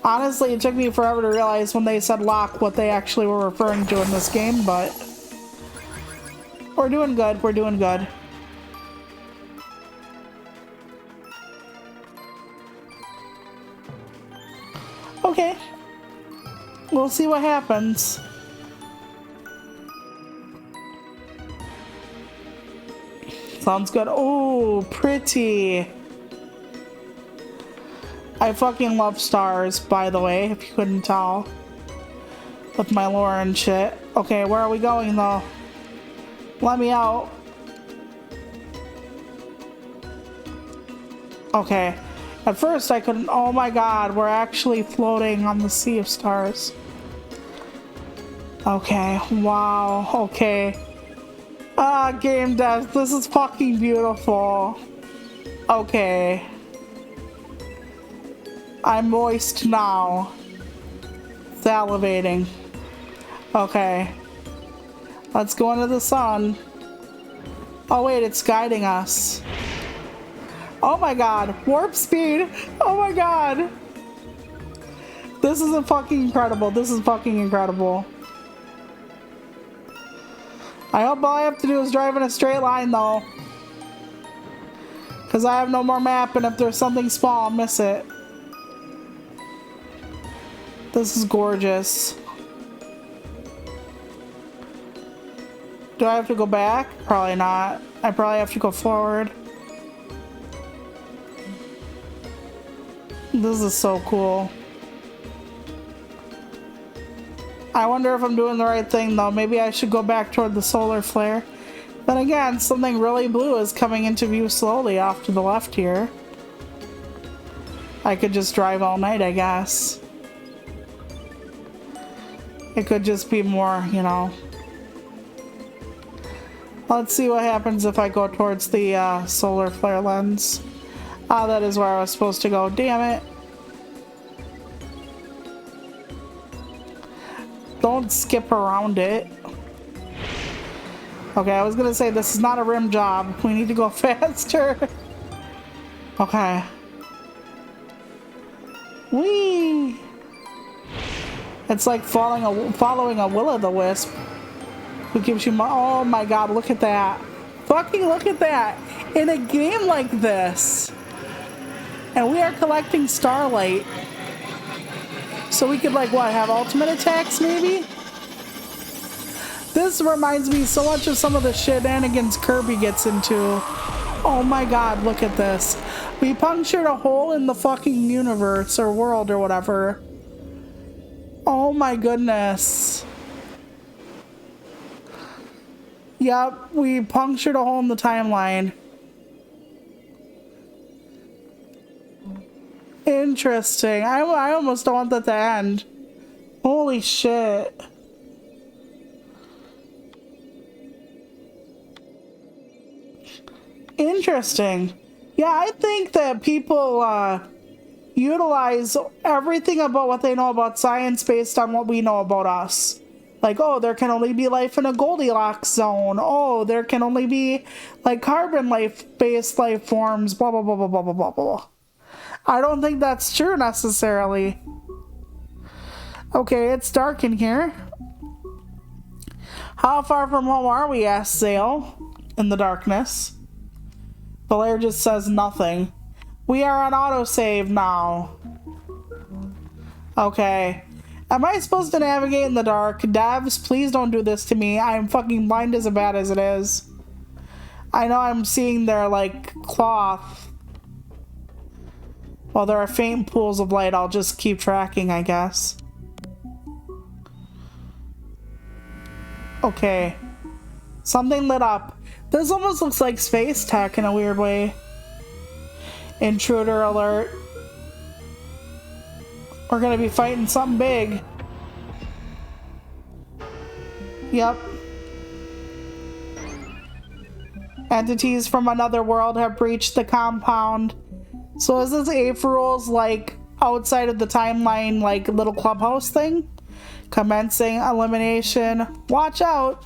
Honestly, it took me forever to realize when they said lock what they actually were referring to in this game, but... We're doing good, we're doing good. Okay. We'll see what happens. Sounds good. Oh, pretty. I fucking love stars, by the way, if you couldn't tell. With my lore and shit. Okay, where are we going, though? Let me out. Okay. At first I couldn't. Oh my god, we're actually floating on the sea of stars. Okay, wow, okay. Ah, game devs, this is fucking beautiful. Okay. I'm moist now. Salivating. Okay. Let's go into the sun. Oh wait, it's guiding us. Oh my god, warp speed! Oh my god! This is fucking incredible. This is fucking incredible. I hope all I have to do is drive in a straight line though. Because I have no more map, and if there's something small, I'll miss it. This is gorgeous. Do I have to go back? Probably not. I probably have to go forward. This is so cool. I wonder if I'm doing the right thing though. Maybe I should go back toward the solar flare. Then again, something really blue is coming into view slowly off to the left here. I could just drive all night, I guess. It could just be more, you know. Let's see what happens if I go towards the solar flare lens. Ah, that is where I was supposed to go. Damn it. Don't skip around it. Okay, I was gonna say this is not a rim job. We need to go faster. Okay. Whee! It's like following a will-o'-the-wisp. Who gives you more? Oh my god, look at that. Fucking look at that. In a game like this. And we are collecting starlight. So we could like what, have ultimate attacks maybe? This reminds me so much of some of the shenanigans Kirby gets into. Oh my god, look at this. We punctured a hole in the fucking universe or world or whatever. Oh my goodness. Yep, we punctured a hole in the timeline. Interesting. I almost don't want that to end. Holy shit. Interesting. Yeah, I think that people utilize everything about what they know about science based on what we know about us. Like, oh, there can only be life in a Goldilocks zone. Oh, there can only be like carbon life-based life forms, blah, blah, blah, blah, blah, blah, blah, blah. I don't think that's true necessarily. Okay, it's dark in here. How far from home are we? Asked Zale in the darkness. Blair just says nothing. We are on autosave now. Okay. Am I supposed to navigate in the dark? Devs, please don't do this to me. I'm fucking blind as bad as it is. I know I'm seeing their, like, cloth. While there are faint pools of light, I'll just keep tracking, I guess. Okay. Something lit up. This almost looks like space tech in a weird way. Intruder alert. We're gonna be fighting something big. Yep. Entities from another world have breached the compound. So is this April's like outside of the timeline like little clubhouse thing? Commencing elimination. Watch out.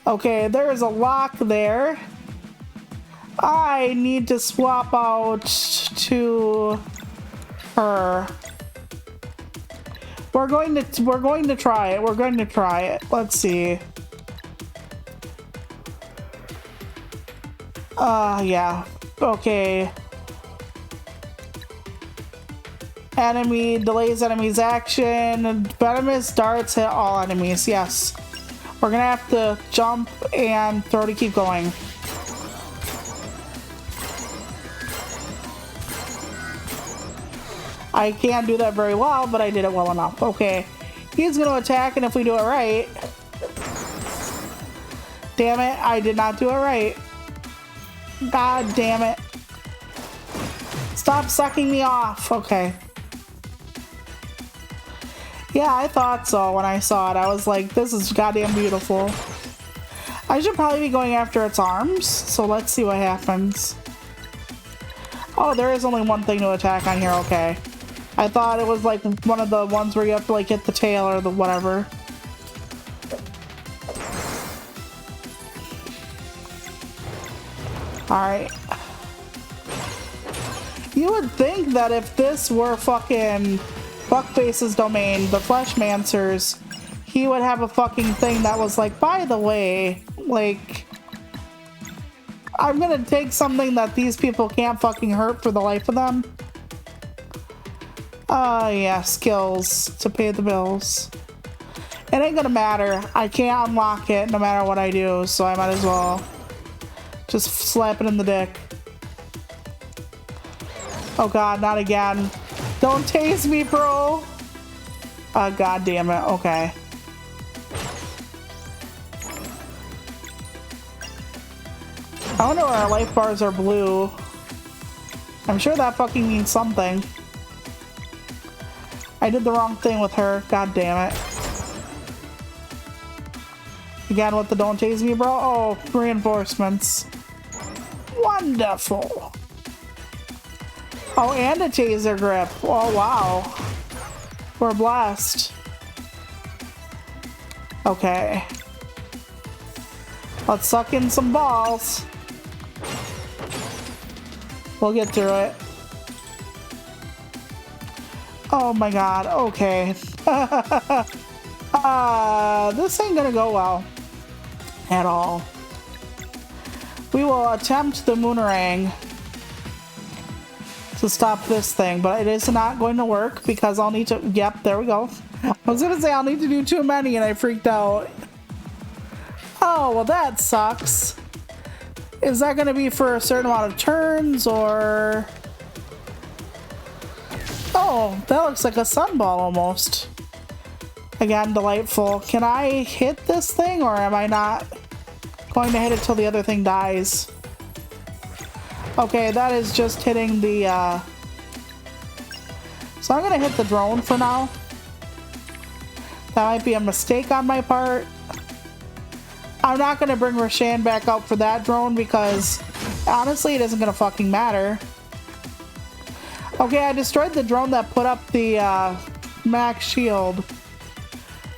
Okay, there is a lock there. I need to swap out to her. We're going to try it. We're going to try it. Let's see. Yeah. Okay. Enemy delays enemy's action. Venomous darts hit all enemies. Yes. We're gonna have to jump and throw to keep going. I can't do that very well, but I did it well enough. Okay. He's gonna attack, and if we do it right... Damn it, I did not do it right. God damn it. Stop sucking me off. Okay. Yeah, I thought so when I saw it. I was like, this is goddamn beautiful. I should probably be going after its arms, so let's see what happens. Oh, there is only one thing to attack on here. Okay. I thought it was like one of the ones where you have to like hit the tail or the whatever. Alright. You would think that if this were fucking Fuckface's domain, the Fleshmancers, he would have a fucking thing that was like, by the way, like, I'm gonna take something that these people can't fucking hurt for the life of them. Yeah, skills to pay the bills. It ain't gonna matter. I can't unlock it no matter what I do, so I might as well just slap it in the dick. Oh god, not again. Don't tase me, bro! God damn it. Okay. I wonder why our life bars are blue. I'm sure that fucking means something. I did the wrong thing with her. God damn it. Again with the don't tase me, bro. Oh, reinforcements. Wonderful. Oh, and a taser grip. Oh, wow. We're blessed. Okay. Let's suck in some balls. We'll get through it. Oh my god, okay. This ain't gonna go well. At all. We will attempt the Moonerang to stop this thing, but it is not going to work because I'll need to... Yep, there we go. I was gonna say I'll need to do too many and I freaked out. Oh, well that sucks. Is that gonna be for a certain amount of turns or... Oh, that looks like a sunball almost. Again, delightful. Can I hit this thing or am I not going to hit it till the other thing dies? Okay, that is just hitting the, So I'm gonna hit the drone for now. That might be a mistake on my part. I'm not gonna bring Roshan back up for that drone because honestly it isn't gonna fucking matter. Okay, I destroyed the drone that put up the max shield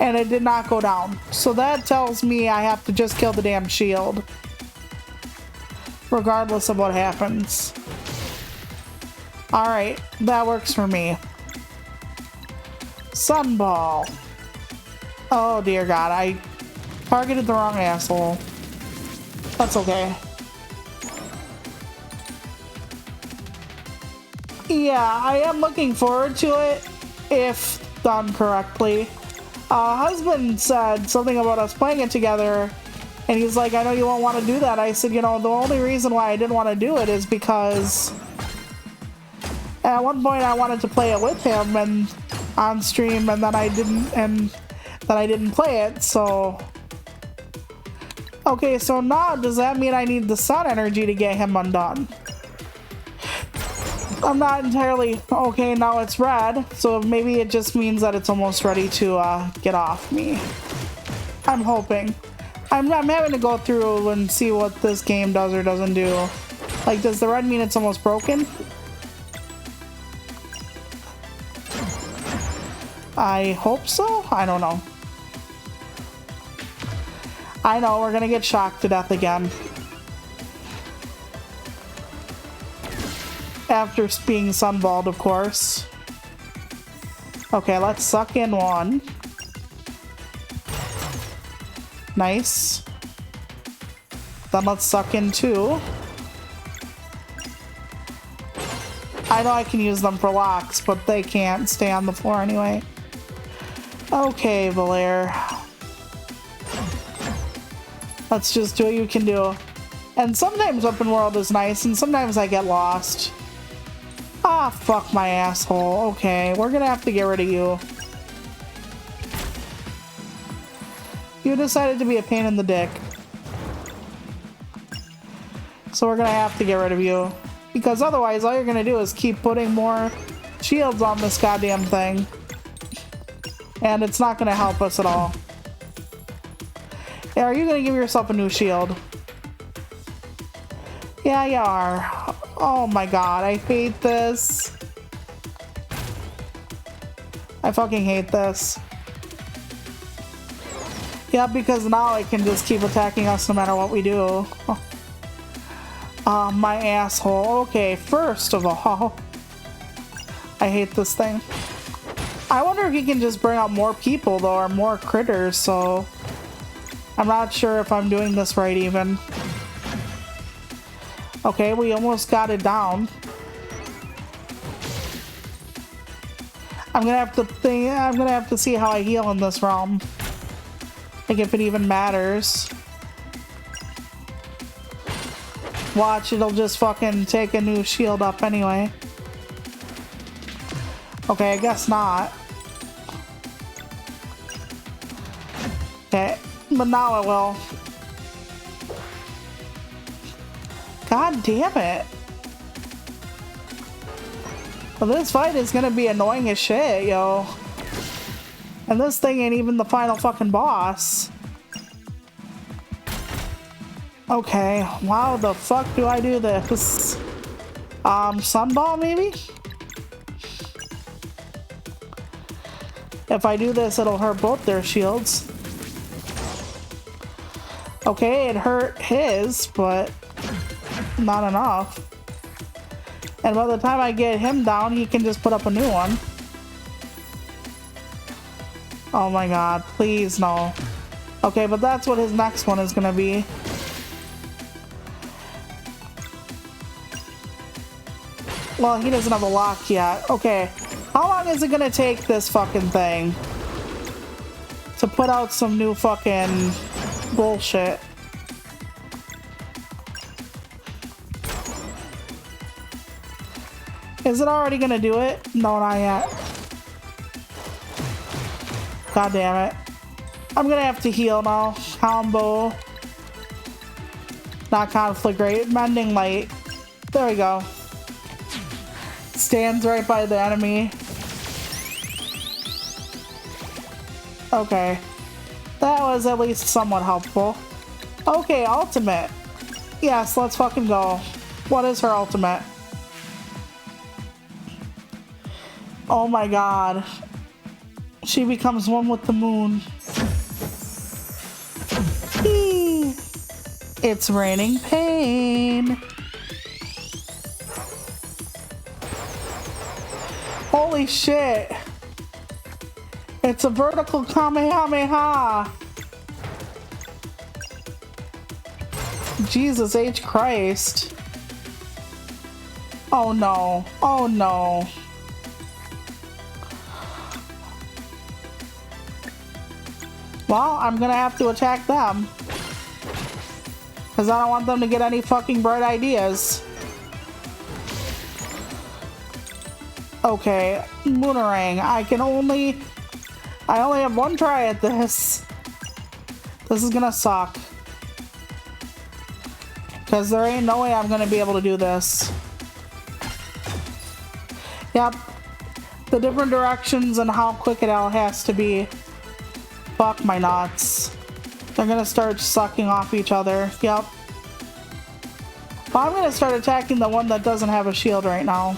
and it did not go down. So that tells me I have to just kill the damn shield regardless of what happens. Alright, that works for me. Sunball. Oh dear god, I targeted the wrong asshole. That's okay. Yeah, I am looking forward to it if done correctly. Husband said something about us playing it together and he's like, I know you won't want to do that. I said, you know, the only reason why I didn't want to do it is because at one point I wanted to play it with him and on stream and then I didn't play it, so okay, so now does that mean I need the sun energy to get him undone? I'm not entirely okay. Now it's red, so maybe it just means that it's almost ready to get off me. I'm hoping. I'm having to go through and see what this game does or doesn't do. Like, does the red mean it's almost broken? I hope so? I don't know. I know, we're gonna get shocked to death again. After being sunballed, of course. Okay, let's suck in one. Nice. Then let's suck in two. I know I can use them for locks, but they can't stay on the floor anyway. Okay, Valair. Let's just do what you can do. And sometimes open world is nice, and sometimes I get lost. Ah, fuck my asshole. Okay, we're gonna have to get rid of you. You decided to be a pain in the dick. So we're gonna have to get rid of you. Because otherwise, all you're gonna do is keep putting more shields on this goddamn thing. And it's not gonna help us at all. Yeah, are you gonna give yourself a new shield? Yeah, you are. Oh my god, I hate this. I fucking hate this. Yeah, because now it can just keep attacking us no matter what we do. My asshole. Okay, first of all, I hate this thing. I wonder if he can just bring out more people though, or more critters, so I'm not sure if I'm doing this right even. Okay, we almost got it down. I'm gonna have to see how I heal in this realm. Like if it even matters. Watch, it'll just fucking take a new shield up anyway. Okay, I guess not. Okay, but now it will. God damn it. Well, this fight is gonna be annoying as shit, yo. And this thing ain't even the final fucking boss. Okay, how the fuck do I do this? Sunball maybe? If I do this, it'll hurt both their shields. Okay, it hurt his, but not enough. And by the time I get him down, he can just put up a new one. Oh my god, please no. Okay, but that's what his next one is gonna be. Well, he doesn't have a lock yet. Okay, how long is it gonna take this fucking thing to put out some new fucking bullshit? Is it already gonna do it? No, not yet. God damn it. I'm gonna have to heal now. Combo. Not conflict rate. Mending light. There we go. Stands right by the enemy. Okay. That was at least somewhat helpful. Okay, ultimate. Yes, let's fucking go. What is her ultimate? Oh my god. She becomes one with the moon. Eee. It's raining pain. Holy shit. It's a vertical Kamehameha. Jesus H. Christ. Oh no. Oh no. Well, I'm gonna have to attack them. Because I don't want them to get any fucking bright ideas. Okay, Moonerang. I only have one try at this. This is gonna suck. Because there ain't no way I'm gonna be able to do this. Yep. The different directions and how quick it all has to be. Fuck my nuts. They're gonna start sucking off each other. Yep. Well, I'm gonna start attacking the one that doesn't have a shield right now.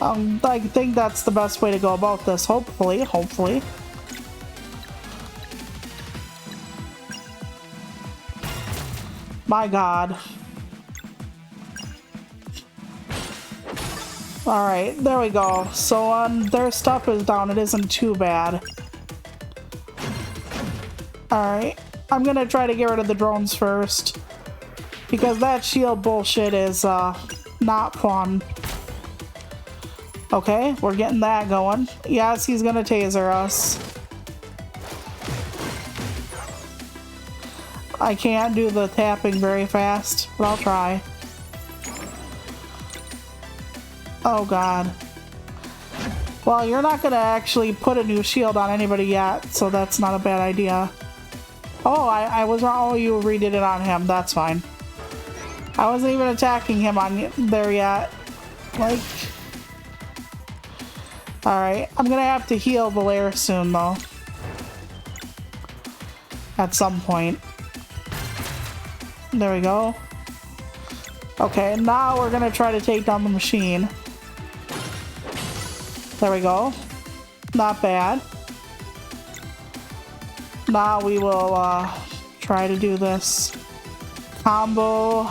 I think that's the best way to go about this. Hopefully. My god. Alright, there we go. So their stuff is down. It isn't too bad. Alright. I'm gonna try to get rid of the drones first. Because that shield bullshit is not fun. Okay, we're getting that going. Yes, he's gonna taser us. I can't do the tapping very fast, but I'll try. Oh god. Well, you're not gonna actually put a new shield on anybody yet, so that's not a bad idea. Oh, I was wrong. Oh, you redid it on him. That's fine. I wasn't even attacking him on there yet. Like... Alright, I'm gonna have to heal Valere soon, though. At some point. There we go. Okay, now we're gonna try to take down the machine. There we go. Not bad. Now we will try to do this combo.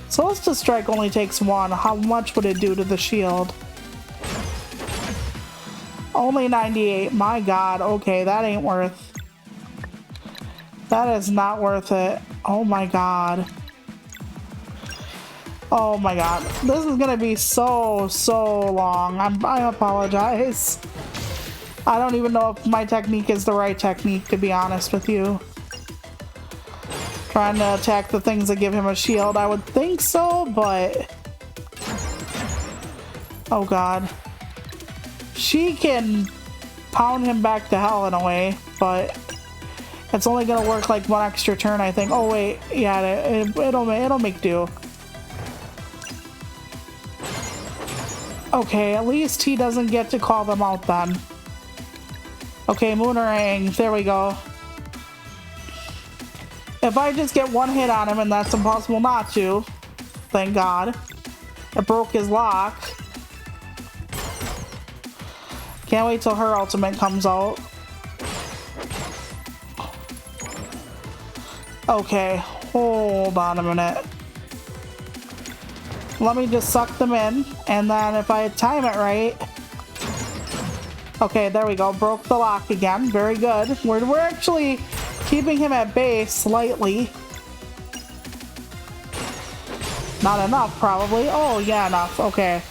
Solstice Strike only takes one. How much would it do to the shield? Only 98. My god. Okay, that ain't worth. That is not worth it. Oh my god. Oh my god. This is gonna be so long. I apologize. I don't even know if my technique is the right technique, to be honest with you. Trying to attack the things that give him a shield. I would think so, but... Oh god. She can pound him back to hell in a way, but it's only gonna work like one extra turn, I think. Oh wait, yeah, it'll make do. Okay, at least he doesn't get to call them out then. Okay, Moonerang, there we go. If I just get one hit on him, and that's impossible not to, thank god. It broke his lock. Can't wait till her ultimate comes out. Okay, hold on a minute. Let me just suck them in, and then if I time it right... Okay, there we go. Broke the lock again. Very good. We're actually keeping him at bay slightly. Not enough, probably. Oh, yeah, enough. Okay.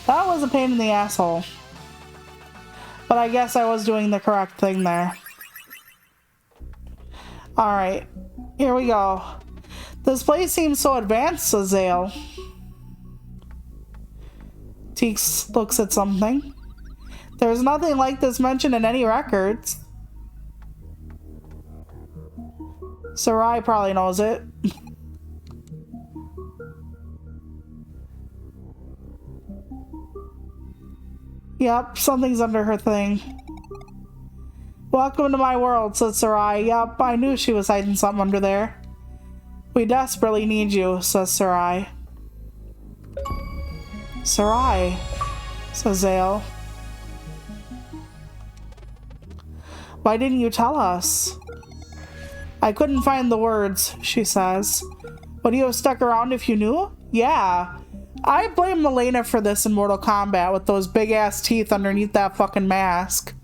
That was a pain in the asshole. But I guess I was doing the correct thing there. Alright. Here we go. This place seems so advanced, Azael. Teeks looks at something. There's nothing like this mentioned in any records. Sarai probably knows it. Yep, something's under her thing. Welcome to my world, said Sarai. Yup, I knew she was hiding something under there. We desperately need you, says Sarai. Sarai, says Zale. Why didn't you tell us? I couldn't find the words, she says. Would you have stuck around if you knew? Yeah. I blame Milena for this in Mortal Kombat with those big ass teeth underneath that fucking mask.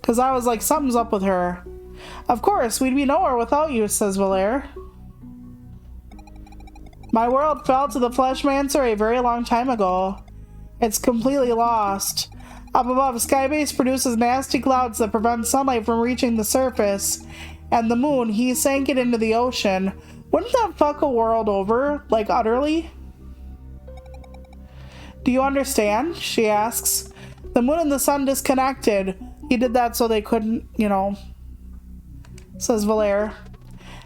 Cause I was like, something's up with her. Of course, we'd be nowhere without you, says Valere. My world fell to the Fleshmancer a very long time ago. It's completely lost. Up above, Skybase produces nasty clouds that prevent sunlight from reaching the surface. And the moon, he sank it into the ocean. Wouldn't that fuck a world over, like utterly? Do you understand? She asks. The moon and the sun disconnected. He did that so they couldn't, you know, says Valere.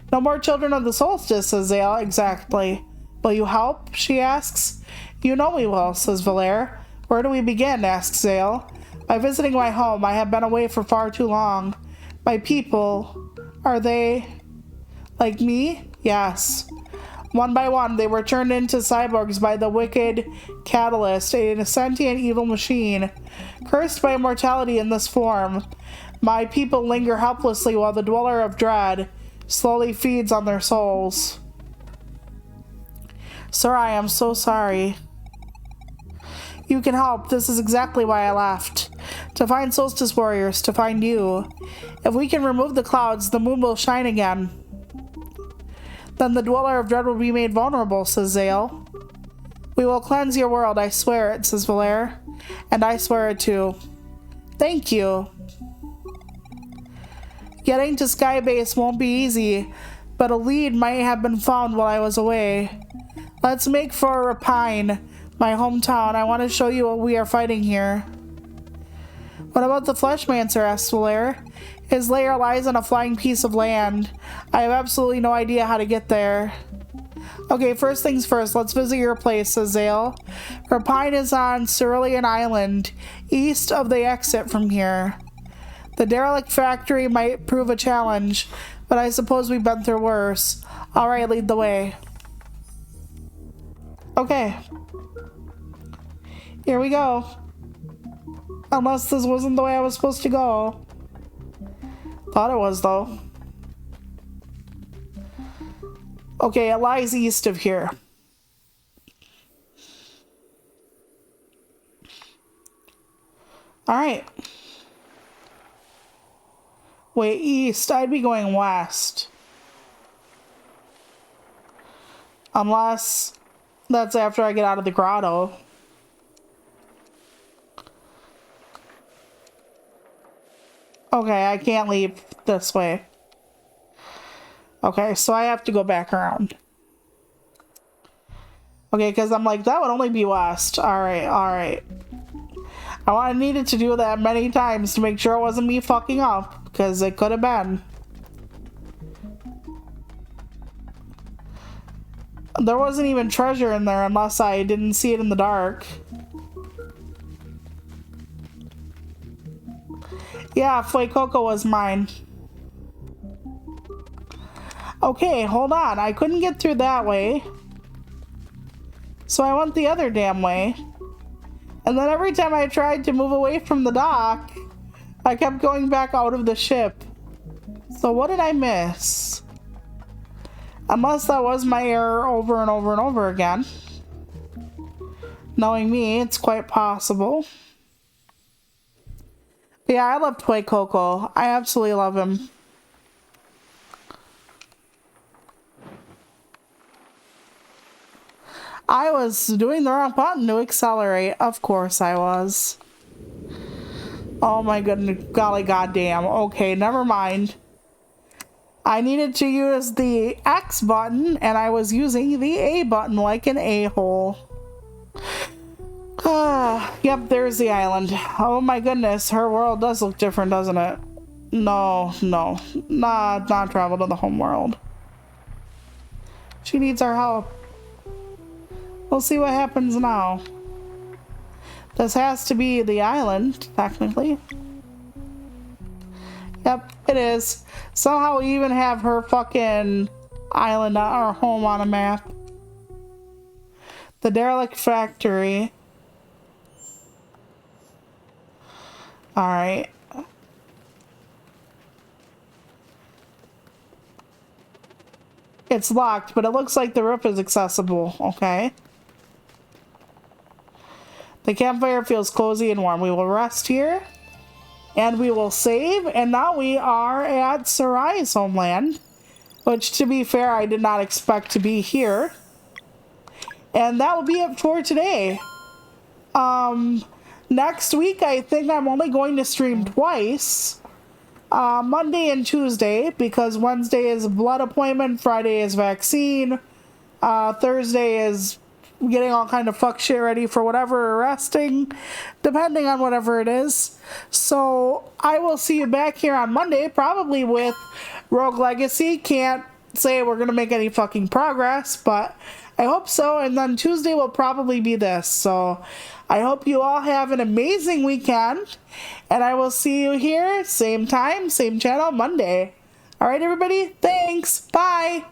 No more children of the solstice, says Zale. Exactly. Will you help? She asks. You know we will, says Valere. Where do we begin? Asks Zale. By visiting my home. I have been away for far too long. My people, are they like me? Yes. One by one, they were turned into cyborgs by the wicked Catalyst, a sentient evil machine. Cursed by immortality in this form, my people linger helplessly while the Dweller of Dread slowly feeds on their souls. Sarai, I'm so sorry. You can help. This is exactly why I left. To find Solstice Warriors, to find you. If we can remove the clouds, the moon will shine again. Then the Dweller of Dread will be made vulnerable, says Zale. We will cleanse your world, I swear it, says Valere. And I swear it too. Thank you. Getting to Skybase won't be easy, but a lead might have been found while I was away. Let's make for Rapine, my hometown. I want to show you what we are fighting here. What about the Fleshmancer? Asks Valere. His lair lies on a flying piece of land. I have absolutely no idea how to get there. Okay, first things first, let's visit your place, says Zale. Rapine is on Cerulean Island, east of the exit from here. The derelict factory might prove a challenge, but I suppose we've been through worse. Alright, lead the way. Okay. Here we go. Unless this wasn't the way I was supposed to go. Thought it was, though. Okay, it lies east of here. Alright. Wait, east. I'd be going west. Unless that's after I get out of the grotto. Okay, I can't leave this way. Okay, so I have to go back around. Okay, because I'm like, that would only be west. Alright, alright. I needed to do that many times to make sure it wasn't me fucking up, because it could have been. There wasn't even treasure in there unless I didn't see it in the dark. Yeah, Fuecoco was mine. Okay, hold on. I couldn't get through that way. So I went the other damn way. And then every time I tried to move away from the dock, I kept going back out of the ship. So what did I miss? Unless that was my error over and over and over again. Knowing me, it's quite possible. But yeah, I love Fuecoco. I absolutely love him. I was doing the wrong button to accelerate. Of course I was. Oh my goodness, golly goddamn. Okay, never mind. I needed to use the X button, and I was using the A button like an a-hole. Yep, there's the island. Oh my goodness, her world does look different, doesn't it? No, not travel to the home world. She needs our help. We'll see what happens now. This has to be the island, technically. It is. Somehow we even have her fucking island or home on a map. The derelict factory. Alright. It's locked, but it looks like the roof is accessible. Okay. The campfire feels cozy and warm. We will rest here. And we will save. And now we are at Sarai's homeland. Which, to be fair, I did not expect to be here. And that will be it for today. Next week, I think I'm only going to stream twice. Monday and Tuesday, because Wednesday is blood appointment, Friday is vaccine, Thursday is getting all kind of fuck shit ready for whatever, resting, depending on whatever it is. So I will see you back here on Monday, probably with Rogue Legacy. Can't say we're gonna make any fucking progress, but I hope so. And then Tuesday will probably be this. So I hope you all have an amazing weekend. And I will see you here, same time, same channel, Monday. All right, everybody. Thanks. Bye.